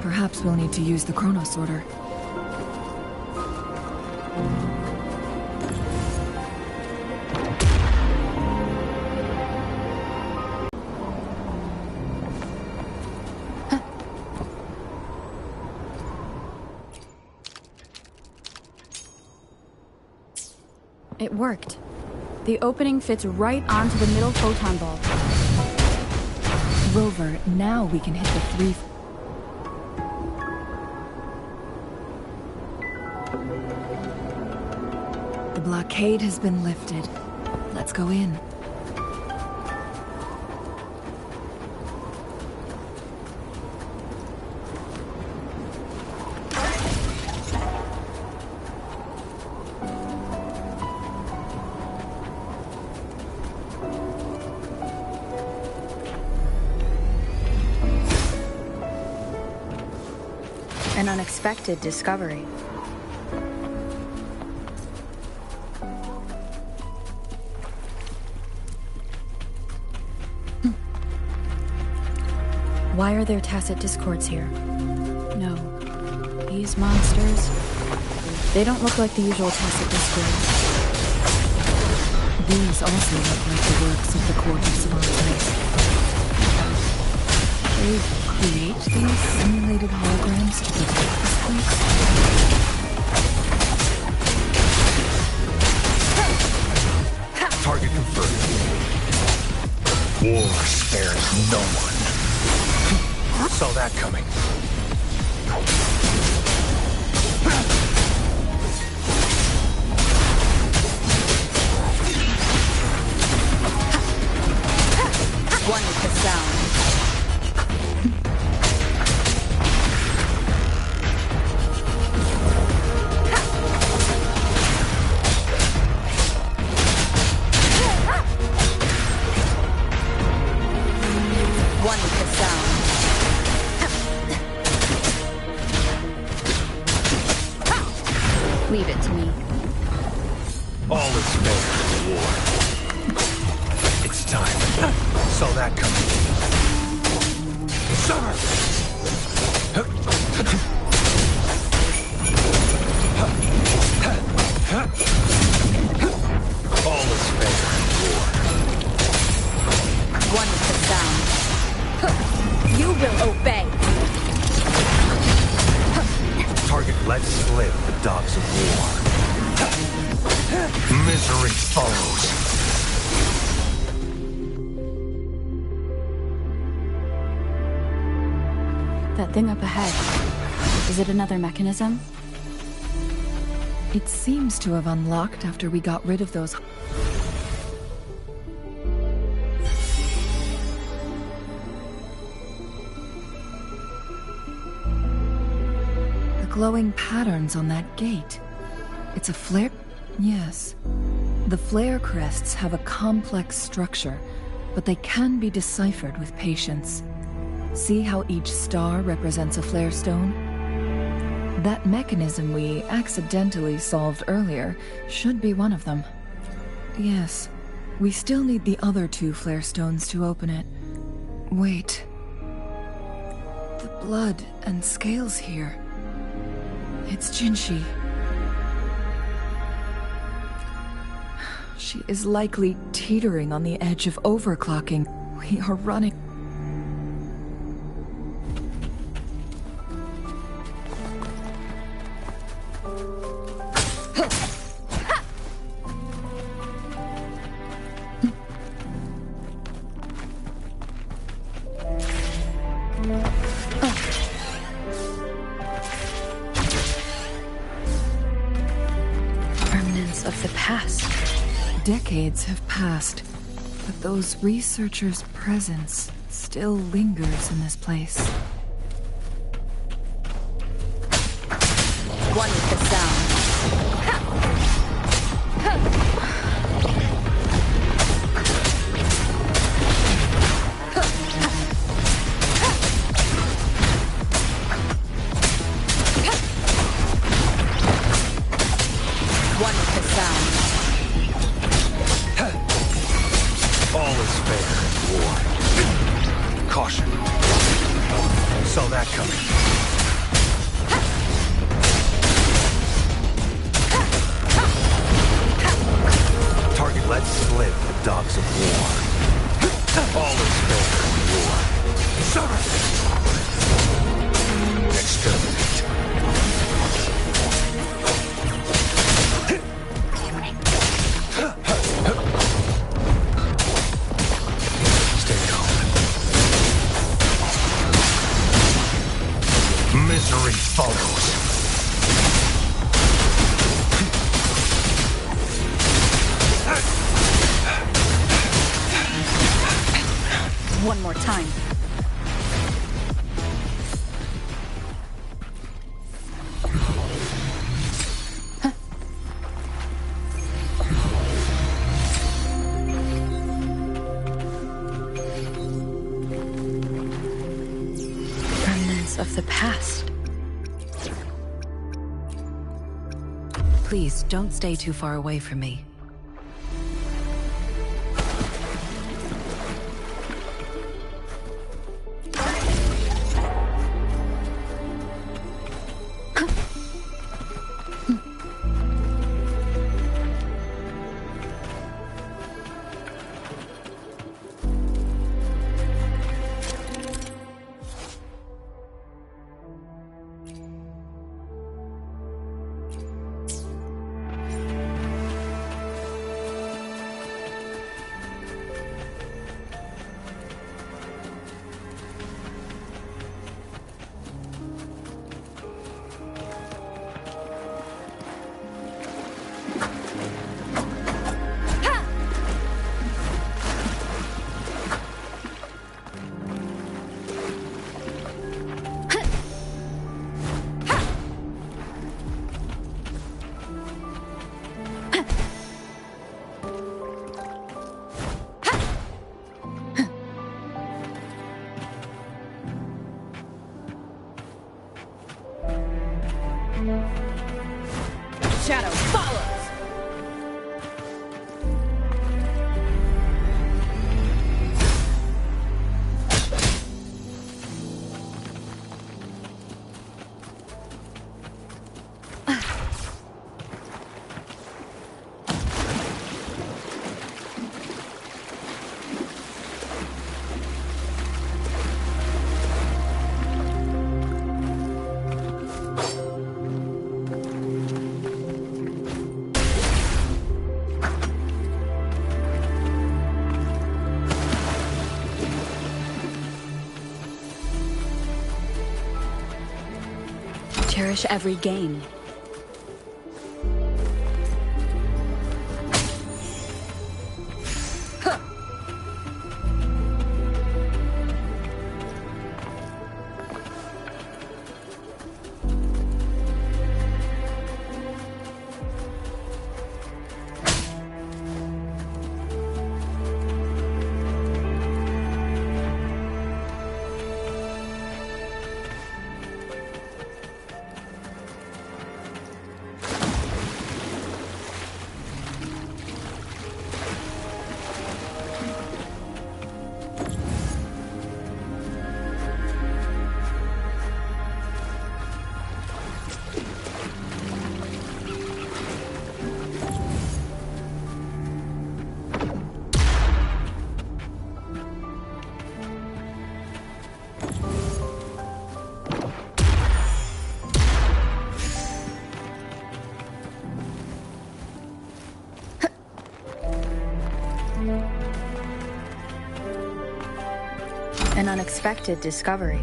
Perhaps we'll need to use the chronosorter. It worked. The opening fits right onto the middle photon vault. Rover, now we can hit the 3... The blockade has been lifted. Let's go in. An unexpected discovery. Why are there tacit discords here? No. These monsters, they don't look like the usual tacit discords. These also look like the works of the court of Savante. They create these simulated holograms to protect this place? Target confirmed. War spares no one. Saw that coming. One with the sound. Leave it to me. All is fair in war. It's time. Saw that coming. Summer! All is fair in war. One is the sound. You will obey. Target lets slip the dogs of war. Misery follows. That thing up ahead. Is it another mechanism? It seems to have unlocked after we got rid of those... The glowing patterns on that gate. It's a flare... Yes. The flare crests have a complex structure, but they can be deciphered with patience. See how each star represents a flare stone? That mechanism we accidentally solved earlier should be one of them. Yes, we still need the other 2 flare stones to open it. Wait. The blood and scales here. It's Jinshi. She is likely teetering on the edge of overclocking. We are running... Remnants of the past. Decades have passed, but those researchers' presence still lingers in this place. One with the sound. One with the sound. All is fair in war. Caution. Saw that coming. Target lets slip the dogs of war. All is fair in war. Summer! Exterminate. Stay calm. Misery follows. One more time. Remnants of the past. Please, don't stay too far away from me. shadow follows! Cherish every gain. An unexpected discovery.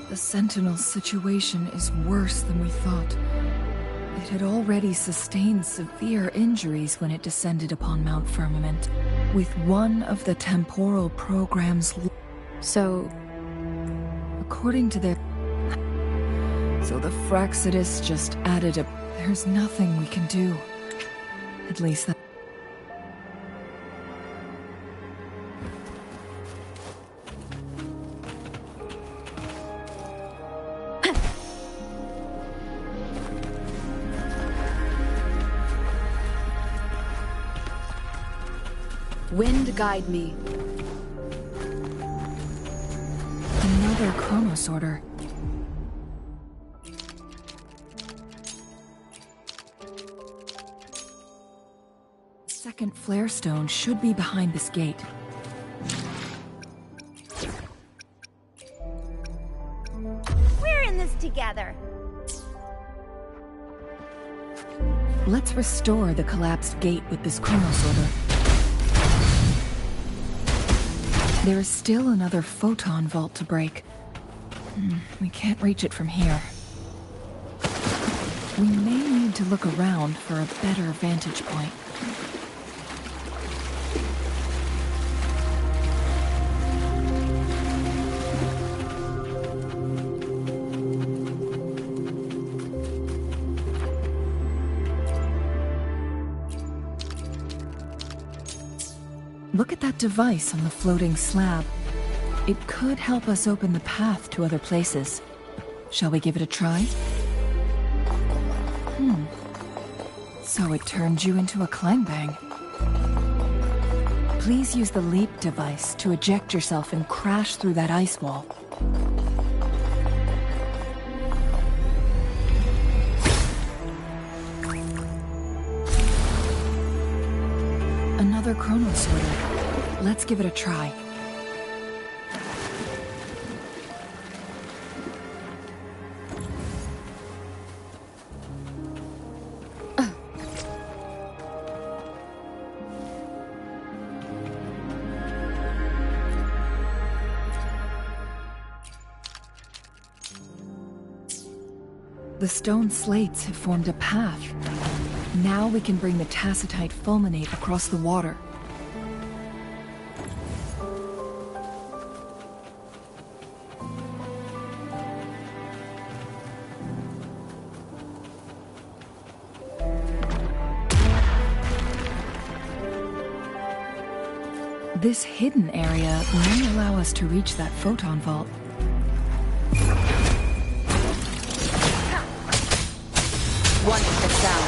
The Sentinel's situation is worse than we thought. It had already sustained severe injuries when it descended upon Mount Firmament, with one of the temporal programs. So, according to their... So the Fraxidus just added a... There's nothing we can do. At least that... Wind guide me. Another Chronos order. The second flare stone should be behind this gate. We're in this together. Let's restore the collapsed gate with this Chronos order. There is still another photon vault to break. We can't reach it from here. We may need to look around for a better vantage point. Look at that device on the floating slab. It could help us open the path to other places. Shall we give it a try? So it turned you into a clangbang. Please use the leap device to eject yourself and crash through that ice wall. Another Chronos order. Let's give it a try. The stone slates have formed a path. Now we can bring the tacitite fulminate across the water. This hidden area may allow us to reach that photon vault. One step down.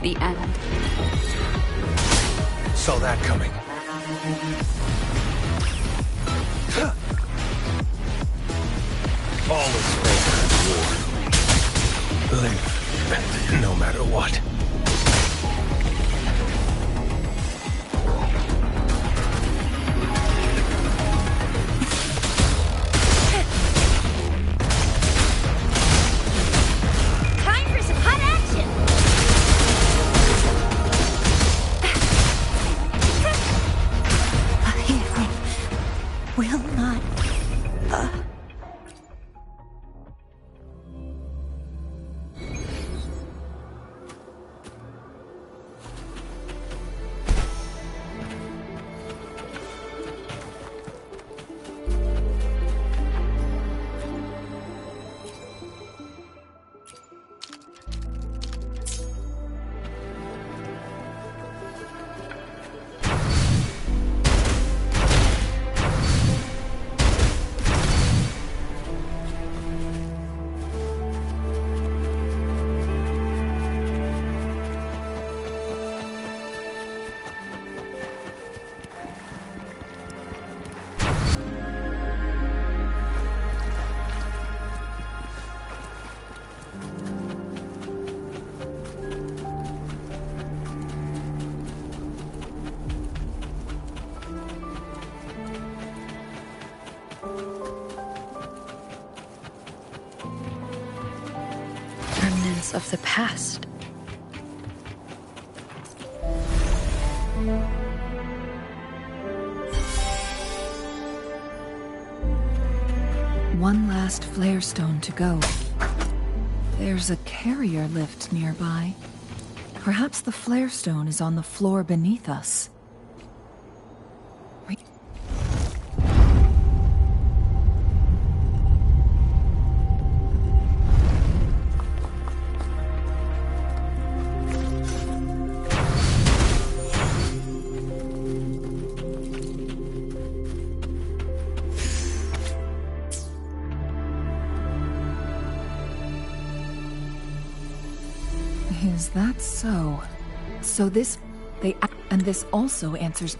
The end. Saw that coming. All is over in war. Live, no matter what. Of the past. One last flare stone to go. There's a carrier lift nearby. Perhaps the flare stone is on the floor beneath us. Is that so? So this... and this also answers...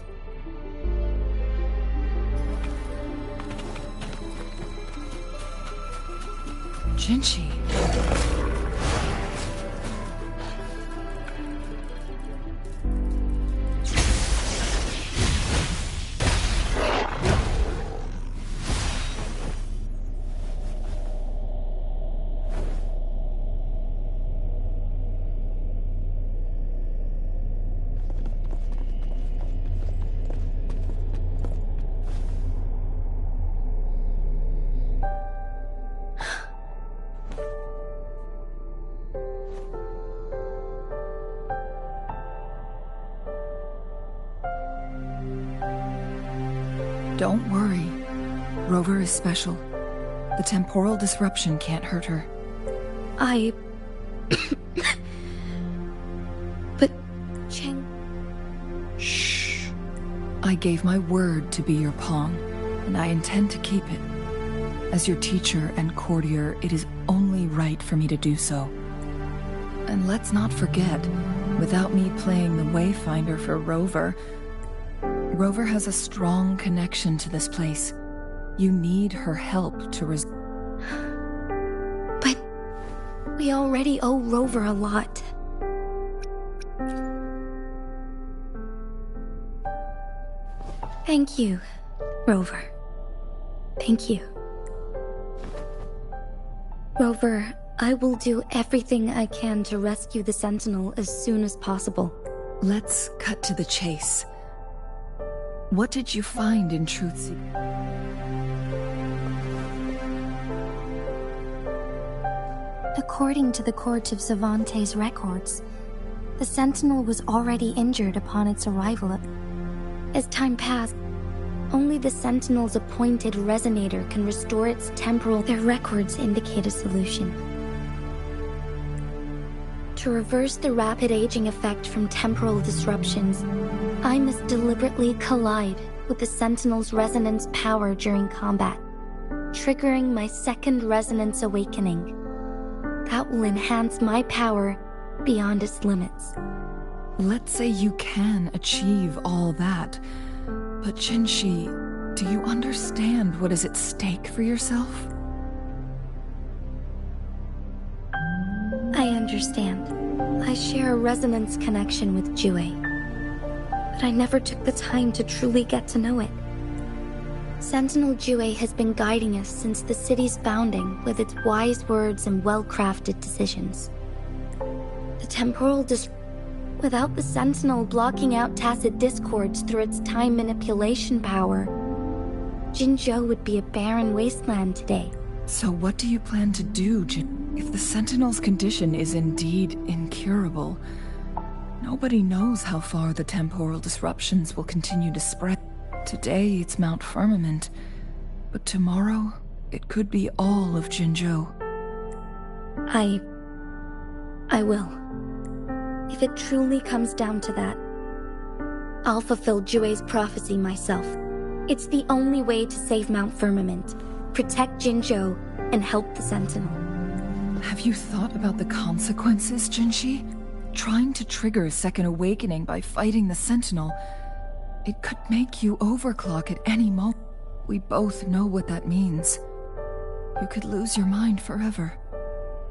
Jinchi. Don't worry. Rover is special. The temporal disruption can't hurt her. But... Cheng... Shh. I gave my word to be your pawn, and I intend to keep it. As your teacher and courtier, it is only right for me to do so. And let's not forget, Without me playing the Wayfinder for Rover, Rover has a strong connection to this place. You need her help to But we already owe Rover a lot. Thank you, Rover. Thank you. Rover, I will do everything I can to rescue the Sentinel as soon as possible. Let's cut to the chase. What did you find in Truth? According to the Court of Savante's records, the Sentinel was already injured upon its arrival. As time passed, only the Sentinel's appointed resonator can restore its temporal. Their records indicate a solution. To reverse the rapid aging effect from temporal disruptions, I must deliberately collide with the Sentinel's resonance power during combat, triggering my second resonance awakening. That will enhance my power beyond its limits. Let's say you can achieve all that, but Jinshi, do you understand what is at stake for yourself? I understand. I share a resonance connection with Jue, but I never took the time to truly get to know it. Sentinel Jue has been guiding us since the city's founding with its wise words and well-crafted decisions. The temporal Without the Sentinel blocking out tacit discords through its time manipulation power, Jinzhou would be a barren wasteland today. So what do you plan to do, Jin? If the Sentinel's condition is indeed incurable, nobody knows how far the temporal disruptions will continue to spread. Today it's Mount Firmament, but tomorrow it could be all of Jinzhou. I will. If it truly comes down to that, I'll fulfill Jue's prophecy myself. It's the only way to save Mount Firmament, protect Jinzhou, and help the Sentinel. Have you thought about the consequences, Jinshi? Trying to trigger a second awakening by fighting the Sentinel, it could make you overclock at any moment. We both know what that means. You could lose your mind forever,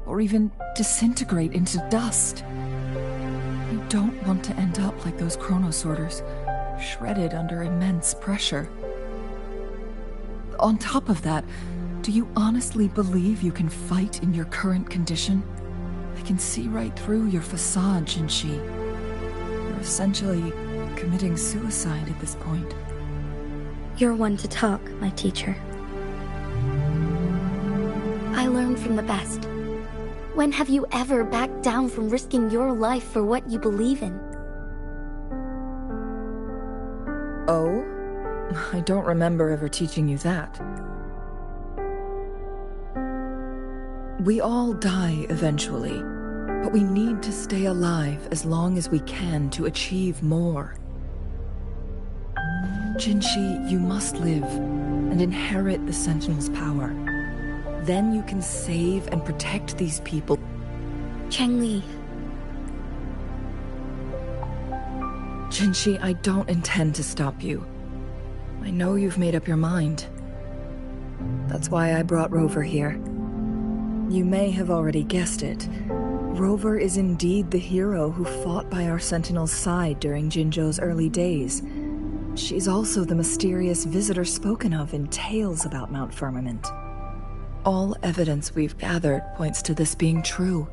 or even disintegrate into dust. You don't want to end up like those chronosorters, shredded under immense pressure. On top of that, do you honestly believe you can fight in your current condition? I can see right through your facade, Jinshi. You're essentially committing suicide at this point. You're one to talk, my teacher. I learn from the best. When have you ever backed down from risking your life for what you believe in? Oh? I don't remember ever teaching you that. We all die eventually, but we need to stay alive as long as we can to achieve more. Jinshi, you must live and inherit the Sentinel's power. Then you can save and protect these people. Chengli. Jinshi, I don't intend to stop you. I know you've made up your mind. That's why I brought Rover here. You may have already guessed it. Rover is indeed the hero who fought by our Sentinel's side during Jinzhou's early days. She's also the mysterious visitor spoken of in tales about Mount Firmament. All evidence we've gathered points to this being true.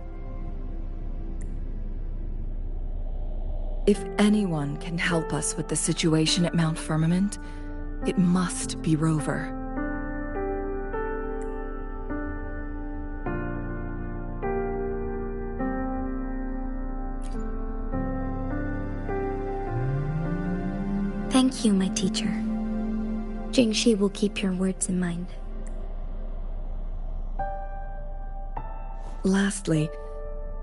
If anyone can help us with the situation at Mount Firmament, it must be Rover. Thank you, my teacher. Jingshi will keep your words in mind. Lastly,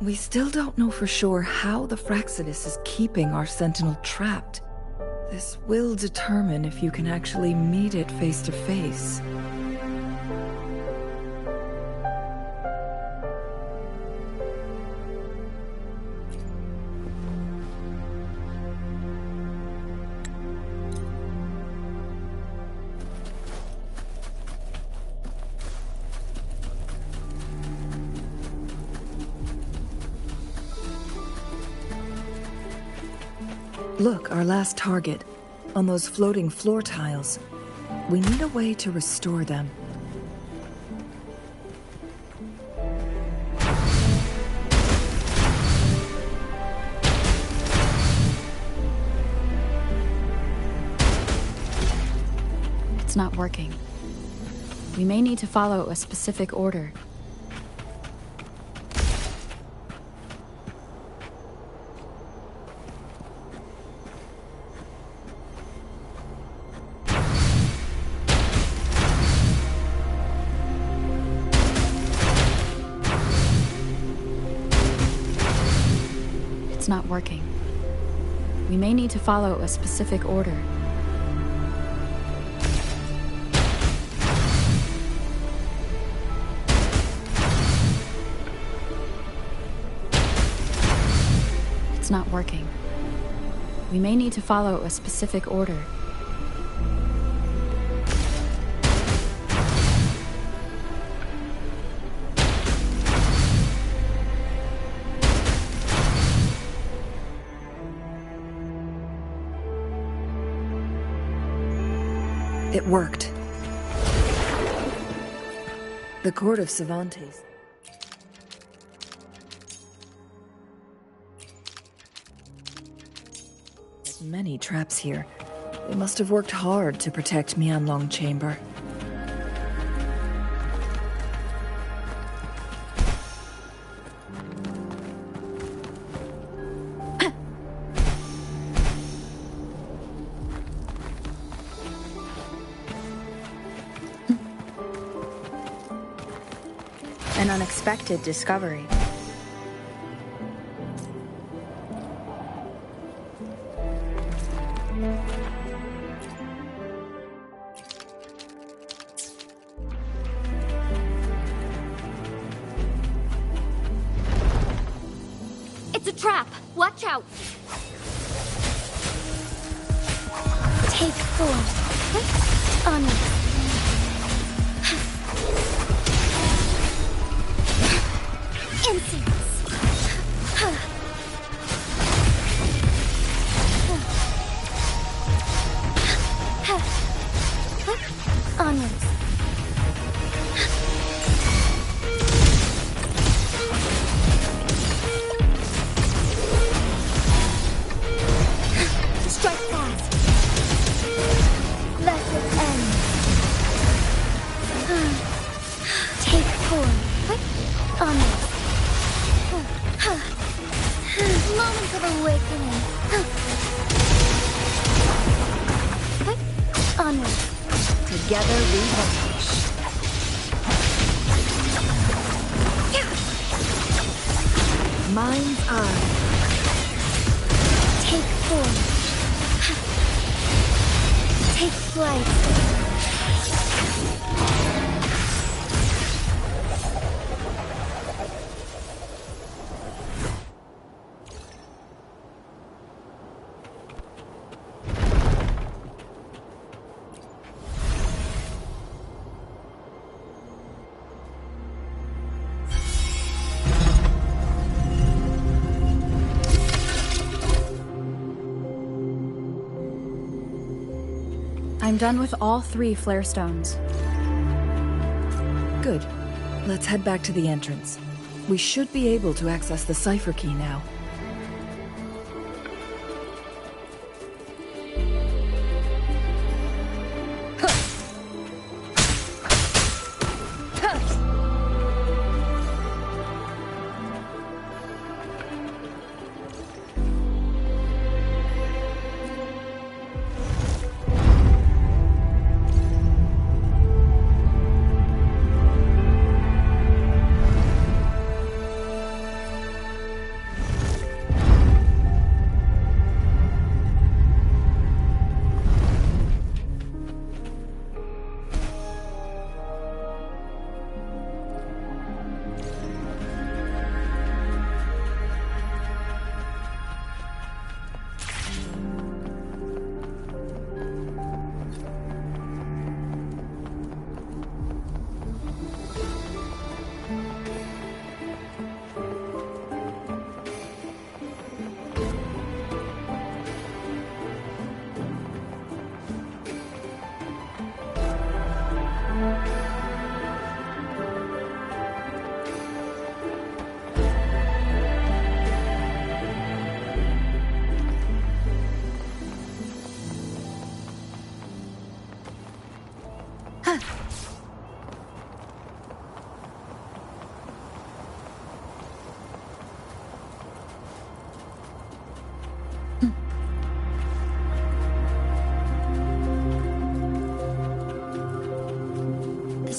we still don't know for sure how the Fraxidus is keeping our Sentinel trapped. This will determine if you can actually meet it face to face. Look, our last target. On those floating floor tiles. We need a way to restore them. It's not working. We may need to follow a specific order. It's not working. We may need to follow a specific order. It's not working. We may need to follow a specific order. It worked. The Court of Cervantes. Many traps here. They must have worked hard to protect Mianlong Chamber. An unexpected discovery. It's a trap! Watch out! Take 4. On it. Incense. Onwards. Strike fast. Let it end. Take 4. Onwards. Moment of awakening. Onward. Together we vanish. Mind's eye. Take 4. Take flight. I'm done with all 3 flare stones. Good. Let's head back to the entrance. We should be able to access the cipher key now.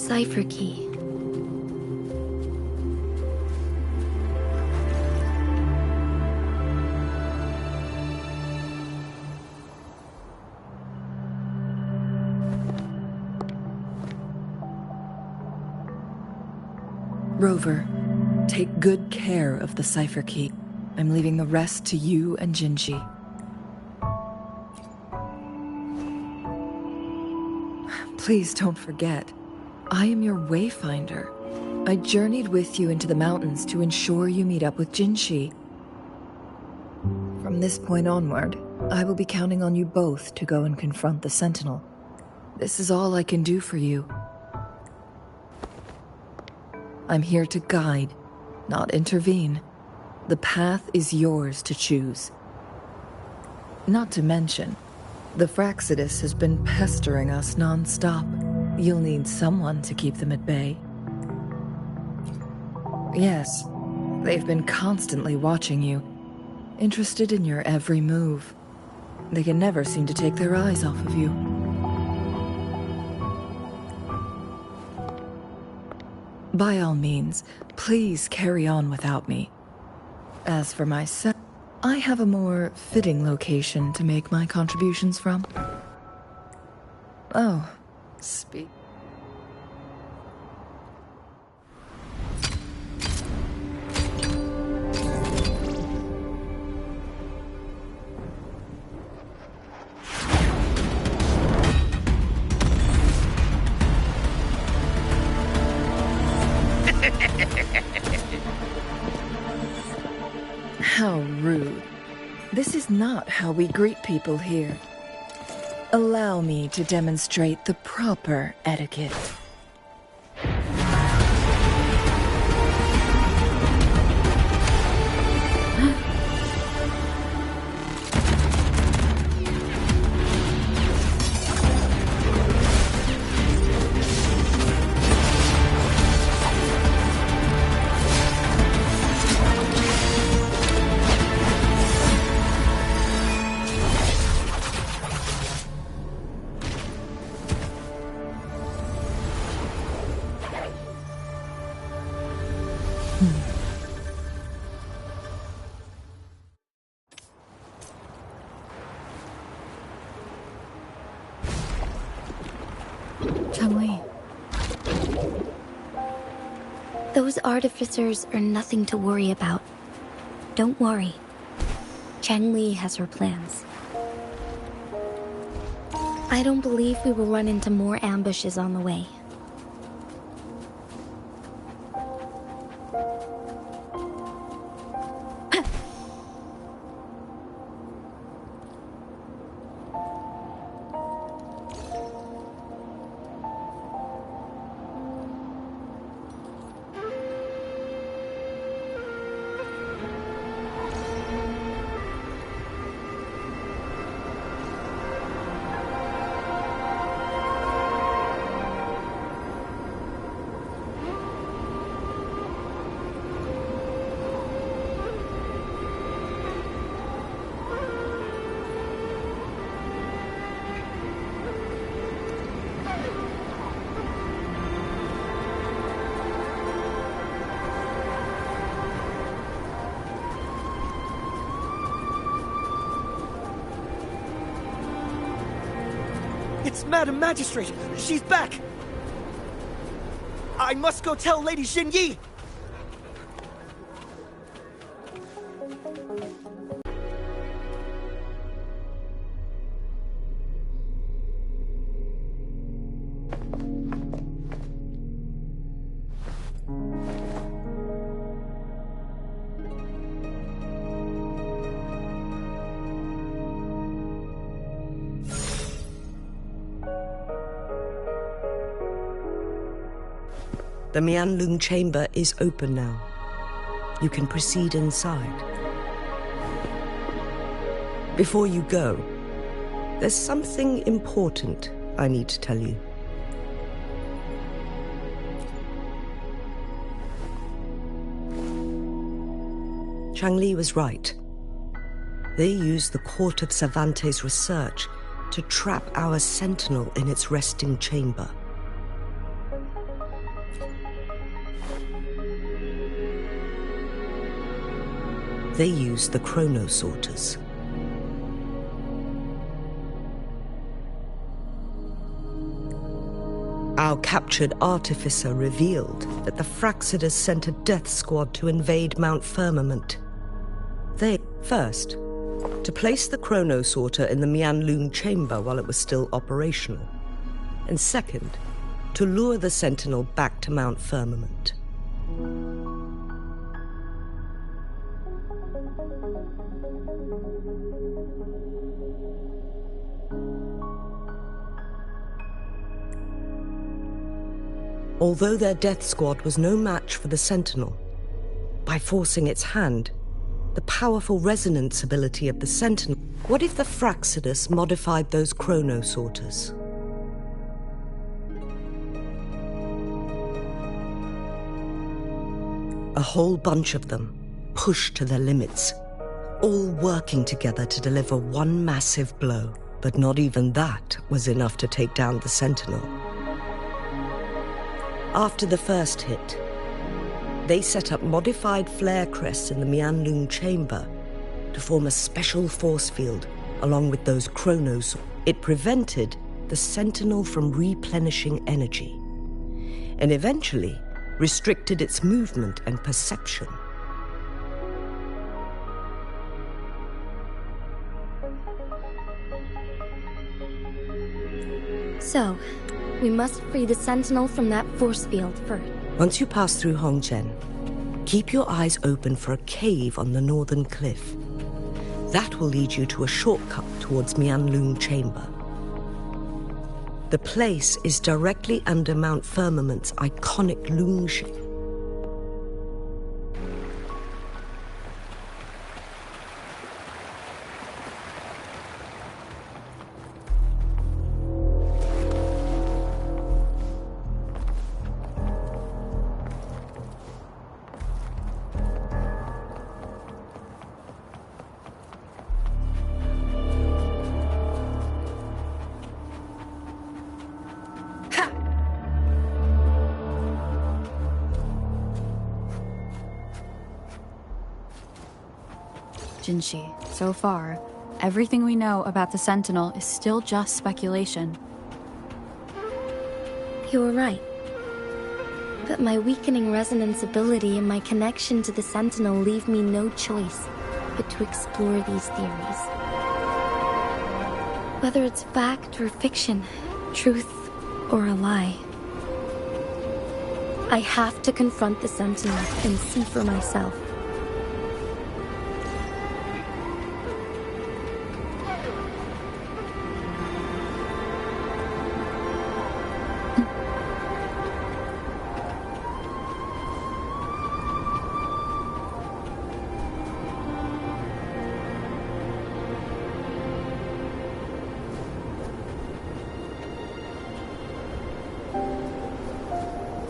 cipher key. Rover, take good care of the cipher key. I'm leaving the rest to you and Jinji. Please don't forget, I am your wayfinder. I journeyed with you into the mountains to ensure you meet up with Jinshi. From this point onward, I will be counting on you both to go and confront the Sentinel. This is all I can do for you. I'm here to guide, not intervene. The path is yours to choose. Not to mention, the Fraxidus has been pestering us non-stop. You'll need someone to keep them at bay. Yes, they've been constantly watching you, interested in your every move. They can never seem to take their eyes off of you. By all means, please carry on without me. As for myself, I have a more fitting location to make my contributions from. Oh, speak. How rude. This is not how we greet people here. Allow me to demonstrate the proper etiquette. Changli. Those artificers are nothing to worry about. Don't worry. Changli has her plans. I don't believe we will run into more ambushes on the way. It's Madam Magistrate! She's back! I must go tell Lady Xinyi! The Mianlung chamber is open now. You can proceed inside. Before you go, there's something important I need to tell you. Changli was right. They used the Court of Cervantes' research to trap our sentinel in its resting chamber. They used the chronosorters. Our captured artificer revealed that the Fraxidus sent a death squad to invade Mount Firmament. They, first, to place the chronosorter in the Mianlun chamber while it was still operational, and second, to lure the Sentinel back to Mount Firmament. Although their death squad was no match for the Sentinel, by forcing its hand, the powerful resonance ability of the Sentinel, what if the Fraxidus modified those chronosorters? A whole bunch of them, pushed to their limits, all working together to deliver one massive blow. But not even that was enough to take down the Sentinel. After the first hit, they set up modified flare crests in the Mianlun chamber to form a special force field along with those chronos. It prevented the Sentinel from replenishing energy, and eventually restricted its movement and perception. So, we must free the Sentinel from that force field first. Once you pass through Hongzhen, keep your eyes open for a cave on the northern cliff. That will lead you to a shortcut towards Mianlun Chamber. The place is directly under Mount Firmament's iconic Lung shape. Jinshi, so far, everything we know about the Sentinel is still just speculation. You were right. But my weakening resonance ability and my connection to the Sentinel leave me no choice but to explore these theories. Whether it's fact or fiction, truth or a lie. I have to confront the Sentinel and see for myself.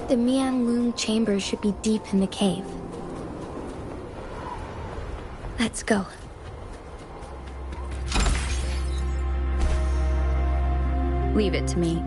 The Mianlun chamber should be deep in the cave. Let's go. Leave it to me.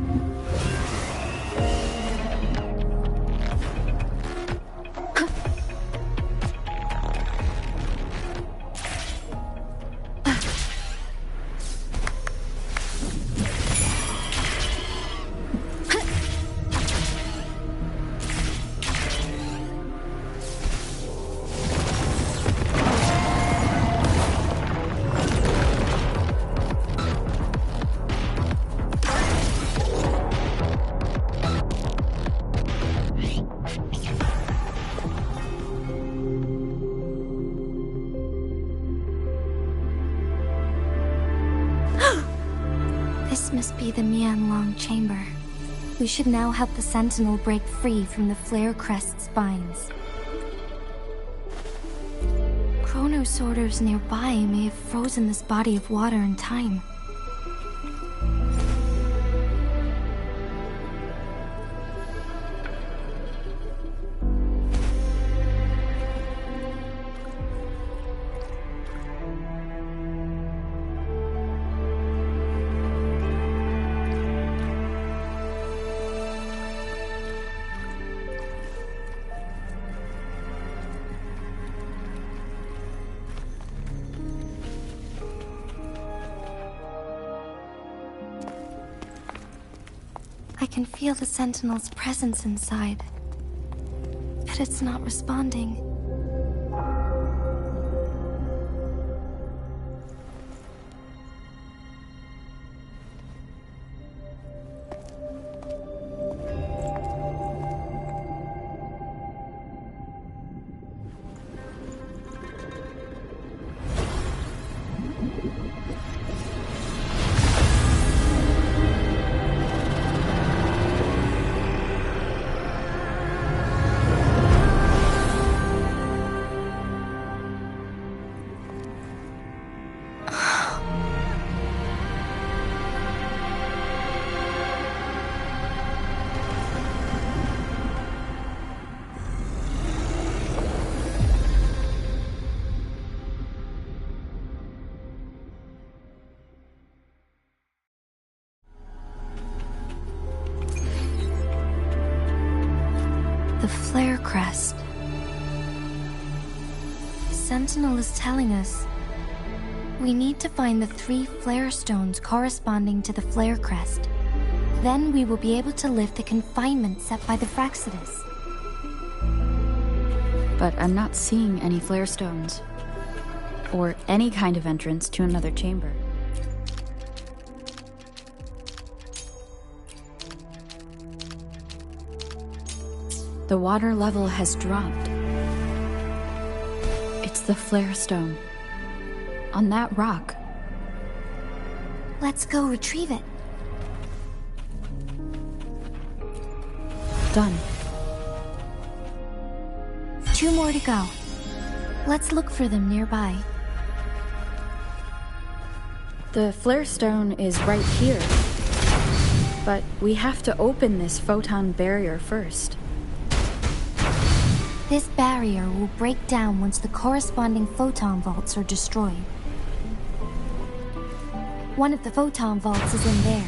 This must be the Mianlun chamber. We should now help the Sentinel break free from the flare crest's spines. Chronosorters nearby may have frozen this body of water in time. I can feel the Sentinel's presence inside. But it's not responding. The flare crest. Sentinel is telling us we need to find the 3 flare stones corresponding to the flare crest. Then we will be able to lift the confinement set by the Fraxidus. But I'm not seeing any flare stones, or any kind of entrance to another chamber. The water level has dropped. It's the flare stone. On that rock. Let's go retrieve it. Done. 2 more to go. Let's look for them nearby. The flare stone is right here. But we have to open this photon barrier first. This barrier will break down once the corresponding photon vaults are destroyed. One of the photon vaults is in there.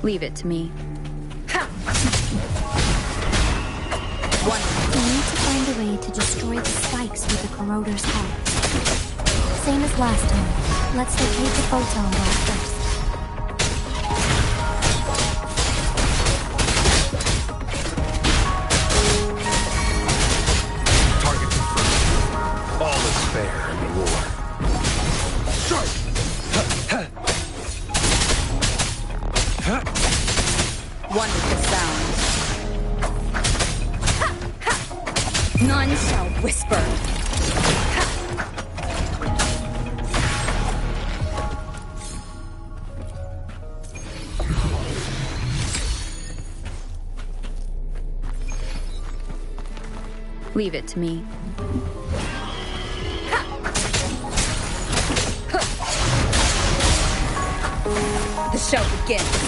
Leave it to me. We need to find a way to destroy the spikes with the corroder's help. Same as last time. Let's locate the photon vault first. Target confirmed. All is fair in the war. Strike! Wonderful sound. None shall whisper. Leave it to me. The show begins.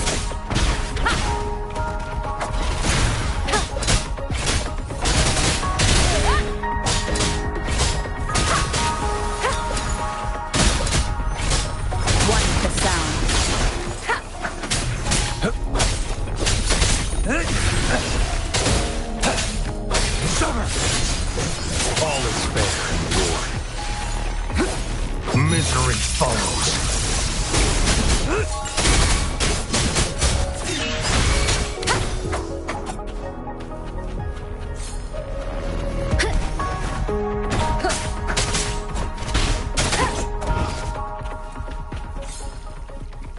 All is fair in war. Misery follows.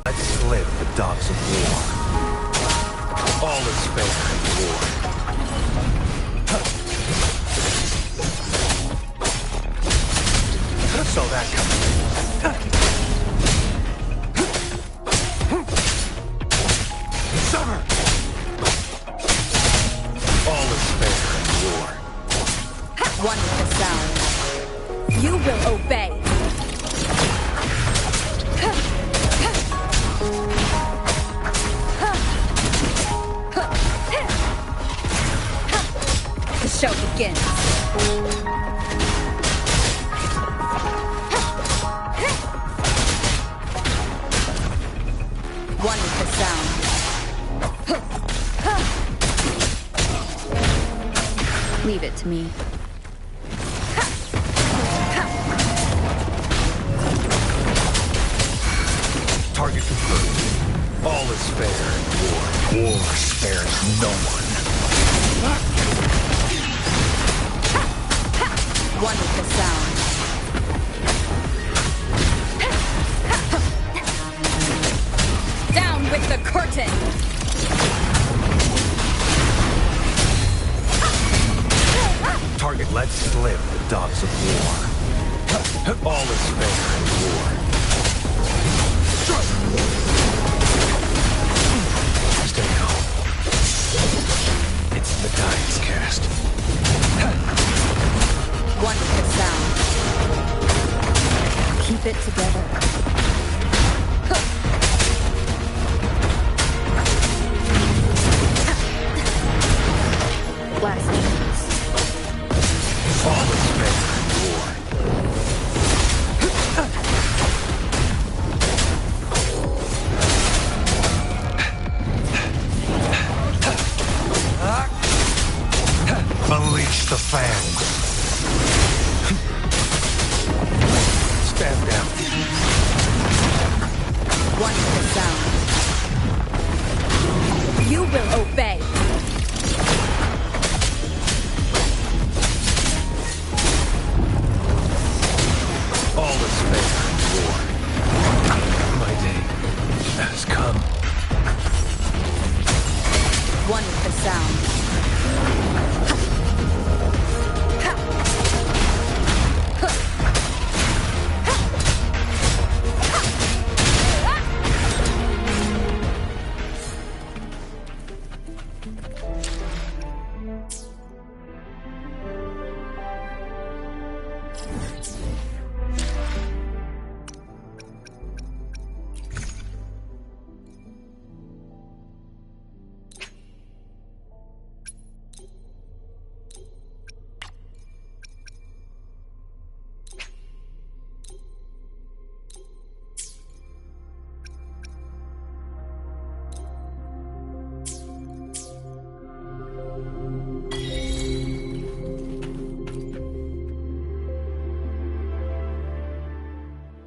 Let slip the dogs of war. All is fair in war. Saw that coming. Summer! All is fair in war. One with the sound. You will obey. The show begins. One with the sound. Leave it to me. Target confirmed. All is fair in war. War spares no one. One with the sound. Down with the curtain! Target let slip the dogs of war. All is fair in war. Stay home. It's the Dying's cast. One with the sound. Keep it together. Last chance. All is fair in war. Unleash the fangs. Stand down. One with the sound. You will obey. All is fair in war. My day has come. One with the sound.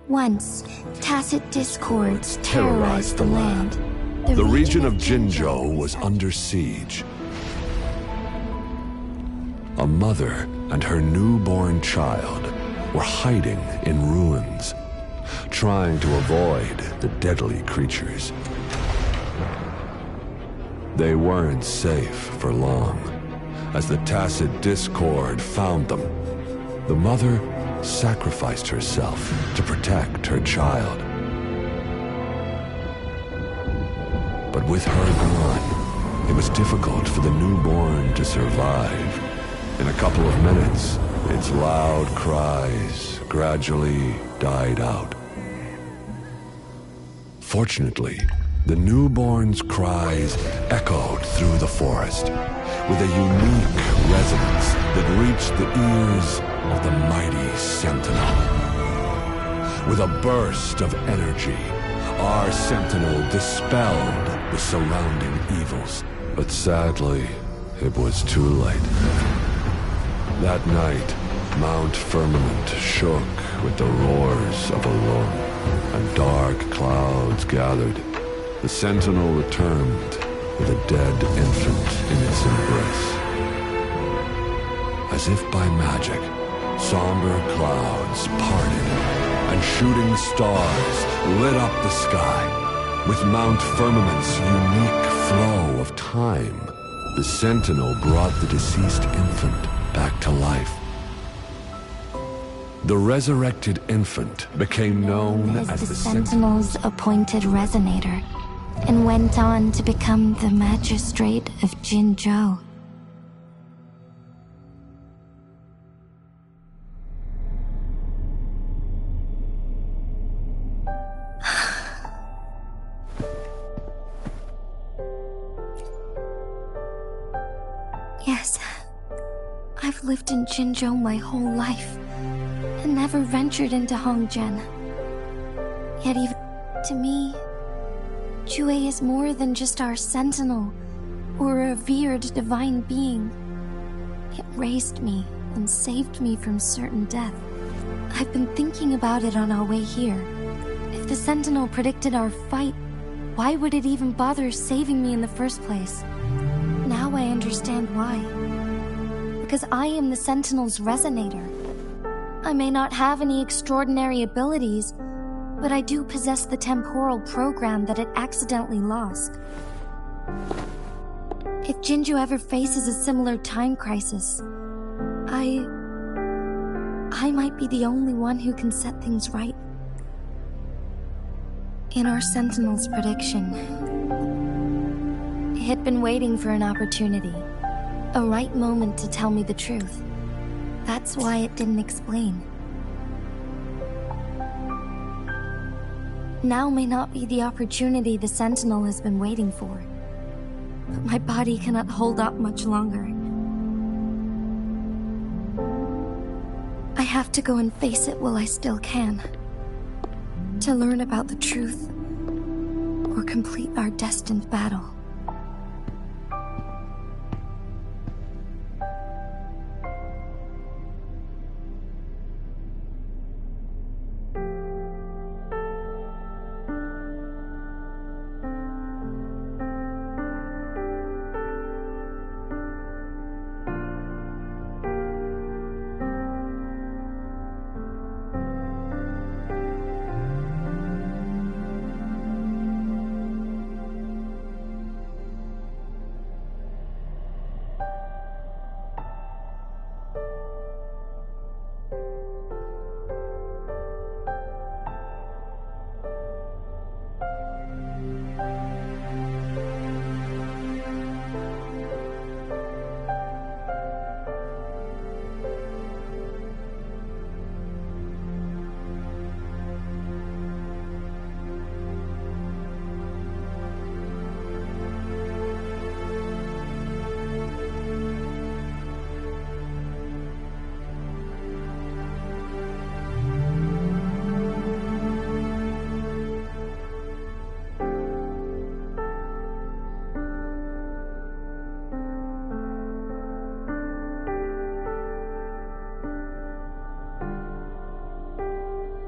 Once, tacit discords terrorized the land. The region of Jinzhou was under siege. A mother and her newborn child were hiding in ruins, trying to avoid the deadly creatures. They weren't safe for long, as the tacit discord found them. The mother sacrificed herself to protect her child. But with her gone, it was difficult for the newborn to survive. In a couple of minutes, its loud cries gradually died out. Fortunately, the newborn's cries echoed through the forest with a unique resonance that reached the ears of the mighty Sentinel. With a burst of energy, our Sentinel dispelled the surrounding evils. But sadly, it was too late. That night, Mount Firmament shook with the roars of a lung, and dark clouds gathered. The sentinel returned with a dead infant in its embrace. As if by magic, somber clouds parted, and shooting stars lit up the sky. With Mount Firmament's unique flow of time, the sentinel brought the deceased infant back to life. The resurrected infant became known as the Sentinel's appointed resonator, and went on to become the magistrate of Jinzhou. Yes, I've lived in Jinzhou my whole life, and never ventured into Hongzhen. Yet even to me, Jue is more than just our sentinel, or a revered divine being. It raised me and saved me from certain death. I've been thinking about it on our way here. If the sentinel predicted our fight, why would it even bother saving me in the first place? Now I understand why. Because I am the Sentinel's resonator. I may not have any extraordinary abilities, but I do possess the temporal program that it accidentally lost. If Jinzhou ever faces a similar time crisis, I might be the only one who can set things right. In our Sentinel's prediction, it had been waiting for an opportunity, a right moment to tell me the truth. That's why it didn't explain. Now may not be the opportunity the Sentinel has been waiting for. But my body cannot hold up much longer. I have to go and face it while I still can. To learn about the truth, or complete our destined battle.